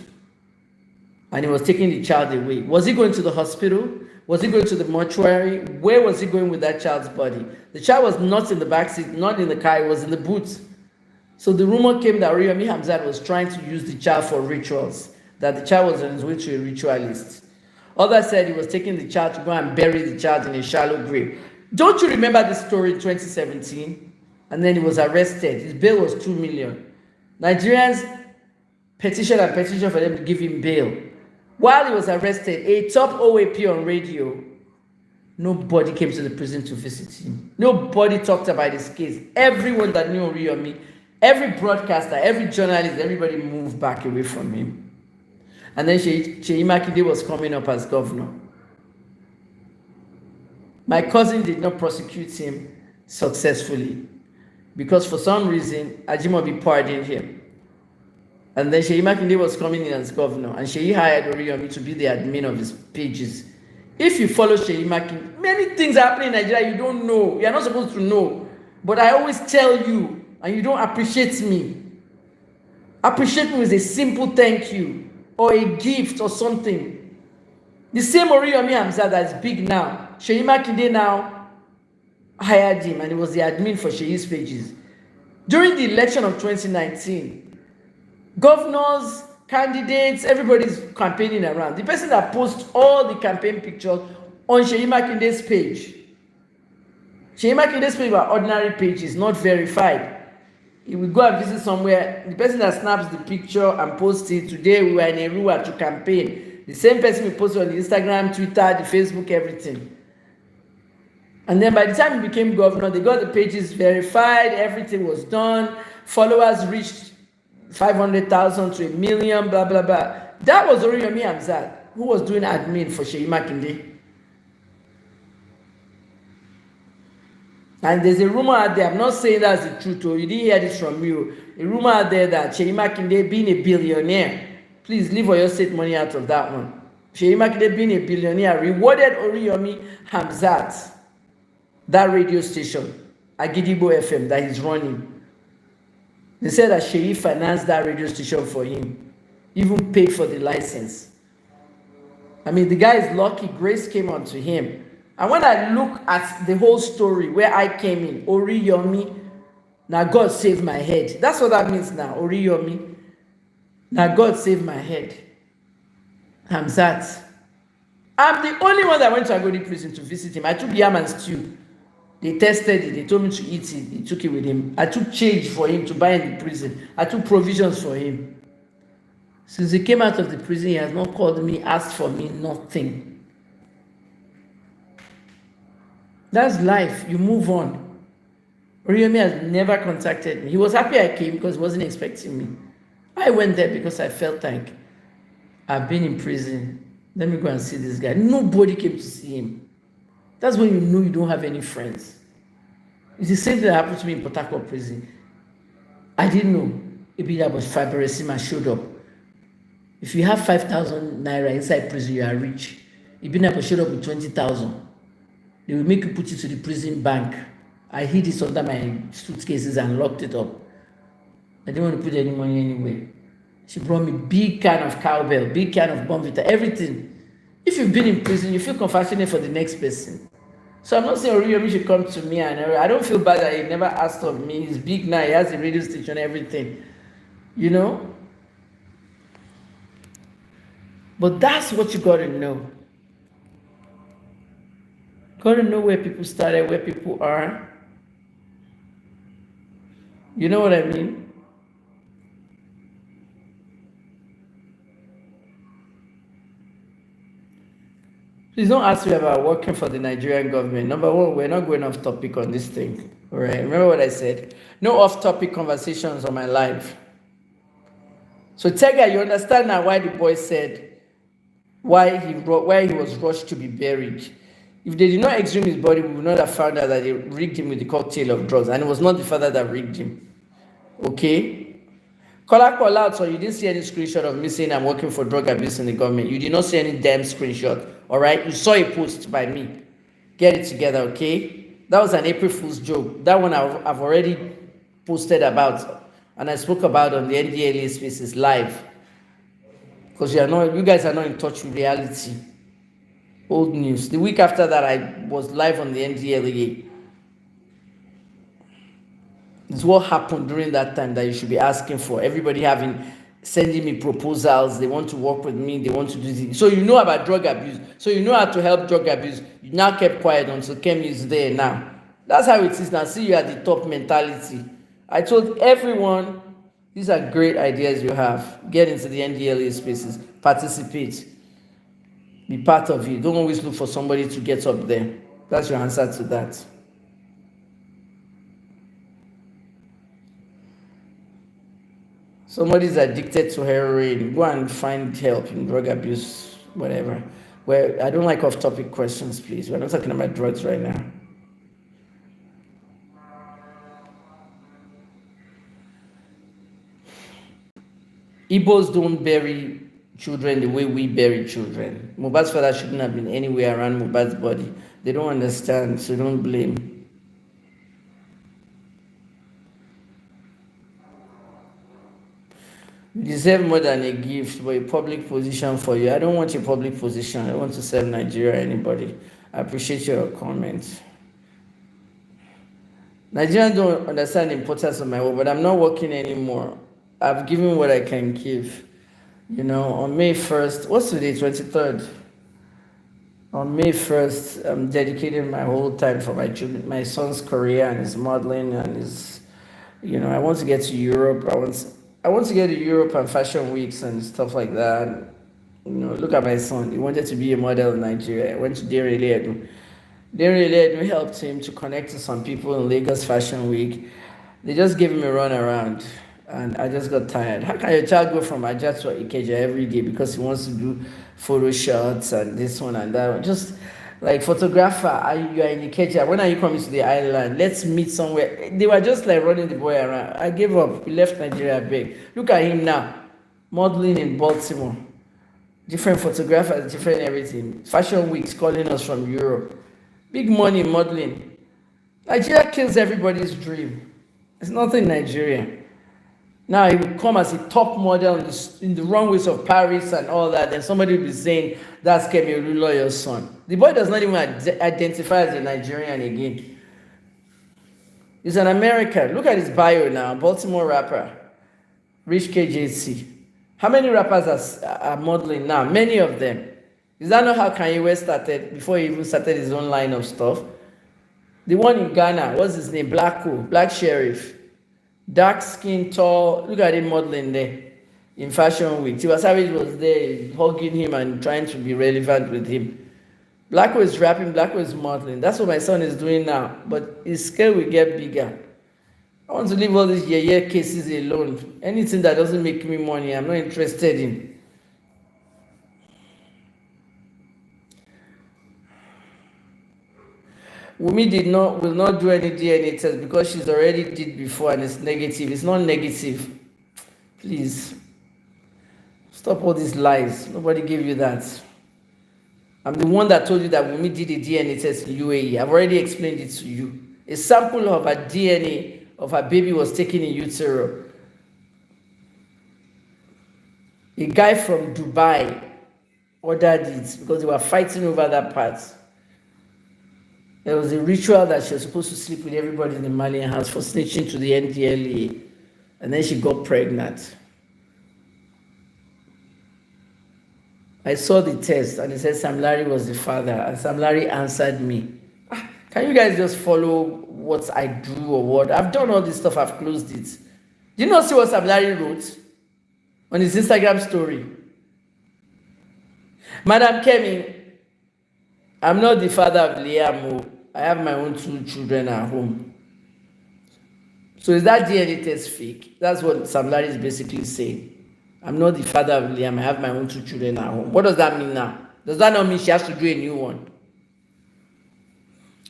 and he was taking the child away. Was he going to the hospital? Was he going to the mortuary? Where was he going with that child's body? The child was not in the backseat, not in the car, it was in the boot. So the rumor came that Oriyomi Hamzat was trying to use the child for rituals, that the child was on his way to a ritualist. Others said he was taking the child to go and bury the child in a shallow grave. Don't you remember this story in 2017? And then he was arrested. His bail was 2 million. Nigerians petitioned for them to give him bail. While he was arrested, a top OAP on radio, nobody came to the prison to visit him. Nobody talked about his case. Everyone that knew Oriyomi, every broadcaster, every journalist, everybody moved back away from him. And then Seyi Makinde was coming up as governor. My cousin did not prosecute him successfully because for some reason, Ajimobi pardoned him. And then Seyi Makinde was coming in as governor, and Seyi hired Oriyomi to be the admin of his pages. If you follow Seyi Makinde, many things are happening in Nigeria you don't know. You're not supposed to know. But I always tell you, and you don't appreciate me. Appreciate me with a simple thank you, or a gift, or something. The same Oriyomi Hamzat that is big now, Seyi Makinde now hired him, and he was the admin for Seyi's pages. During the election of 2019, governors, candidates, everybody's campaigning around. The person that posts all the campaign pictures on Seyi Makinde's page. Seyi Makinde's page were ordinary pages, not verified. He will go and visit somewhere. The person that snaps the picture and posts it, today we were in Erua to campaign. The same person will post it on the Instagram, Twitter, the Facebook, everything. And then by the time he became governor, they got the pages verified, everything was done, followers reached 500,000 to 1 million, blah, blah, blah. That was Oriyomi Hamzat, who was doing admin for Seyi Makinde. And there's a rumor out there, I'm not saying that's the truth, or you didn't hear this from you. A rumor out there that Seyi Makinde being a billionaire, please leave all your state money out of that one. Seyi Makinde being a billionaire rewarded Oriyomi Hamzat, that radio station, Agidigbo FM, that he's running. They said that Seyi financed that radio station for him, even paid for the license. I mean, the guy is lucky. Grace came onto him. And when I look at the whole story where I came in, Oriyomi, now God saved my head. That's what that means now, Oriyomi. Now God saved my head. Hamzat. I'm the only one that went to Agodi prison to visit him. I took yam and stew. They tested it. They told me to eat it. He took it with him. I took change for him to buy in the prison. I took provisions for him. Since he came out of the prison, he has not called me, asked for me, nothing. That's life. You move on. Oriyomi has never contacted me. He was happy I came because he wasn't expecting me. I went there because I felt like I've been in prison. Let me go and see this guy. Nobody came to see him. That's when you know you don't have any friends. It's the same thing that happened to me in Port Harcourt prison. I didn't know Ibida, but Faberesima showed up. If you have 5,000 naira inside prison, you are rich. If you never showed up with 20,000, they will make you put it to the prison bank. I hid it under my suitcases and locked it up. I didn't want to put any money anywhere. She brought me big can of cowbell, big can of Bonvita, everything. If you've been in prison, you feel compassionate for the next person. So I'm not saying Oriyomi should come to me, and I don't feel bad that he never asked of me. He's big now, he has a radio station, everything. You know? But that's what you gotta know. Gotta know where people started, where people are. You know what I mean? Please don't ask me about working for the Nigerian government. Number one, we're not going off topic on this thing. All right? Remember what I said? No off topic conversations on my life. So Tega, you understand now why the boy said why he was rushed to be buried. If they did not exhume his body, we would not have found out that they rigged him with the cocktail of drugs. And it was not the father that rigged him. Okay? Call out, so you didn't see any screenshot of me saying I'm working for drug abuse in the government. You did not see any damn screenshot. All right? You saw a post by me. Get it together, okay? That was an April Fool's joke. That one I've already posted about. And I spoke about on the NDLA Spaces live. Because you guys are not in touch with reality. Old news. The week after that, I was live on the NDLA. It's what happened during that time that you should be asking for. Everybody sending me proposals. They want to work with me. They want to do this. So you know about drug abuse. So you know how to help drug abuse. You now kept quiet until Kemi is there now. That's how it is now. See, you at the top mentality. I told everyone, these are great ideas you have. Get into the NDLA spaces. Participate. Be part of it. Don't always look for somebody to get up there. That's your answer to that. Somebody's addicted to heroin. Go and find help in drug abuse, whatever. Well, I don't like off-topic questions, please. We're not talking about drugs right now. Igbos don't bury children the way we bury children. Mohbad's father shouldn't have been anywhere around Mohbad's body. They don't understand, so don't blame. You deserve more than a gift, but a public position for you. I don't want a public position. I want to serve Nigeria or anybody. I appreciate your comment. Nigerians don't understand the importance of my work, but I'm not working anymore. I've given what I can give. You know, on May 1st, what's today, 23rd? On May 1st, I'm dedicating my whole time for my children, my son's career and his modeling and his, I want to get to Europe. I want to get to Europe and fashion weeks and stuff like that. Look at my son. He wanted to be a model in Nigeria. I went to Dere Ledu helped him to connect to some people in Lagos Fashion Week. They just gave him a run around, and I just got tired. How can your child go from Abuja to Ikeja every day because he wants to do photo shots and this one and that one? Just like photographer, you are in Ikeja. When are you coming to the island? Let's meet somewhere. They were just like running the boy around. I gave up. He left Nigeria big. Look at him now, modeling in Baltimore. Different photographers, different everything. Fashion weeks calling us from Europe. Big money modeling. Nigeria kills everybody's dream. It's nothing Nigeria. Now he will come as a top model in the runways of Paris and all that, and somebody will be saying, that's Kemi Oluloyo's son. The boy does not even identify as a Nigerian again. He's an American. Look at his bio now. Baltimore rapper. Rich KJC. How many rappers are modeling now? Many of them. Is that not how Kanye West started before he even started his own line of stuff? The one in Ghana, what's his name? Black Sheriff. Dark skin, tall. Look at him modeling there in Fashion Week. Tiwa Savage was there hugging him and trying to be relevant with him. Blacko is rapping, Blacko is modeling. That's what my son is doing now. But his scale will get bigger. I want to leave all these yeah cases alone. Anything that doesn't make me money, I'm not interested in. Wumi will not do any DNA test because she's already did before and it's negative. It's not negative. Please. Stop all these lies. Nobody gave you that. I'm the one that told you that Wunmi did a DNA test in UAE. I've already explained it to you. A sample of her DNA of her baby was taken in utero. A guy from Dubai ordered it because they were fighting over that part. There was a ritual that she was supposed to sleep with everybody in the Malian house for snitching to the NDLEA. And then she got pregnant. I saw the test and it said Sam Larry was the father, and Sam Larry answered me. Can you guys just follow what I do or what? I've done all this stuff, I've closed it. Do you not see what Sam Larry wrote on his Instagram story? Madam Kemi, I'm not the father of Liam. I have my own 2 children at home. So is that DNA test fake? That's what Sam Larry is basically saying. I'm not the father of Liam. I have my own 2 children at home. What does that mean now? Does that not mean she has to do a new one?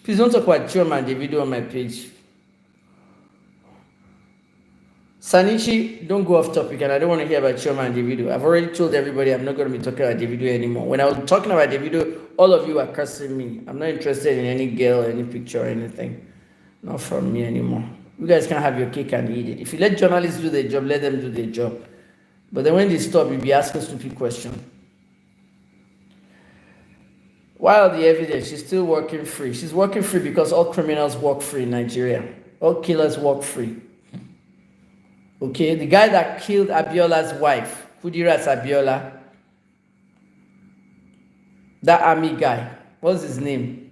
Please don't talk about Chioma and the video on my page. Sanichi, don't go off topic, and I don't want to hear about Chioma and the video. I've already told everybody I'm not going to be talking about the video anymore. When I was talking about the video, all of you are cursing me. I'm not interested in any girl, any picture, or anything. Not from me anymore. You guys can have your cake and eat it. If you let journalists do their job, let them do their job. But then when they stop, you'll be asking stupid questions. While the evidence, she's still working free. She's working free because all criminals work free in Nigeria. All killers work free. Okay, the guy that killed Abiola's wife, Kudirat Abiola, that army guy, what's his name?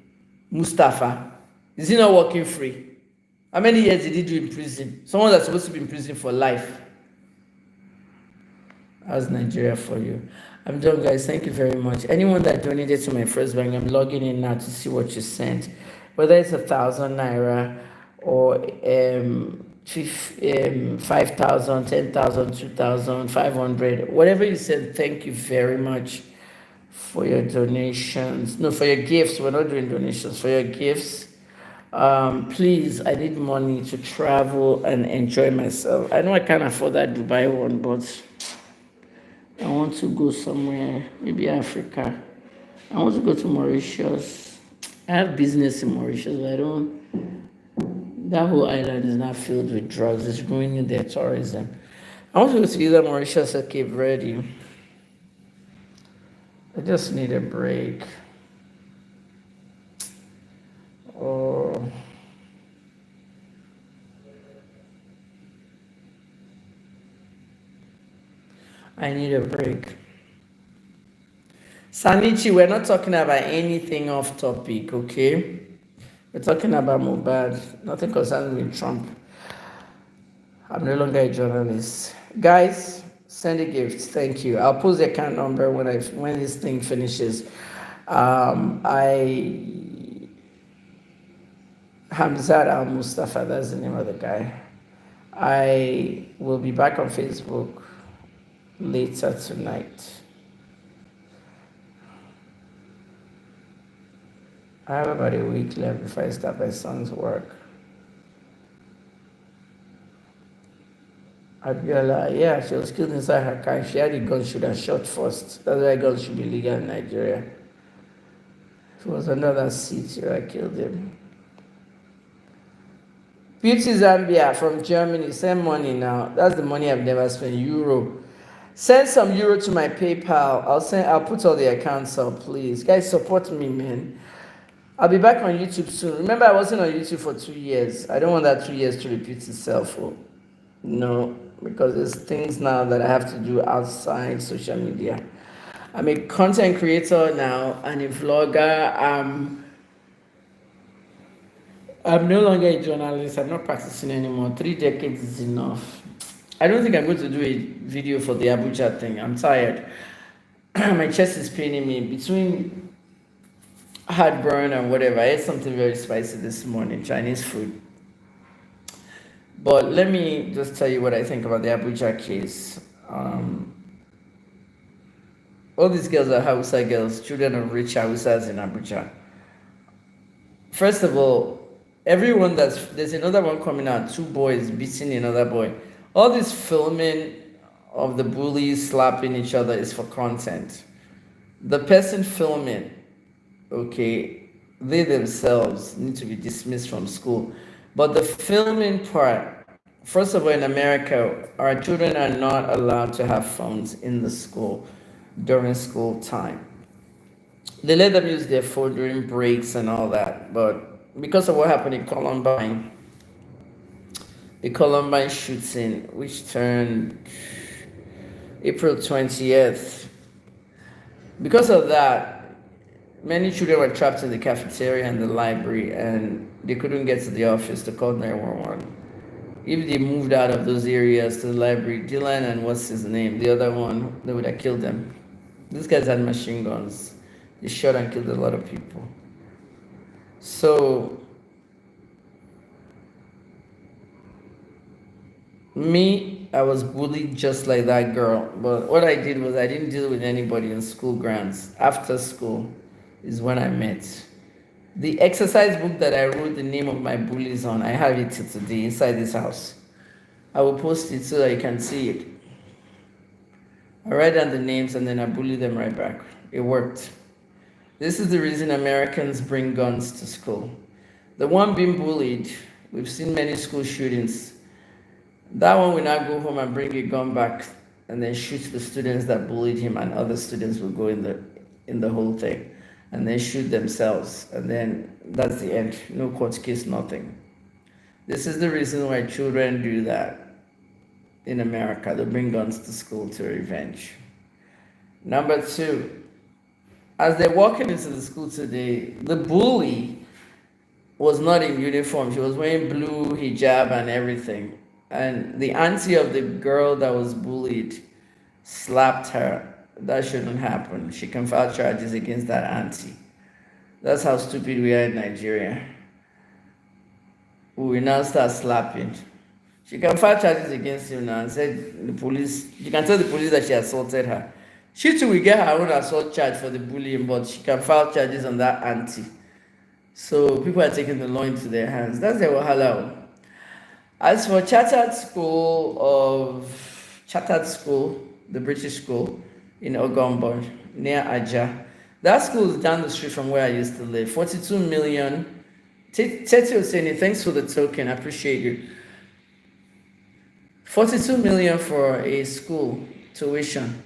Mustafa. Is he not working free? How many years did he do in prison? Someone that's supposed to be in prison for life. How's Nigeria for you? I'm done, guys. Thank you very much. Anyone that donated to my first bank, I'm logging in now to see what you sent. Whether it's 1,000 naira or 5,000, 10,000, 2,000, 500, whatever you sent, thank you very much for your donations. No, for your gifts. We're not doing donations. For your gifts. Please, I need money to travel and enjoy myself. I know I can't afford that Dubai one, but I want to go somewhere, maybe Africa. I want to go to Mauritius. I have business in Mauritius, but I don't. That whole island is not filled with drugs. It's ruining their tourism. I want to go to either Mauritius or Cape Verde. I just need a break. Oh. I need a break. Sanichi, we're not talking about anything off topic, okay? We're talking about Mohbad. Nothing concerning with Trump. I'm no longer a journalist. Guys, send a gift. Thank you. I'll post the account number when this thing finishes. Hamzat Al Mustafa, that's the name of the guy. I will be back on Facebook later tonight. I have about a week left before I start my son's work. Abiola, yeah, she was killed inside her car. She had a gun, should have shot first. That's why guns should be legal in Nigeria. If it was another seat, I killed him. Beauty Zambia from Germany, send money now. That's the money I've never spent, euro. Send some euro to my PayPal. I'll put all the accounts up, please. Guys, support me, man. I'll be back on YouTube soon. Remember, I wasn't on YouTube for 2 years. I don't want that 2 years to repeat itself. No, because there's things now that I have to do outside social media. I'm a content creator now and a vlogger. I'm no longer a journalist. I'm not practicing anymore. 3 decades is enough. I don't think I'm going to do a video for the Abuja thing. I'm tired. My chest is paining me. Between heartburn and whatever, I ate something very spicy this morning, Chinese food. But let me just tell you what I think about the Abuja case. All these girls are Hausa girls, children of rich Hausas in Abuja. First of all, there's another one coming out, 2 boys beating another boy. All this filming of the bullies slapping each other is for content. The person filming, okay, they themselves need to be dismissed from school. But the filming part, first of all, in America, our children are not allowed to have phones in the school during school time. They let them use their phone during breaks and all that, but because of what happened in Columbine, the Columbine shooting, which turned April 20th, because of that, many children were trapped in the cafeteria and the library, and they couldn't get to the office to call 911. If they moved out of those areas to the library, Dylan and what's his name, the other one, they would have killed them. These guys had machine guns. They shot and killed a lot of people. So, me, I was bullied just like that girl. But what I did was I didn't deal with anybody in school grounds. After school is when I met. The exercise book that I wrote the name of my bullies on, I have it till today inside this house. I will post it so that you can see it. I write down the names and then I bully them right back. It worked. This is the reason Americans bring guns to school. The one being bullied, we've seen many school shootings. That one will now go home and bring a gun back and then shoot the students that bullied him, and other students will go in the whole thing and then shoot themselves, and then that's the end. No court case, nothing. This is the reason why children do that in America. They bring guns to school to revenge. Number two, as they're walking into the school today, the bully was not in uniform. She was wearing blue hijab and everything. And the auntie of the girl that was bullied slapped her. That shouldn't happen. She can file charges against that auntie. That's how stupid we are in Nigeria. We will now start slapping. She can file charges against him now and said the police, you can tell the police that she assaulted her. She too will get her own assault charge for the bullying, but she can file charges on that auntie. So people are taking the law into their hands. That's the wahala. As for Chartered School, the British school in Ogombo, near Abuja, that school is down the street from where I used to live. 42 million. Teti Oseni, thanks for the token. I appreciate you. 42 million for a school tuition.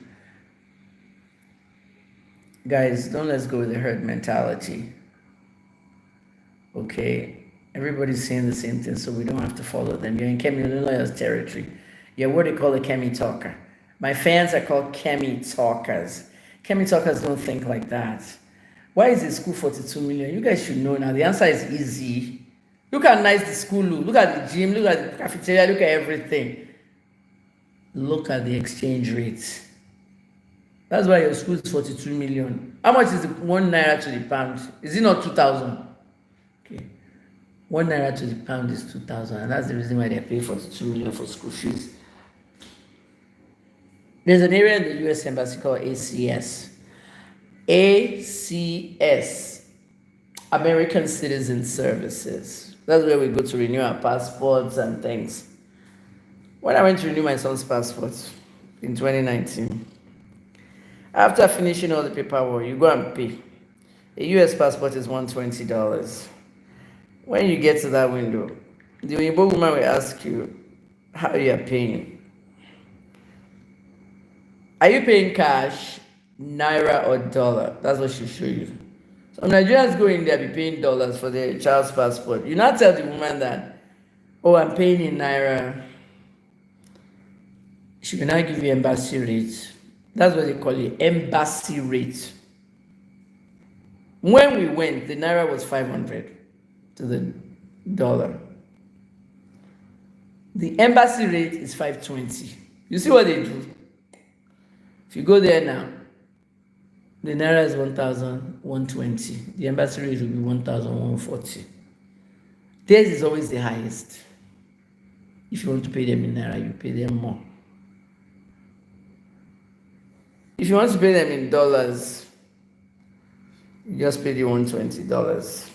Guys, don't let's go with the herd mentality. Okay? Everybody's saying the same thing, so we don't have to follow them. You're in Kemi Olunloyo's territory. You're what they call a Kemi talker. My fans are called Kemi talkers. Kemi talkers don't think like that. Why is the school 42 million? You guys should know now. The answer is easy. Look how nice the school looks. Look at the gym. Look at the cafeteria. Look at everything. Look at the exchange rate. That's why your school is 42 million. How much is the 1 naira to the pound? Is it not 2,000? Okay. 1 naira to the pound is 2,000, and that's the reason why they pay 42 million for school fees. There's an area in the U.S. Embassy called ACS. ACS, American Citizen Services. That's where we go to renew our passports and things. When I went to renew my son's passport in 2019, after finishing all the paperwork, you go and pay. A U.S. passport is $120. When you get to that window, the Oyinbo woman will ask you how you are paying. Are you paying cash, naira, or dollar? That's what she'll show you. Some Nigerians go in there be paying dollars for their child's passport. You now tell the woman that, oh, I'm paying in naira. She will now give you embassy rate. That's what they call it, embassy rate. When we went, the naira was 500 to the dollar. The embassy rate is 520. You see what they do? If you go there now, the naira is 1,120. The embassy rate will be 1,140. Theirs is always the highest. If you want to pay them in naira, you pay them more. If you want to pay them in dollars, you just pay the $120.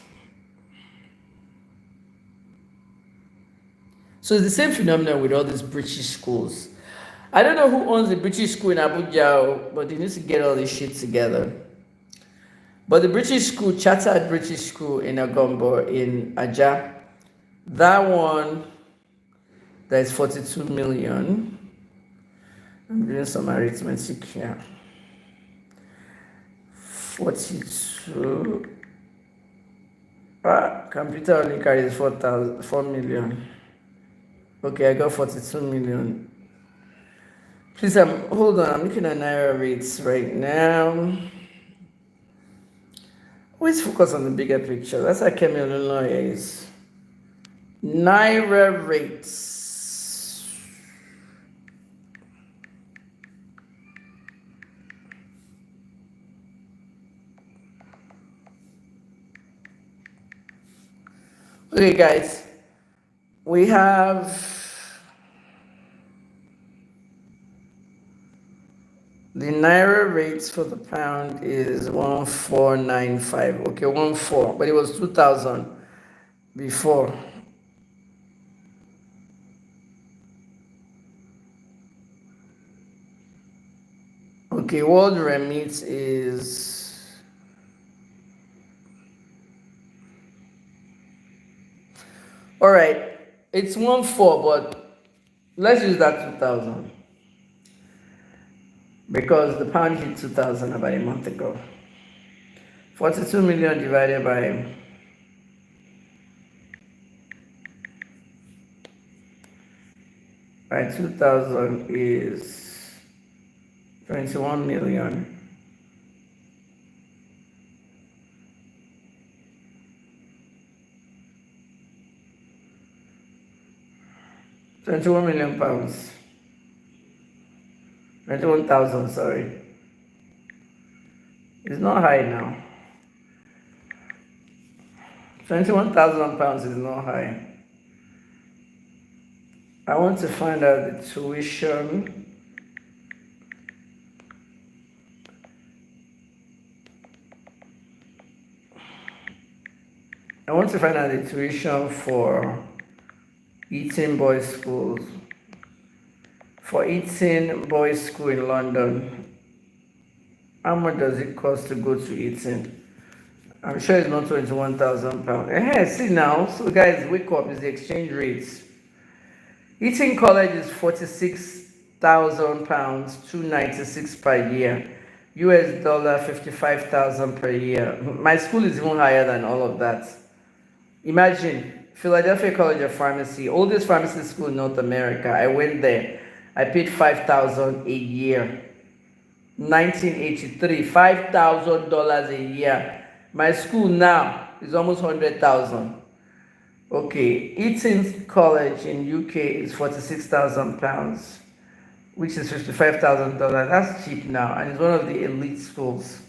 So it's the same phenomenon with all these British schools. I don't know who owns the British school in Abuja, but they need to get all this shit together. But the British school, chartered British school in Agombo in Aja, that one, that is 42 million. I'm doing some arithmetic here. 42. Computer only carries 4 million. Okay, I got 42 million. Please, hold on. I'm looking at Naira rates right now. Always focus on the bigger picture. That's how Kemi Olunloye is. Naira rates. Okay, guys. We have the Naira rates for the pound is 1495. Okay, 14, but it was 2000 before. Okay, world remit is all right. It's 14, but let's use that 2000 because the pound hit 2000 about a month ago. 42 million divided by 2000 is 21 million. £21 million. 21,000, sorry. It's not high now. £21,000 is not high. I want to find out the tuition. I want to find out the tuition for Eton Boys Schools. For Eton Boys School in London, how much does it cost to go to Eton? I'm sure it's not £21,000. Hey, see now. So guys, wake up. It's the exchange rates. Eton College is £46,000, £296 per year. US dollar 55,000 per year. My school is even higher than all of that. Imagine Philadelphia College of Pharmacy, oldest pharmacy school in North America. I went there. I paid $5,000 a year. 1983, $5,000 a year. My school now is almost 100,000. Okay, Eton College in UK is £46,000, which is $55,000. That's cheap now, and it's one of the elite schools.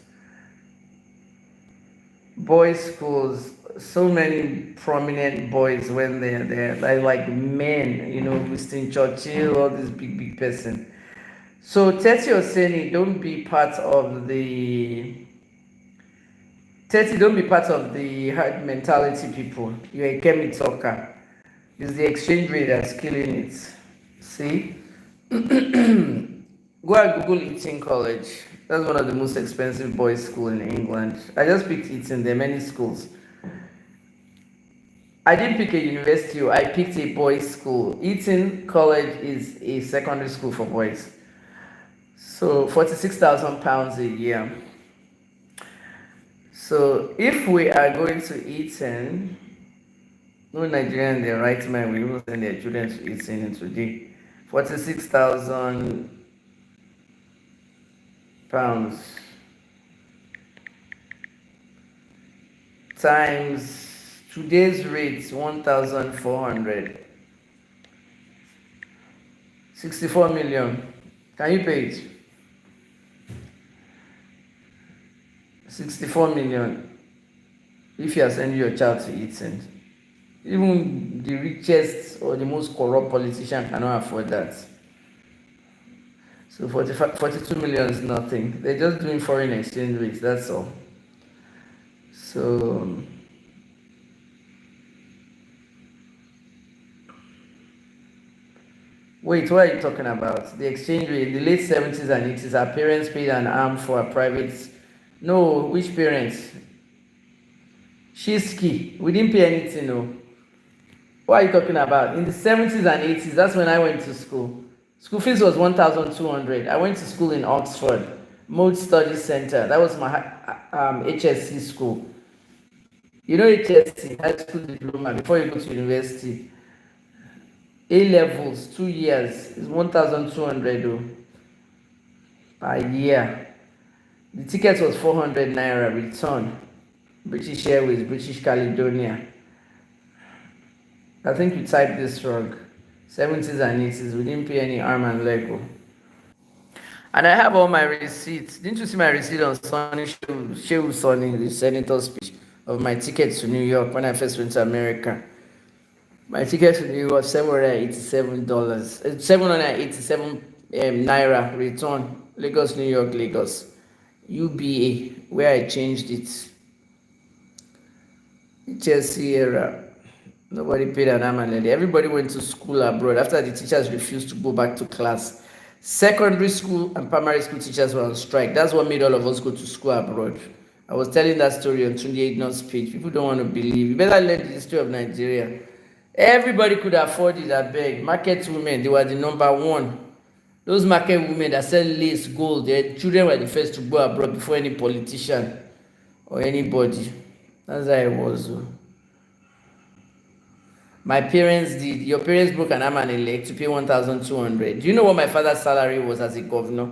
Boys' schools, so many prominent boys when they're there, like men, Winston Churchill, all these big person. So Teti Oseni, don't be part of the herd mentality people. You're a Kemi talker. It's the exchange rate that's killing it. See? Go and Google Eton College. That's one of the most expensive boys' school in England. I just picked Eton. There are many schools. I didn't pick a university. I picked a boys' school. Eton College is a secondary school for boys. So £46,000 a year. So if we are going to Eton, no Nigerian in their right mind will even send their children to Eton today. £46,000 times today's rates 1,400. 64 million. Can you pay it? 64 million. If you are sending your child to Eton, even the richest or the most corrupt politician cannot afford that. So 42 million is nothing. They're just doing foreign exchange rates, that's all. So Wait, what are you talking about? The exchange rate in the late 70s and 80s, our parents paid an arm for a private. No, which parents? Shiski. We didn't pay anything, no. What are you talking about? In the 70s and 80s, that's when I went to school. School fees was 1,200. I went to school in Oxford, Mode Study Center. That was my HSC school. You know HSC, high school diploma, before you go to university. A levels, 2 years, is 1,200 a year. The ticket was 400 naira return. British Airways, British Caledonia. I think you typed this wrong. 70s and 80s, we didn't pay any arm and leg. And I have all my receipts. Didn't you see my receipt on Shehu Sonny, the senator's speech, of my ticket to New York when I first went to America? My ticket to New York was $787. 787 naira return. Lagos, New York, Lagos. UBA, where I changed it. Chelsea era. Nobody paid an arm and leg. Everybody went to school abroad after the teachers refused to go back to class. Secondary school and primary school teachers were on strike. That's what made all of us go to school abroad. I was telling that story on Tunde Idnon's speech. People don't want to believe. You better learn the history of Nigeria. Everybody could afford it, I beg. Market women, they were the number one. Those market women that sell lace, gold, their children were the first to go abroad before any politician or anybody. That's how it was. My parents did. Your parents broke an arm and a leg to pay 1,200. Do you know what my father's salary was as a governor?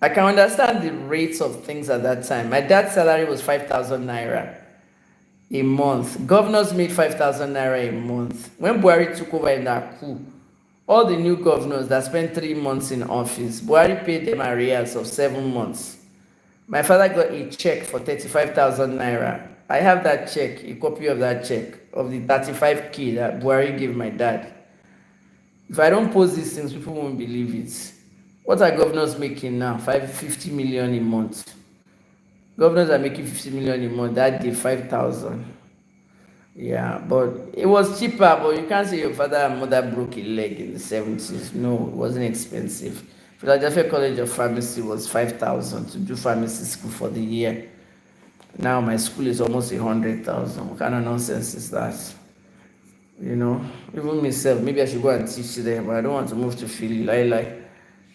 I can understand the rates of things at that time. My dad's salary was 5,000 naira a month. Governors made 5,000 naira a month. When Buhari took over in that coup, all the new governors that spent 3 months in office, Buhari paid them arrears of 7 months. My father got a check for 35,000 naira. I have that check, a copy of that check, of the 35K that Buhari gave my dad. If I don't post these things, people won't believe it. What are governors making now? 50 million a month. Governors are making 50 million a month. That day, 5,000. Yeah, but it was cheaper. But you can't say your father and mother broke a leg in the 70s. No, it wasn't expensive. Philadelphia College of Pharmacy was 5,000 to do pharmacy school for the year. Now my school is almost 100,000. What kind of nonsense is that? You know, even myself, maybe I should go and teach them, but I don't want to move to Philly.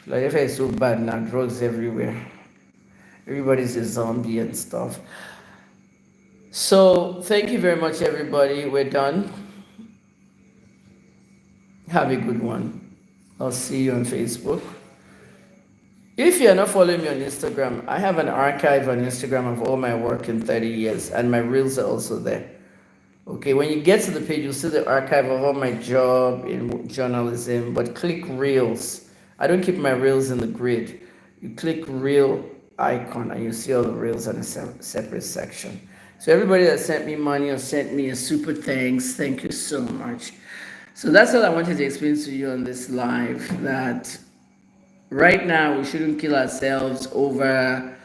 Philadelphia is so bad now, drugs everywhere. Everybody's a zombie and stuff. So thank you very much, everybody. We're done. Have a good one. I'll see you on Facebook. If you're not following me on Instagram, I have an archive on Instagram of all my work in 30 years, and my reels are also there. Okay, when you get to the page, you'll see the archive of all my job in journalism, but click reels. I don't keep my reels in the grid. You click reel icon and you see all the reels in a separate section. So everybody that sent me money or sent me a super thanks, thank you so much. So that's all I wanted to explain to you on this live, that right now we shouldn't kill ourselves over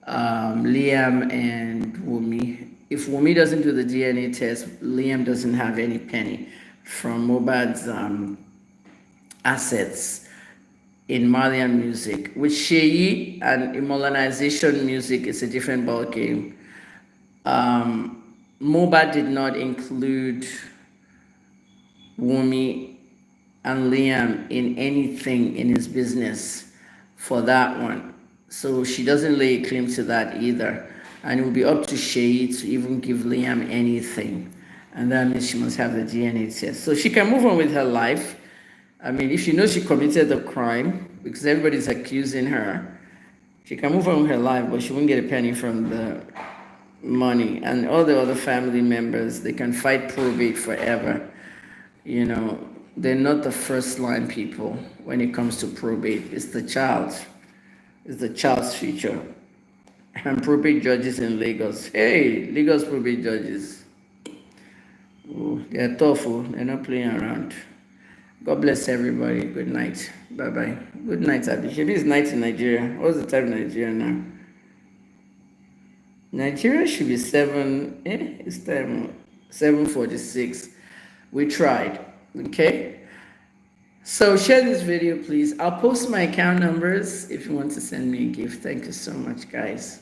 Liam and Wumi. If Wumi doesn't do the DNA test, Liam doesn't have any penny from Mohbad's assets in Malian music. With Sheyi and Monetization music, it's a different ballgame. Mohbad did not include Wumi and Liam in anything in his business for that one. So she doesn't lay a claim to that either. And it will be up to Sheyi to even give Liam anything. And that means she must have the DNA test. So she can move on with her life. I mean, if she knows she committed the crime, because everybody's accusing her, she can move on with her life, but she won't get a penny from the money. And all the other family members, they can fight probate forever. You know, they're not the first line people when it comes to probate. It's the child. It's the child's future. And probate judges in Lagos. Hey, Lagos probate judges. Oh, they're tough. They're not playing around. God bless everybody. Good night. Bye-bye. Good night, Abi. Maybe it's night in Nigeria. What's the time in Nigeria now? Nigeria should be 7. It's time 7:46. We tried. Okay? So share this video, please. I'll post my account numbers if you want to send me a gift. Thank you so much, guys.